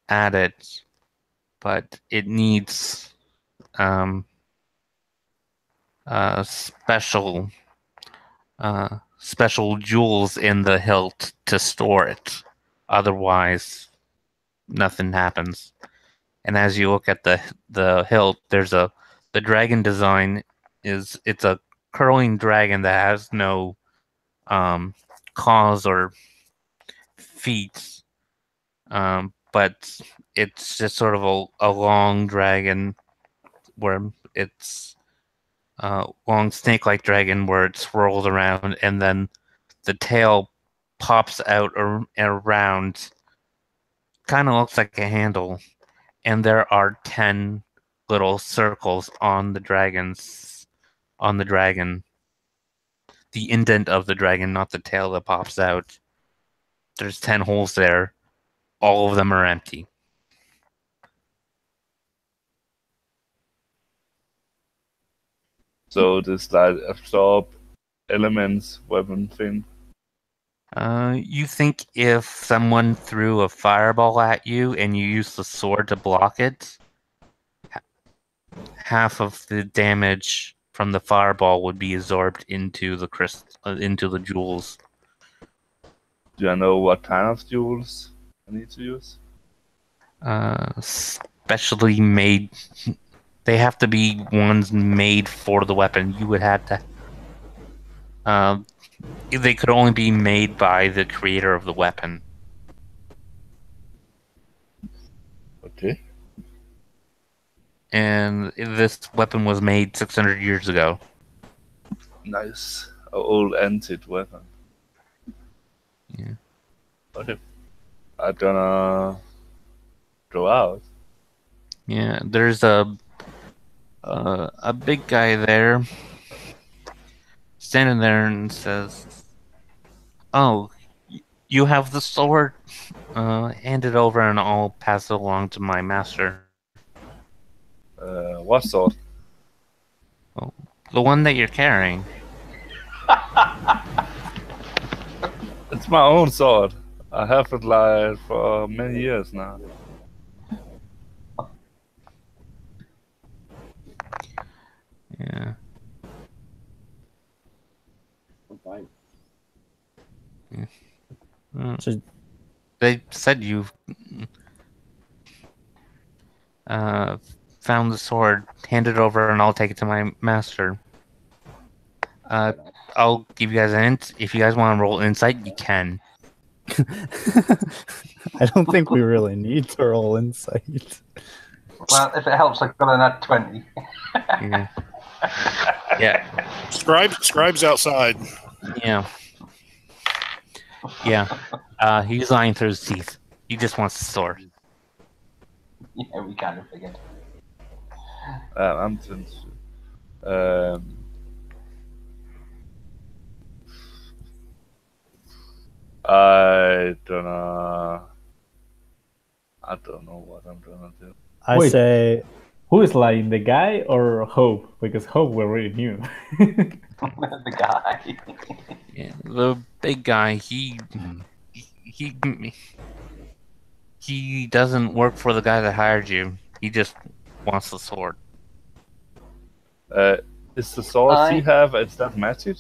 at it. But it needs special jewels in the hilt to store it. Otherwise, nothing happens. And as you look at the hilt, the dragon design it's a curling dragon that has no claws or feet, but it's just sort of a long dragon where it's long snake-like dragon where it swirls around, and then the tail pops out around. Kind of looks like a handle, and there are 10 little circles on the dragon. The indent of the dragon, not the tail that pops out. There's 10 holes there. All of them are empty. So this like absorb elements weapon thing. You think if someone threw a fireball at you and you used the sword to block it, half of the damage from the fireball would be absorbed into the jewels. Do I know what kind of jewels I need to use? Specially made. They have to be ones made for the weapon. You would have to. They could only be made by the creator of the weapon. Okay. And this weapon was made 600 years ago. Nice. An old antique weapon. Yeah. Okay. I'm gonna go out. Yeah, there's a big guy there, standing there and says, "Oh, you have the sword? Hand it over and I'll pass it along to my master." What sword? The one that you're carrying. It's my own sword. I have it like for many years now. Yeah. I'm fine. So- They said you found the sword. Hand it over and I'll take it to my master. I'll give you guys a hint. If you guys want to roll insight, you can. I don't think we really need to roll insight. Well, if it helps, I've got an at 20. Yeah. Yeah. Scribe's outside. Yeah. Yeah. He's lying through his teeth. He just wants the sword. Yeah, we kind of figured. I'm just, I don't know what I'm gonna do. I Wait. say Who is lying, the guy or Hope? Because Hope we already knew. The guy. Yeah, the big guy, he he doesn't work for the guy that hired you. He just wants the sword. Is the swords he have, is that magic?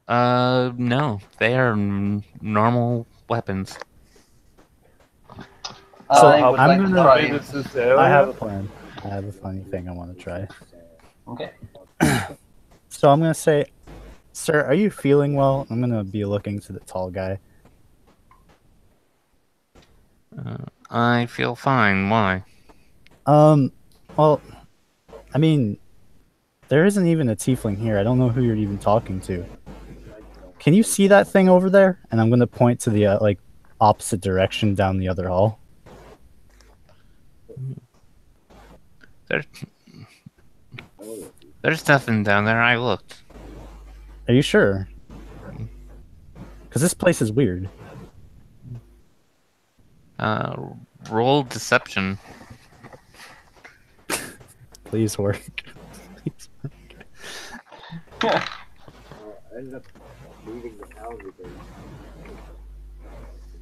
No, they are normal weapons. So I would like I'm to gonna- try. Is this area? I have a plan. I have a funny thing I want to try. Okay. So I'm gonna say, sir, are you feeling well? I'm gonna be looking to the tall guy. I feel fine. Why? Well, I mean, there isn't even a tiefling here. I don't know who you're even talking to. Can you see that thing over there? And I'm gonna point to the like opposite direction down the other hall. There's nothing down there. I looked. Are you sure? Because this place is weird. Roll deception. Please work. Please work. I ended up leaving the town because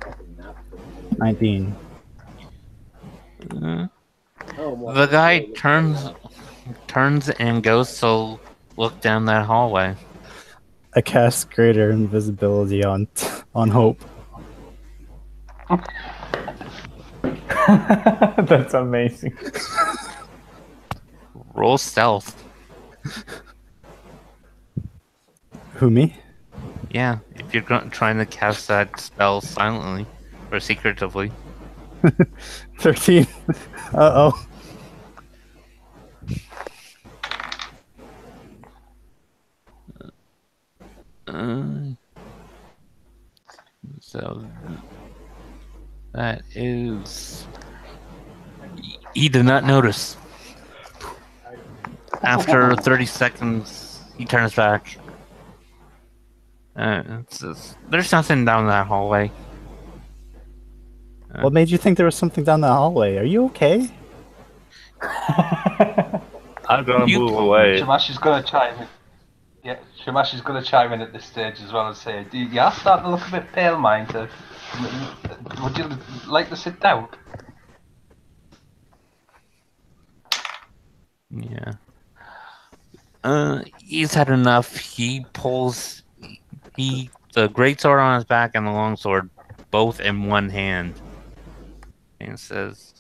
fucking nap for a minute. 19. Oh, well, The guy look, turns and goes to look down that hallway. I cast greater invisibility on Hope. That's amazing. Roll stealth. Who, me? Yeah, if you're trying to cast that spell silently or secretively. 13. Uh-oh. So that is. He did not notice. After 30 seconds, he turns back. There's nothing down that hallway. What made you think there was something down the hallway? Are you okay? I'm gonna You- move away. Shamash is going to chime in. Yeah, Shamash is going to chime in at this stage as well and say, "You are starting to look a bit pale, mind. Would you like to sit down?" Yeah. He's had enough. He pulls the greatsword on his back and the longsword both in one hand, and says,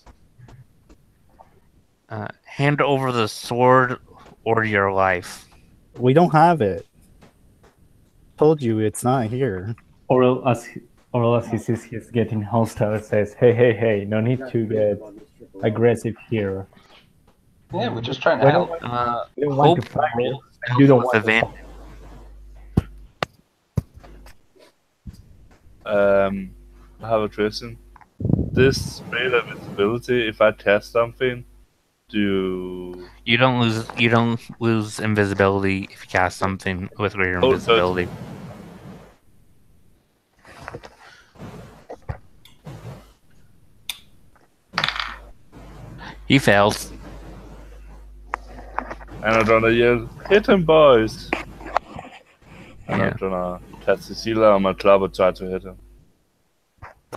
"Hand over the sword or your life." We don't have it. Told you it's not here. Oral, as he sees he's getting hostile, says, hey, no need to get aggressive here. Yeah, we're just trying to Why help. You don't want Hope to fight me. rolls You don't with want to advantage. I have a question. This greater visibility, if I cast something, You don't lose invisibility if you cast something with greater Oh, invisibility. He fails. and I'm gonna yell, hit him, boys! And Yeah. I'm gonna catch Cecilia on my club and try to hit him.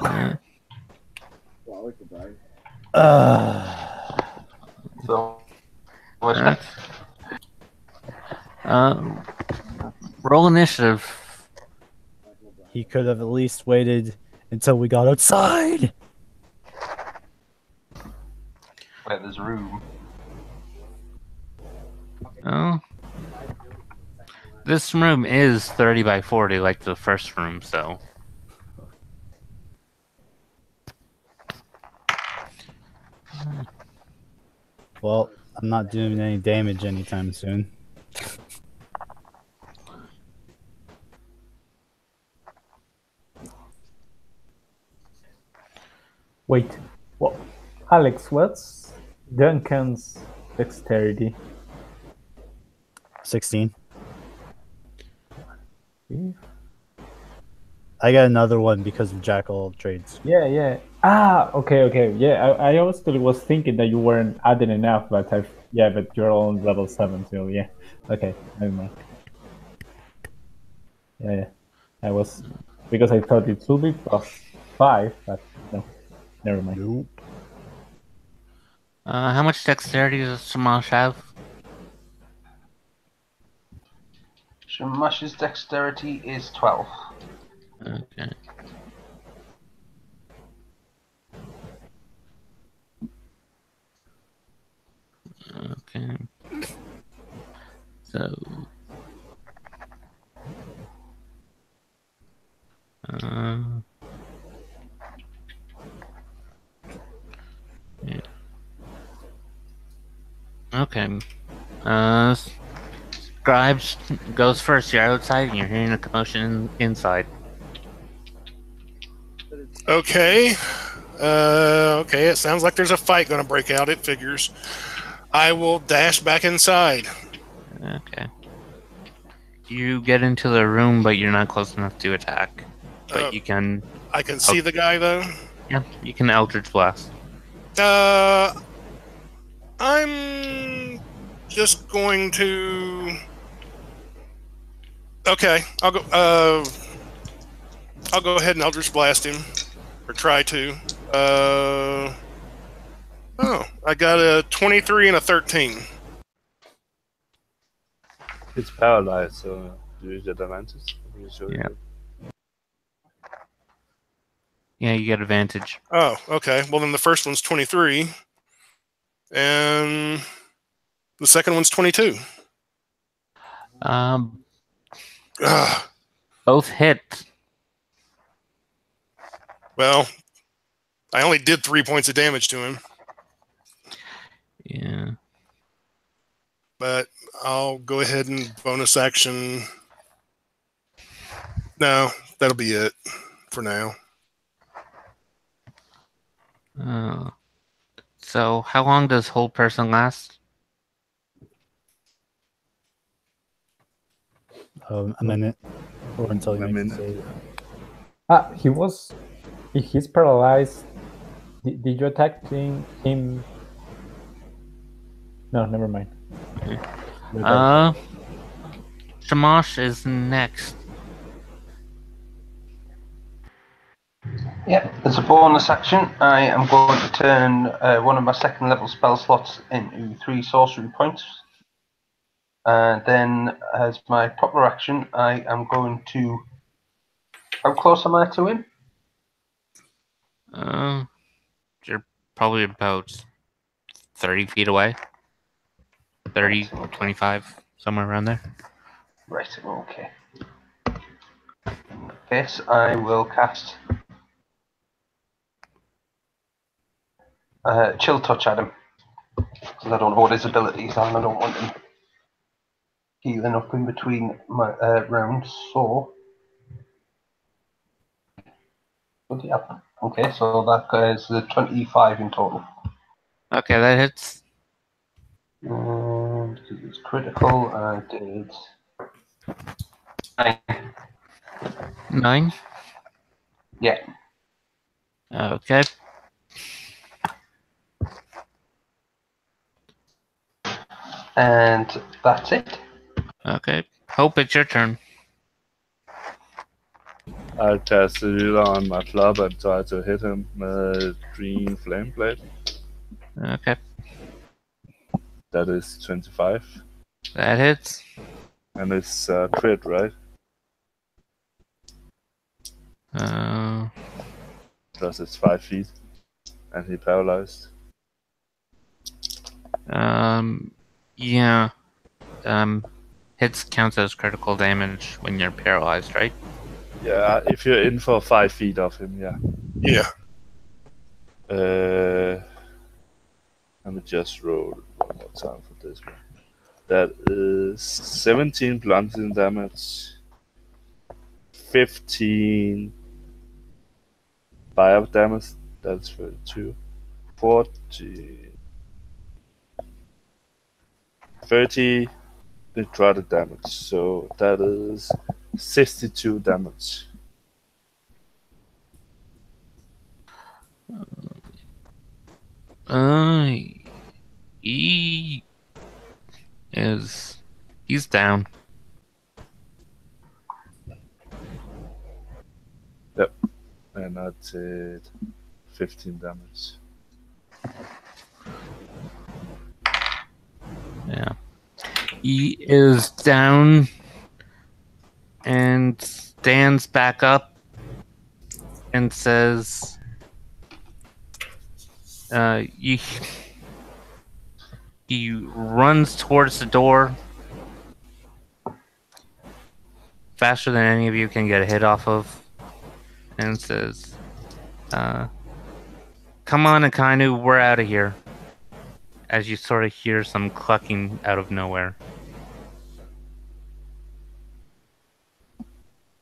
well, we could die. So, what's Uh, next? Roll initiative. He could have at least waited until we got outside. Where there's room. Oh. This room is 30 by 40 like the first room, so. Well, I'm not doing any damage anytime soon. Wait, what? Alex, what's Duncan's dexterity? 16. I got another one because of Jackal trades. Yeah. Ah, okay. Yeah, I always was thinking that you weren't adding enough, but but you're on level 7, so yeah. Okay, never mind. Yeah. I was Because I thought it would be +5, but no, never mind. Nope. How much dexterity does Shamash have? Shamash's dexterity is 12. Okay. Okay. So. Yeah. Okay. Scribes goes first. You're outside and you're hearing a commotion inside. Okay. Okay, it sounds like there's a fight going to break out. It figures. I will dash back inside. Okay. You get into the room, but you're not close enough to attack. But you can. I can see the guy, though. Yeah, you can Eldritch Blast. I'm just going to. Okay, I'll go. I'll go ahead and Eldritch Blast him, or try to. Oh, I got a 23 and a 13. It's paralyzed, so you get advantage. Yeah. Yeah, you get advantage. Oh, okay. Well, then the first one's 23, and the second one's 22. Ugh. Both hit. Well, I only did 3 points of damage to him, Yeah. but I'll go ahead and bonus action. No, that'll be it for now. So, how long does hold person last? A minute, or until he A makes a minute. save. He's paralyzed. Did you attack him? No, never mind. Shamash is next. Yep, as a bonus action, I am going to turn one of my second level spell slots into 3 sorcery points. And then, as my proper action, I am going to. How close am I to him? You're probably about 30 feet away. 30, 25, somewhere around there. Right, okay. Yes, I will cast Chill Touch at him. Because I don't know what his abilities are and I don't want him healing up in between my rounds, so. Yeah. Okay, so that is 25 in total. Okay, that hits. And it's critical, and it's 9. 9? Yeah. Okay. And that's it. Okay. Hope it's your turn. I'll cast the ruler on my club and try to hit him with green flame blade. Okay. That is 25. That hits. And it's crit, right? Because it's 5 feet. And he paralyzed. Yeah. Hits counts as critical damage when you're paralyzed, right? Yeah, if you're in for 5 feet of him, yeah. Yeah. Let me just roll one more time for this one. That is 17 bludgeoning damage, 15 fire damage, that's 32, 40, 30 necrotic damage, so that is 62 damage. He's down. And I did 15 damage. Yeah. He is down and stands back up and says, he runs towards the door faster than any of you can get a hit off of, and says, "Come on, Akainu, we're out of here." As you sort of hear some clucking out of nowhere.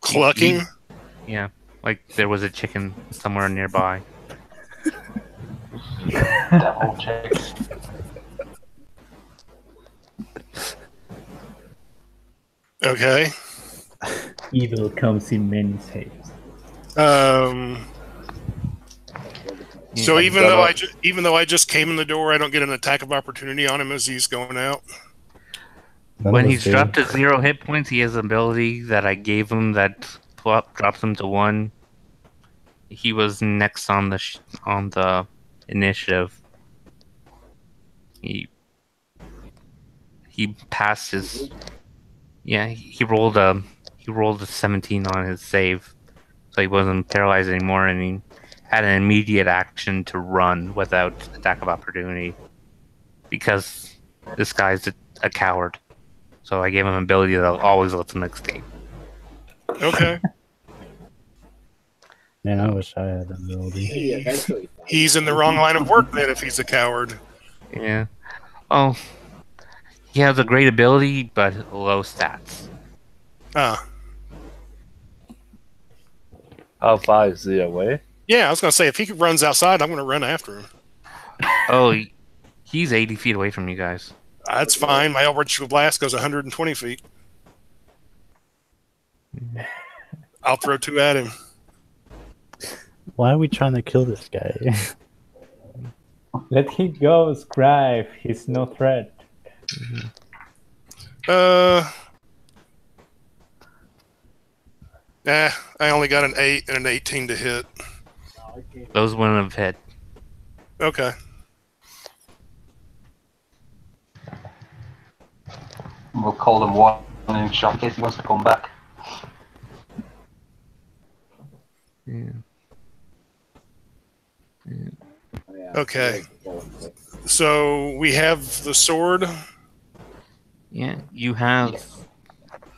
Clucking? Yeah, like there was a chicken somewhere nearby. Devil chick. Okay. Evil comes in many shapes. So even though I just came in the door, I don't get an attack of opportunity on him as he's going out. When he's dropped to 0 hit points, he has an ability that I gave him that drops him to 1. He was next on the initiative. He passed his. Yeah, he rolled a 17 on his save, so he wasn't paralyzed anymore, and he had an immediate action to run without attack of opportunity because this guy's a coward. So I gave him an ability that always lets him escape. Okay. Man, I wish I had that ability. Maybe eventually. He's in the wrong line of work then if he's a coward. Yeah. Oh, he has a great ability, but low stats. Ah. How far is he away? Yeah, I was going to say, if he runs outside, I'm going to run after him. Oh, he's 80 feet away from you guys. That's fine. My Eldritch Blast goes 120 feet. I'll throw 2 at him. Why are we trying to kill this guy? Let him go, Scribe. He's no threat. I only got an 8 and an 18 to hit. Those wouldn't have hit. Okay. We'll call them one in shot in case he wants to come back. Yeah. Okay. So we have the sword. Yeah, you have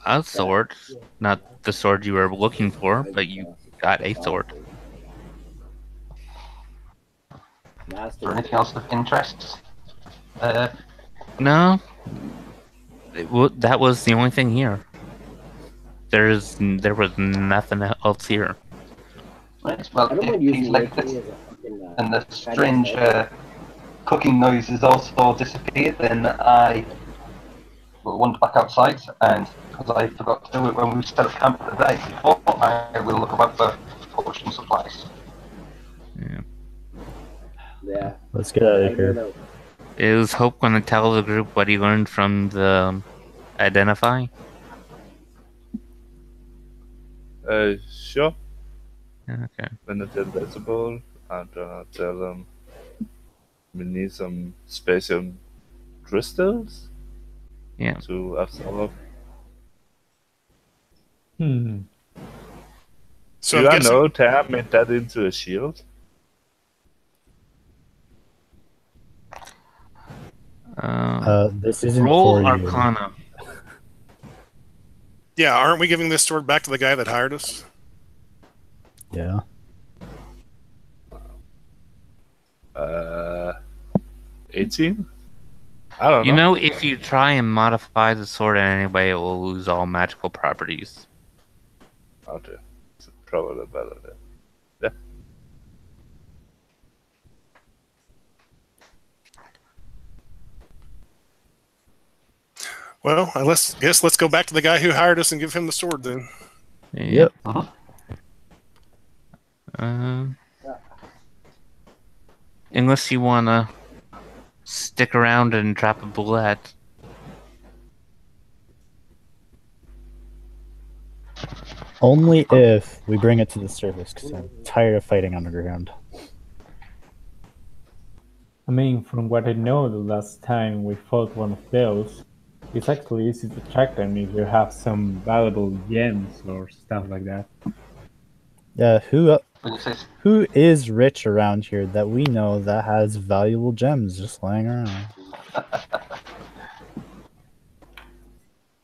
a sword. Not the sword you were looking for, but you got a sword. Is there anything else of interest? No. That was the only thing here. There was nothing else here. Right, well, I don't mind if he's using like it this, as a fucking, and the strange cooking noise has also disappeared, then I will wander back outside, and because I forgot to do it when we set up camp the day before, I will look about for potion supplies. Yeah. Yeah. Let's get out I of here. don't know. Is Hope going to tell the group what he learned from the identify? Sure. Okay. When it's invisible, I'm gonna tell them we need some special crystals Yeah. to absorb. So Do I'm I guessing, know Tam made that into a shield? This isn't Roll for you. Arcana. yeah, aren't we giving this sword back to the guy that hired us? Yeah. 18? I don't know. You know, if you try and modify the sword in any way, it will lose all magical properties. Okay. It's probably better then. Yeah. Well, guess let's go back to the guy who hired us and give him the sword then. Yep. Uh-huh. Unless you wanna stick around and drop a bullet. Only if we bring it to the surface, because I'm tired of fighting underground. I mean, from what I know, the last time we fought one of those, it's actually easy to track them if you have some valuable gems or stuff like that. Yeah, When you say who is rich around here that we know that has valuable gems just lying around?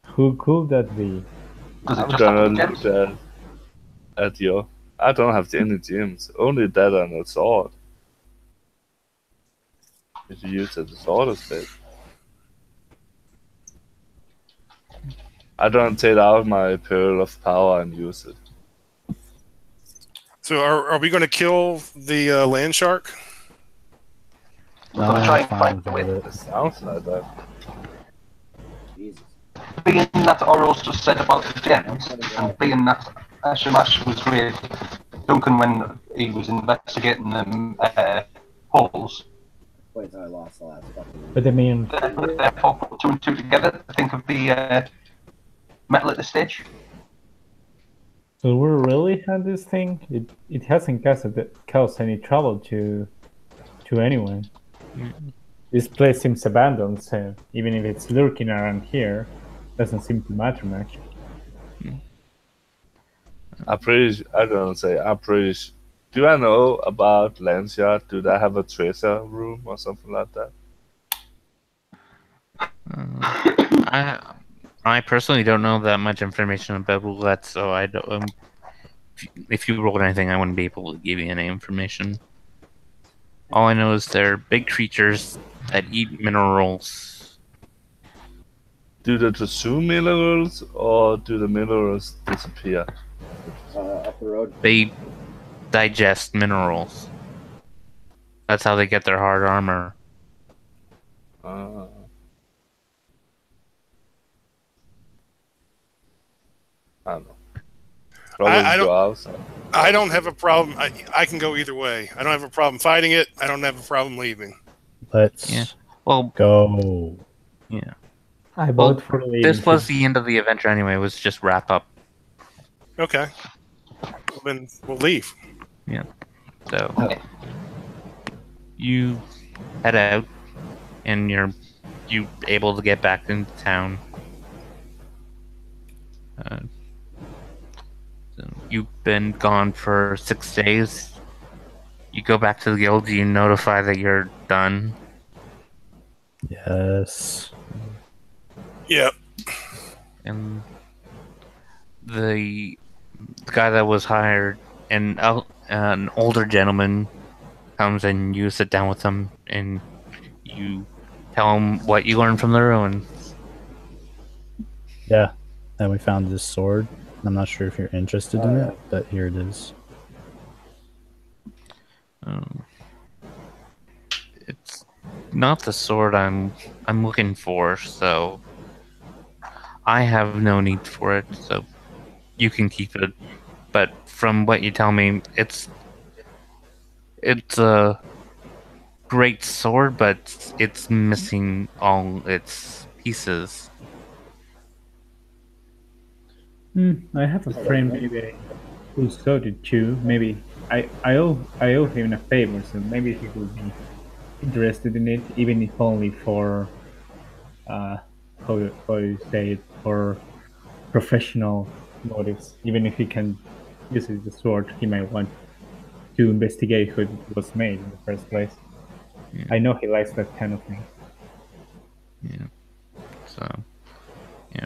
Who could that be? does it I'm just have to gonna be look gems? at you. I don't have any gems, only that and a sword. If you use it as a sword instead. I don't take out my pearl of power and use it. So are we going to kill the land shark? We're going to try and fine find with a all way. of it. It sounds like that. Jesus. Being that Orals just said about the gems, and being that Shamash was with Duncan when he was investigating them holes, Wait till I lost the last fucking. But I mean, therefore put two and two together to think of the metal at this stage. do we really have this thing? It hasn't caused any trouble to anyone. This place seems abandoned, so even if it's lurking around here, doesn't seem to matter much. I'm pretty. Do I know about Landshark? Do they have a treasure room or something like that? I personally don't know that much information about roulette, so I don't. If you rolled anything, I wouldn't be able to give you any information. All I know is they're big creatures that eat minerals. Do they consume minerals or do the minerals disappear? Up the road. They digest minerals. That's how they get their hard armor. Uh, I don't know. Probably I go don't. outside. I don't have a problem. I can go either way. I don't have a problem fighting it. I don't have a problem leaving. Let's Yeah. Well, go. yeah. I Well, vote for leaving. this was the end of the adventure anyway. It was just wrap up. Okay. Well, then we'll leave. So you head out, and you able to get back into town. So you've been gone for 6 days. You go back to the guild. You notify that you're done. Yes. Yeah. And the guy that was hired, an older gentleman, comes and you sit down with him and you tell him what you learned from the ruins. Yeah. And we found this sword. I'm not sure if you're interested in it, but here it is. It's not the sword I'm looking for, so I have no need for it. So you can keep it. But from what you tell me, it's a great sword, but it's missing all its pieces. I have a friend maybe who sold it too. Maybe I owe him a favor, so maybe he would be interested in it, even if only for how you say it, for professional motives. Even if he can use it as a sword, he might want to investigate who it was made in the first place. Yeah. I know he likes that kind of thing. Yeah. So, yeah.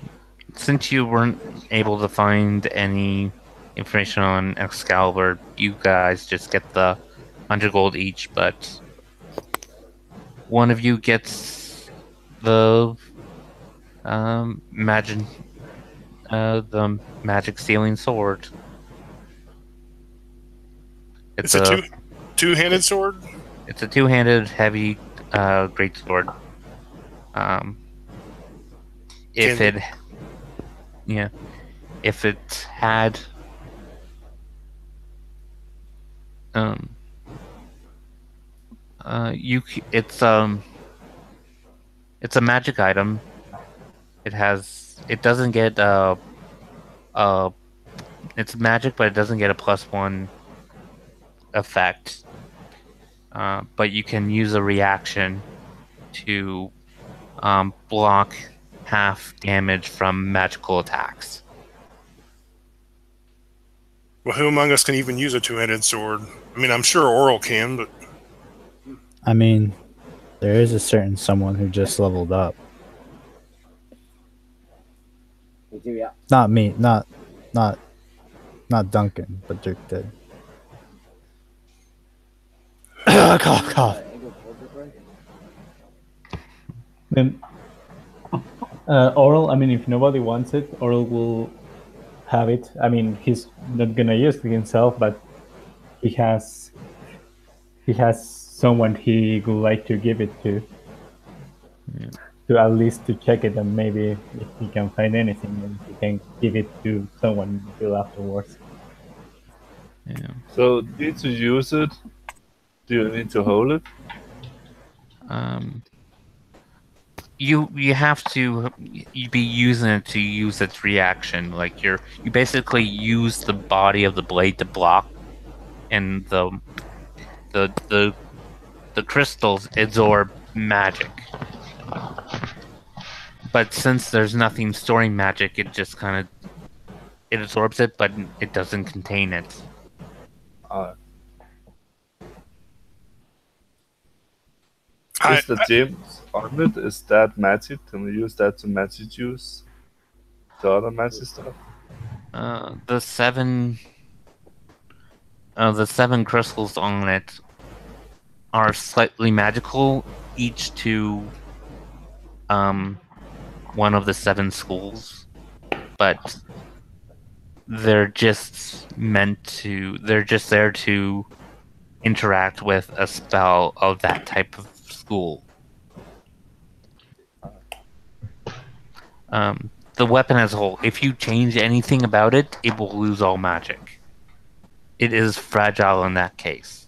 Since you weren't able to find any information on Excalibur, you guys just get the 100 gold each, but one of you gets the magic stealing sword. It's a two-handed sword. It's a two-handed, heavy, great sword. If it had it's a magic item. It doesn't get It's magic, but it doesn't get a +1 effect. But you can use a reaction to block half damage from magical attacks. Well, who among us can even use a two-handed sword? I mean, I'm sure Oral can, but I mean, there is a certain someone who just leveled up. Me too, yeah. Not me, not Duncan, but Dirk did. Cough, cough. Then, Oral, I mean, if nobody wants it, Oral will have it. I mean, he's not gonna use it himself, but he has someone he would like to give it to. Yeah. To at least to check it, and maybe if he can find anything, then he can give it to someone afterwards. Yeah. So, need to use it? Do you need to hold it? You have to be using it to use its reaction. Like you basically use the body of the blade to block, and the crystals absorb magic. But since there's nothing storing magic, it just kind of absorbs it, but it doesn't contain it. Is the gems on it? Is that magic? Can we use that to magic use the other magic stuff? The seven crystals on it are slightly magical, each to one of the 7 schools, but they're just there to interact with a spell of that type of school. The weapon as a whole, if you change anything about it, it will lose all magic. It is fragile in that case.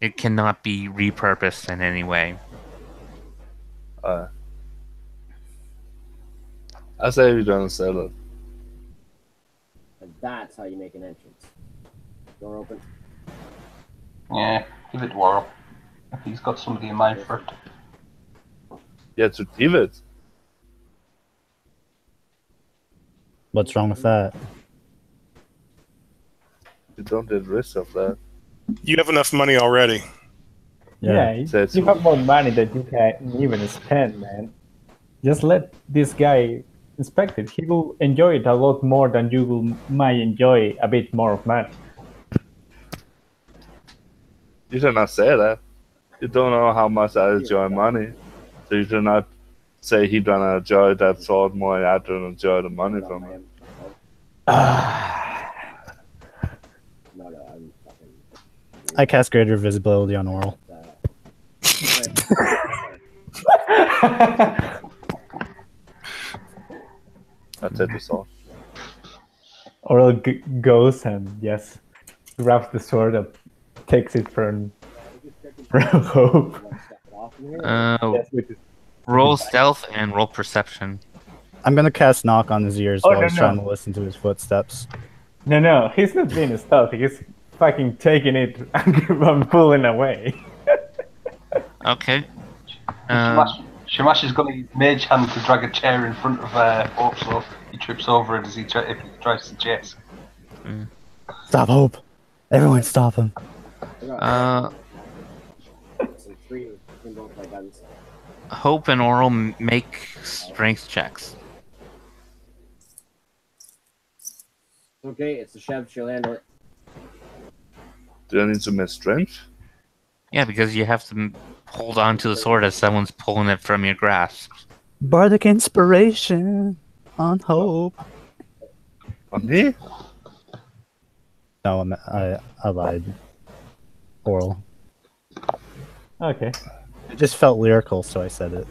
It cannot be repurposed in any way. I say we don't sell it. And that's how you make an entrance. Door open. Yeah, give it to Warl. If he's got somebody in mind for it. Yeah, to give it. What's wrong with that? You don't get rid of that. you have enough money already. Yeah, That's- you have more money that you can even spend, man. Just let this guy inspect it. He will enjoy it a lot more than you might enjoy a bit more of magic. You cannot say that. You don't know how much I enjoy money. So you cannot say he gonna enjoy that sword more and I don't enjoy the money from it. No, I'm fucking. I cast greater visibility on Oral. I take the sword. Oral goes and yes, grabs the sword and takes it from Hope. Yes, with his- Roll stealth and roll perception. I'm gonna cast knock on his ears Oh, while no, he's no. trying to listen to his footsteps. No, he's not being stealthy. He's fucking taking it and pulling away. Okay. Shamash is going to use Mage Hand to drag a chair in front of Hope, so he trips over it if he tries to chase. Stop, Hope! Everyone stop him. Some three in both my guns. Hope and Oral make strength checks. Okay, it's a Chev, she'll handle it. Do I need to make strength? Yeah, because you have to hold on to the sword as someone's pulling it from your grasp. Bardic inspiration on Hope. On me? No, I lied. Oral. Okay, It just felt lyrical, so I said it.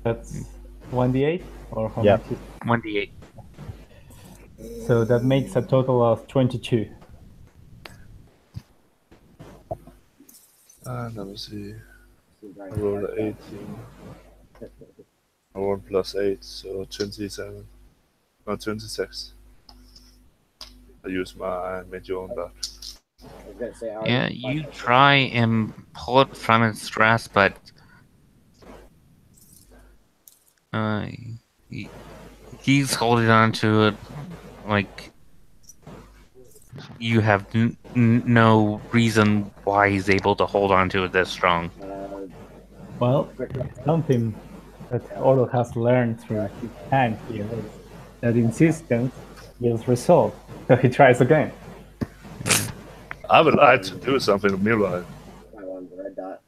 that's 1d8 or how Yep. much? 1d8. So that makes a total of 22. Let me see. Seems I right. rolled an 18. 1 plus 8, so 27. No, 26. I use my major on that. I was gonna say, how Yeah, you try and pull it from its grasp, but he's holding on to it like you have no reason why he's able to hold on to it this strong. Well, something that Oro has learned through his time here is that insistence yields result. So he tries again. I would like to do something with Mila. I want the red dot.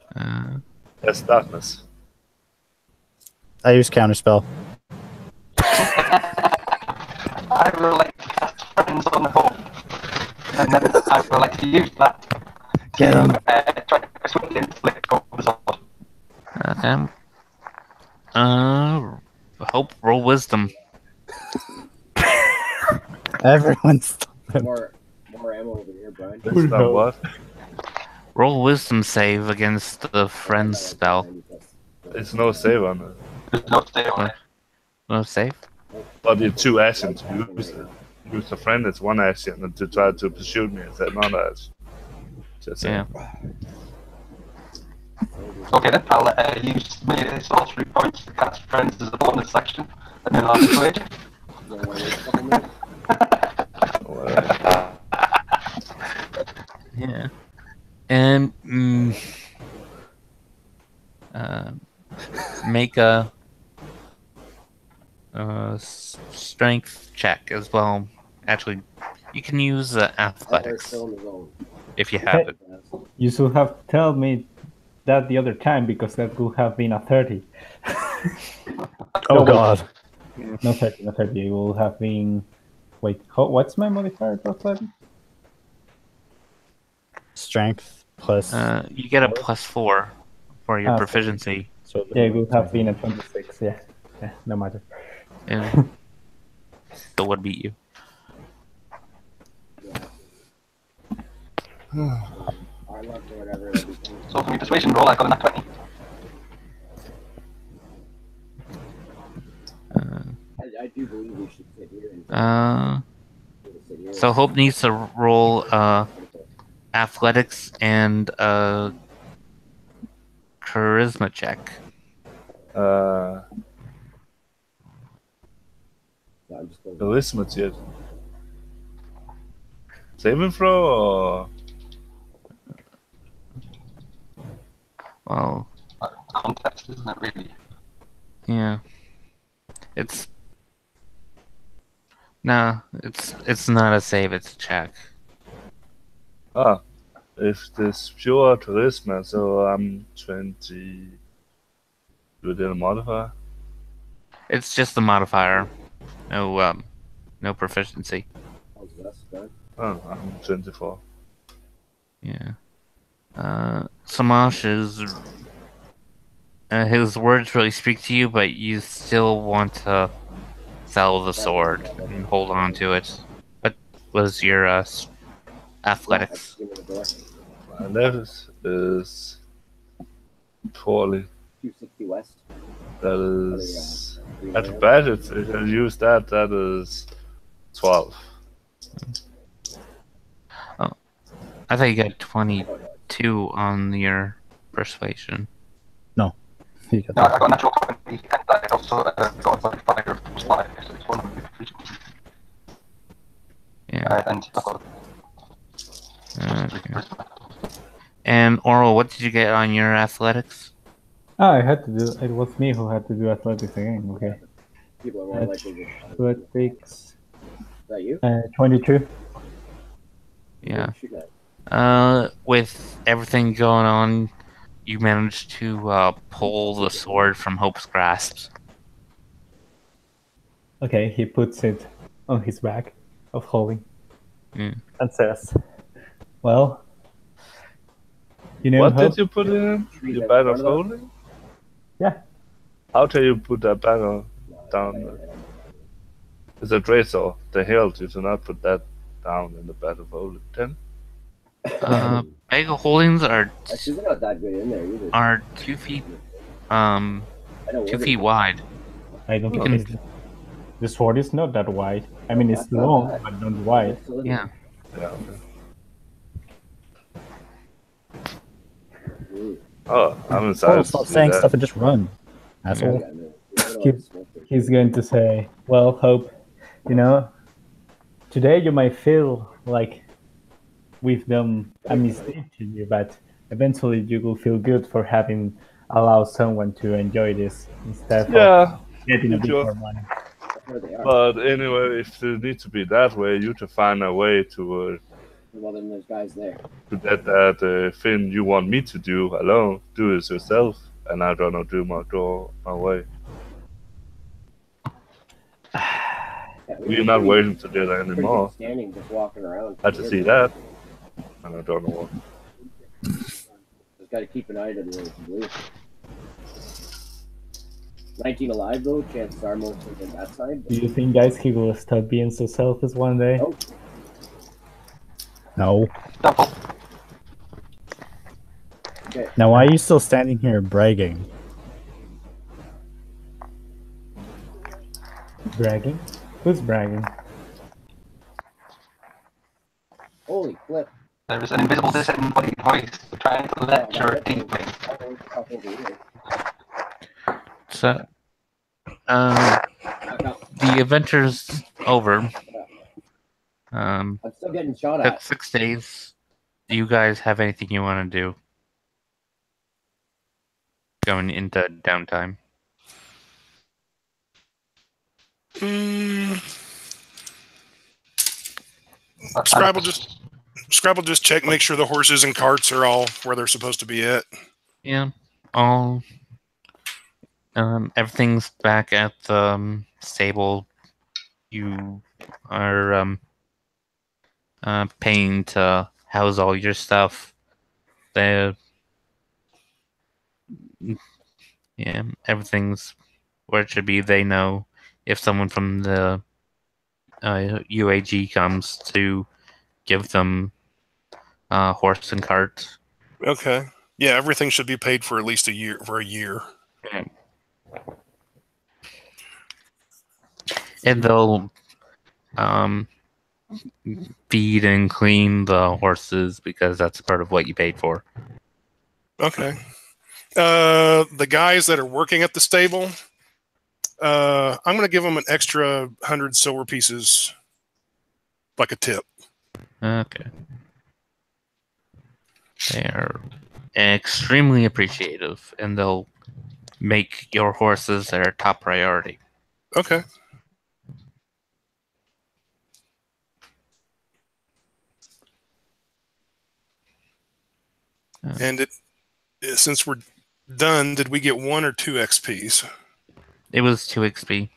That's darkness. I use counterspell. I would like to cast Friends on Hope. And then I would like to use that. Get him. Try to persuade him to let go of the sword. Okay. Hope roll wisdom. Everyone's. More ammo over here, Brian. That's not what? Roll wisdom save against the friend spell. It's no save on it. There's no stay on it. No save? But it's 2 actions to use it. Use a friend, it's 1 action, and to try to pursue me, it's another action. Just Yeah. Okay then, I'll use my sorcery points to cast Friends as a bonus action, and then I'll persuade you. You wanna wait a couple minutes? Yeah. And make a strength check as well. Actually, you can use athletics Still in the zone. if you have it. You should have told me that the other time because that would have been a 30. Oh god. No 30, no 30. It will have been. Wait, what's my modifier for 30? Strength plus. You get a +4 for your proficiency. So Yeah, it would have been a 26. Yeah, no matter. And still would beat you. Our luck or whatever. It'll be cool. So for my persuasion roll, I got a nat 20. I do believe we should sit here and sit here. So Hope needs to roll athletics and charisma check. So I'm just going Charisma check. Saving throw or Well, Context, isn't it, really? yeah. It's not a save, it's a check. if this pure charisma, so I'm 20 within a modifier. It's just the modifier. No proficiency. how's this done? Oh, I'm 24. Yeah. Samash is his words really speak to you, but you still want to sell the sword and hold on to it. What was your athletics? Give me the door. My left is poorly. 260 west. That is at bad. If I use that, that is 12. I thought you got 22 on your persuasion. You got No, that. I got a natural 20, and I also got a modifier of +5, so it's 1 with proficiency. Yeah. And I've got Okay. And Oral, what did you get on your athletics? I had to do. It was me who had to do athletics again. Okay. People are more likely to. Athletics. Is that you? 22. Yeah. Shoot that. With everything going on, you managed to pull the sword from Hope's grasp. Okay, he puts it on his back of holding Mm. and says, "Well, you know What how." did you put in? Your bag of holding? Yeah. How do you put that banner down? It's a great sword. The hilt, you do not put that down in the bag of holding. 10? Bag of holdings are Actually, they're not that good in there either. 2 feet I know 2 what feet wide. I don't You think can- the sword is not that wide. I mean, it's That's not long, bad. but not wide. Yeah. Yeah. Okay. Ooh, Oh, I'm Oh, excited stop to see saying that. stuff and just run, I asshole. got it. Look at all this smoke. He's going to say, "Well, Hope, you know, today you might feel like we've done a mistake to you, but eventually you will feel good for having allowed someone to enjoy this instead of Yeah, getting a me bit too. more money." That's where they are. But anyway, if it needs to be that way, you to find a way to Well, then there's guys there. get that thing you want me to do alone. Do it yourself, and I don't know, do my way. Yeah, We're not waiting to do that pretty anymore. good standing, just walking around. I had to see that, and I don't know what. Just got to keep an eye to the blue. 19 alive though, chances are most of them that side. Do you think, guys, he will stop being so selfish one day? Oh, No. Double. okay. Now, why are you still standing here bragging? Bragging? Who's bragging? Holy flip. There is an invisible disembodied voice trying to lecture deeply. Up over here. So, Back up. the adventure's over. I'm still getting shot Took at. 6 days. Do you guys have anything you want to do? Going into downtime. Scrabble just check, make sure the horses and carts are all where they're supposed to be at. Yeah, all everything's back at the stable. You are paying to house all your stuff. The yeah, everything's where it should be. They know if someone from the UAG comes to give them horse and cart. Okay. Yeah, everything should be paid for at least a year. And they'll feed and clean the horses because that's part of what you paid for. Okay. The guys that are working at the stable, I'm going to give them an extra 100 silver pieces, like a tip. Okay. They are extremely appreciative, and they'll make your horses their top priority. Okay. And since we're done, did we get 1 or 2 XPs? It was 2 XP.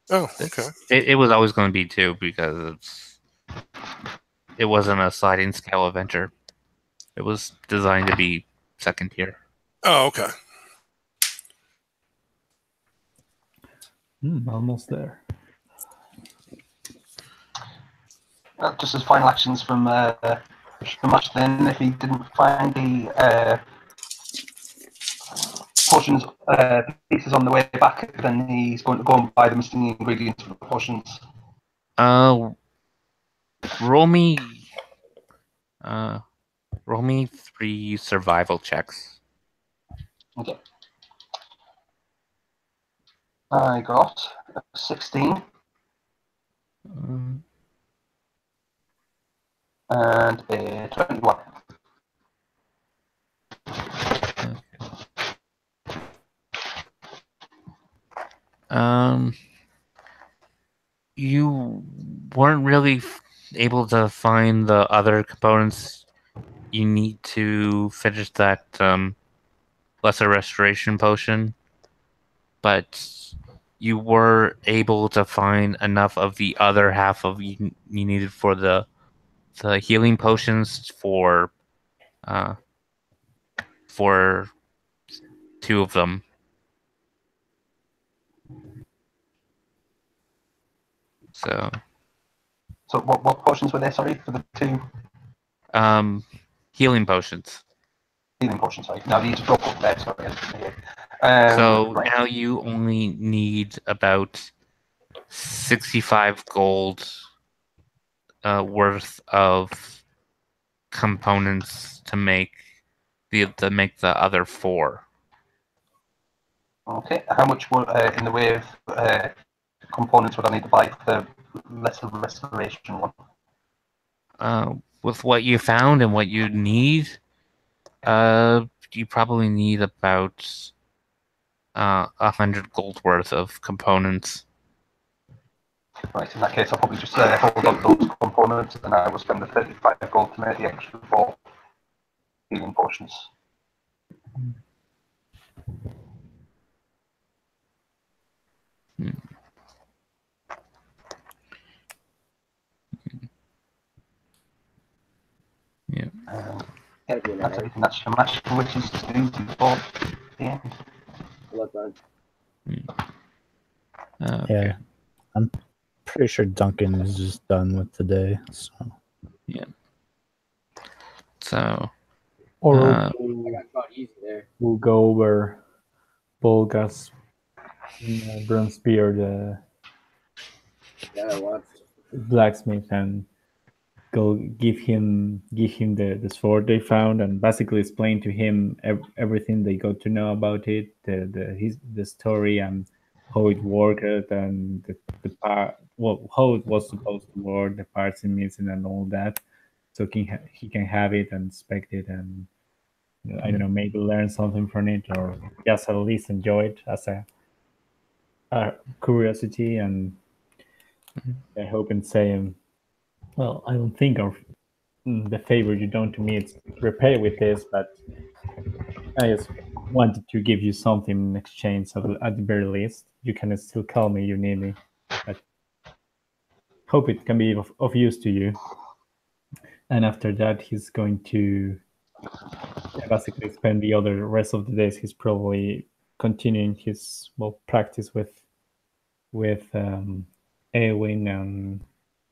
Oh, okay. It was always going to be 2 because it wasn't a sliding scale adventure. It was designed to be second tier. Oh, okay. Almost there. Just as final actions from Shamash then, if he didn't find the potions pieces on the way back, then he's going to go and buy the missing ingredients for the potions. Roll me 3 survival checks. Okay. I got a 16 and a 21. You weren't really able to find the other components you need to finish that lesser restoration potion, but you were able to find enough of the other half of you needed for the healing potions for 2 of them. So what potions were there, sorry, for the 2 healing potions. healing potions, sorry. Now you need to drop up there, sorry. So Right. now you only need about 65 gold worth of components to make the other 4. Okay. How much would, in the way of components would I need to buy for the lesser restoration one? With what you found and what you need, you probably need about 100 gold worth of components. Right. In that case, I'll probably just hold on to those components, and I will spend the 35 gold to make the extra 4 healing potions. Yeah. Yeah, that's everything that's Shamash, which is to do before the end. Look, man. Okay. Yeah, I'm pretty sure Duncan is just done with today. So So Or Uh, I got caught easy there. we'll go over Volga's bronze spear, the Yeah, I watched. blacksmith, and go give him the sword they found, and basically explain to him everything they got to know about it, the story, and how it worked, and the part, well, how it was supposed to work, the parts it missing, and all that, so he can have it and inspect it, and I don't know, maybe learn something from it, or just at least enjoy it as a curiosity. And I hope and say, well, I don't think of the favor you done to me, it's repay with this, but I just wanted to give you something in exchange. So at the very least, you can still call me, you need me, but hope it can be of use to you. And after that, he's going to basically spend the other rest of the days. He's probably continuing his practice with Eowyn and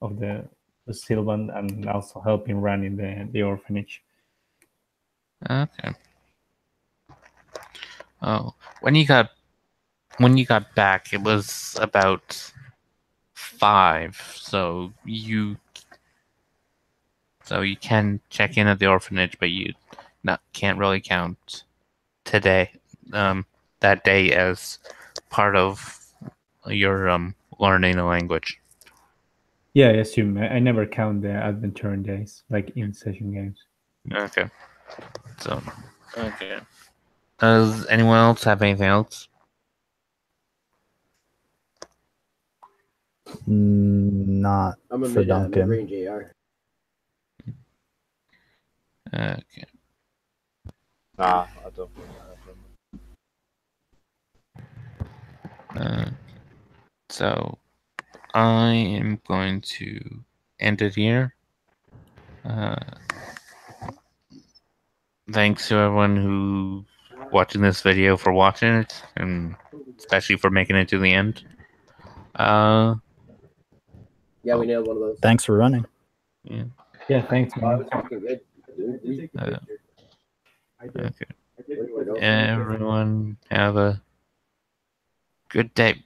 of the Sylvan, and also helping running the orphanage. okay. Oh, when you got back, it was about 5. So you can check in at the orphanage, but you can't really count today, that day as part of your learning a language. Yeah, I assume. I never count the advent turn days, like in session games. Okay. So, okay. Does anyone else have anything else? not I'm a for Duncan. mid-range AR. Okay. Nah, I don't think I have them. So, I am going to end it here. Thanks to everyone who watching this video for watching it, and especially for making it to the end. Yeah, we nailed one of those. Thanks for running. Yeah. Yeah, thanks, Oh, man. it's fucking good. Okay. Where do I go? Everyone have a good day.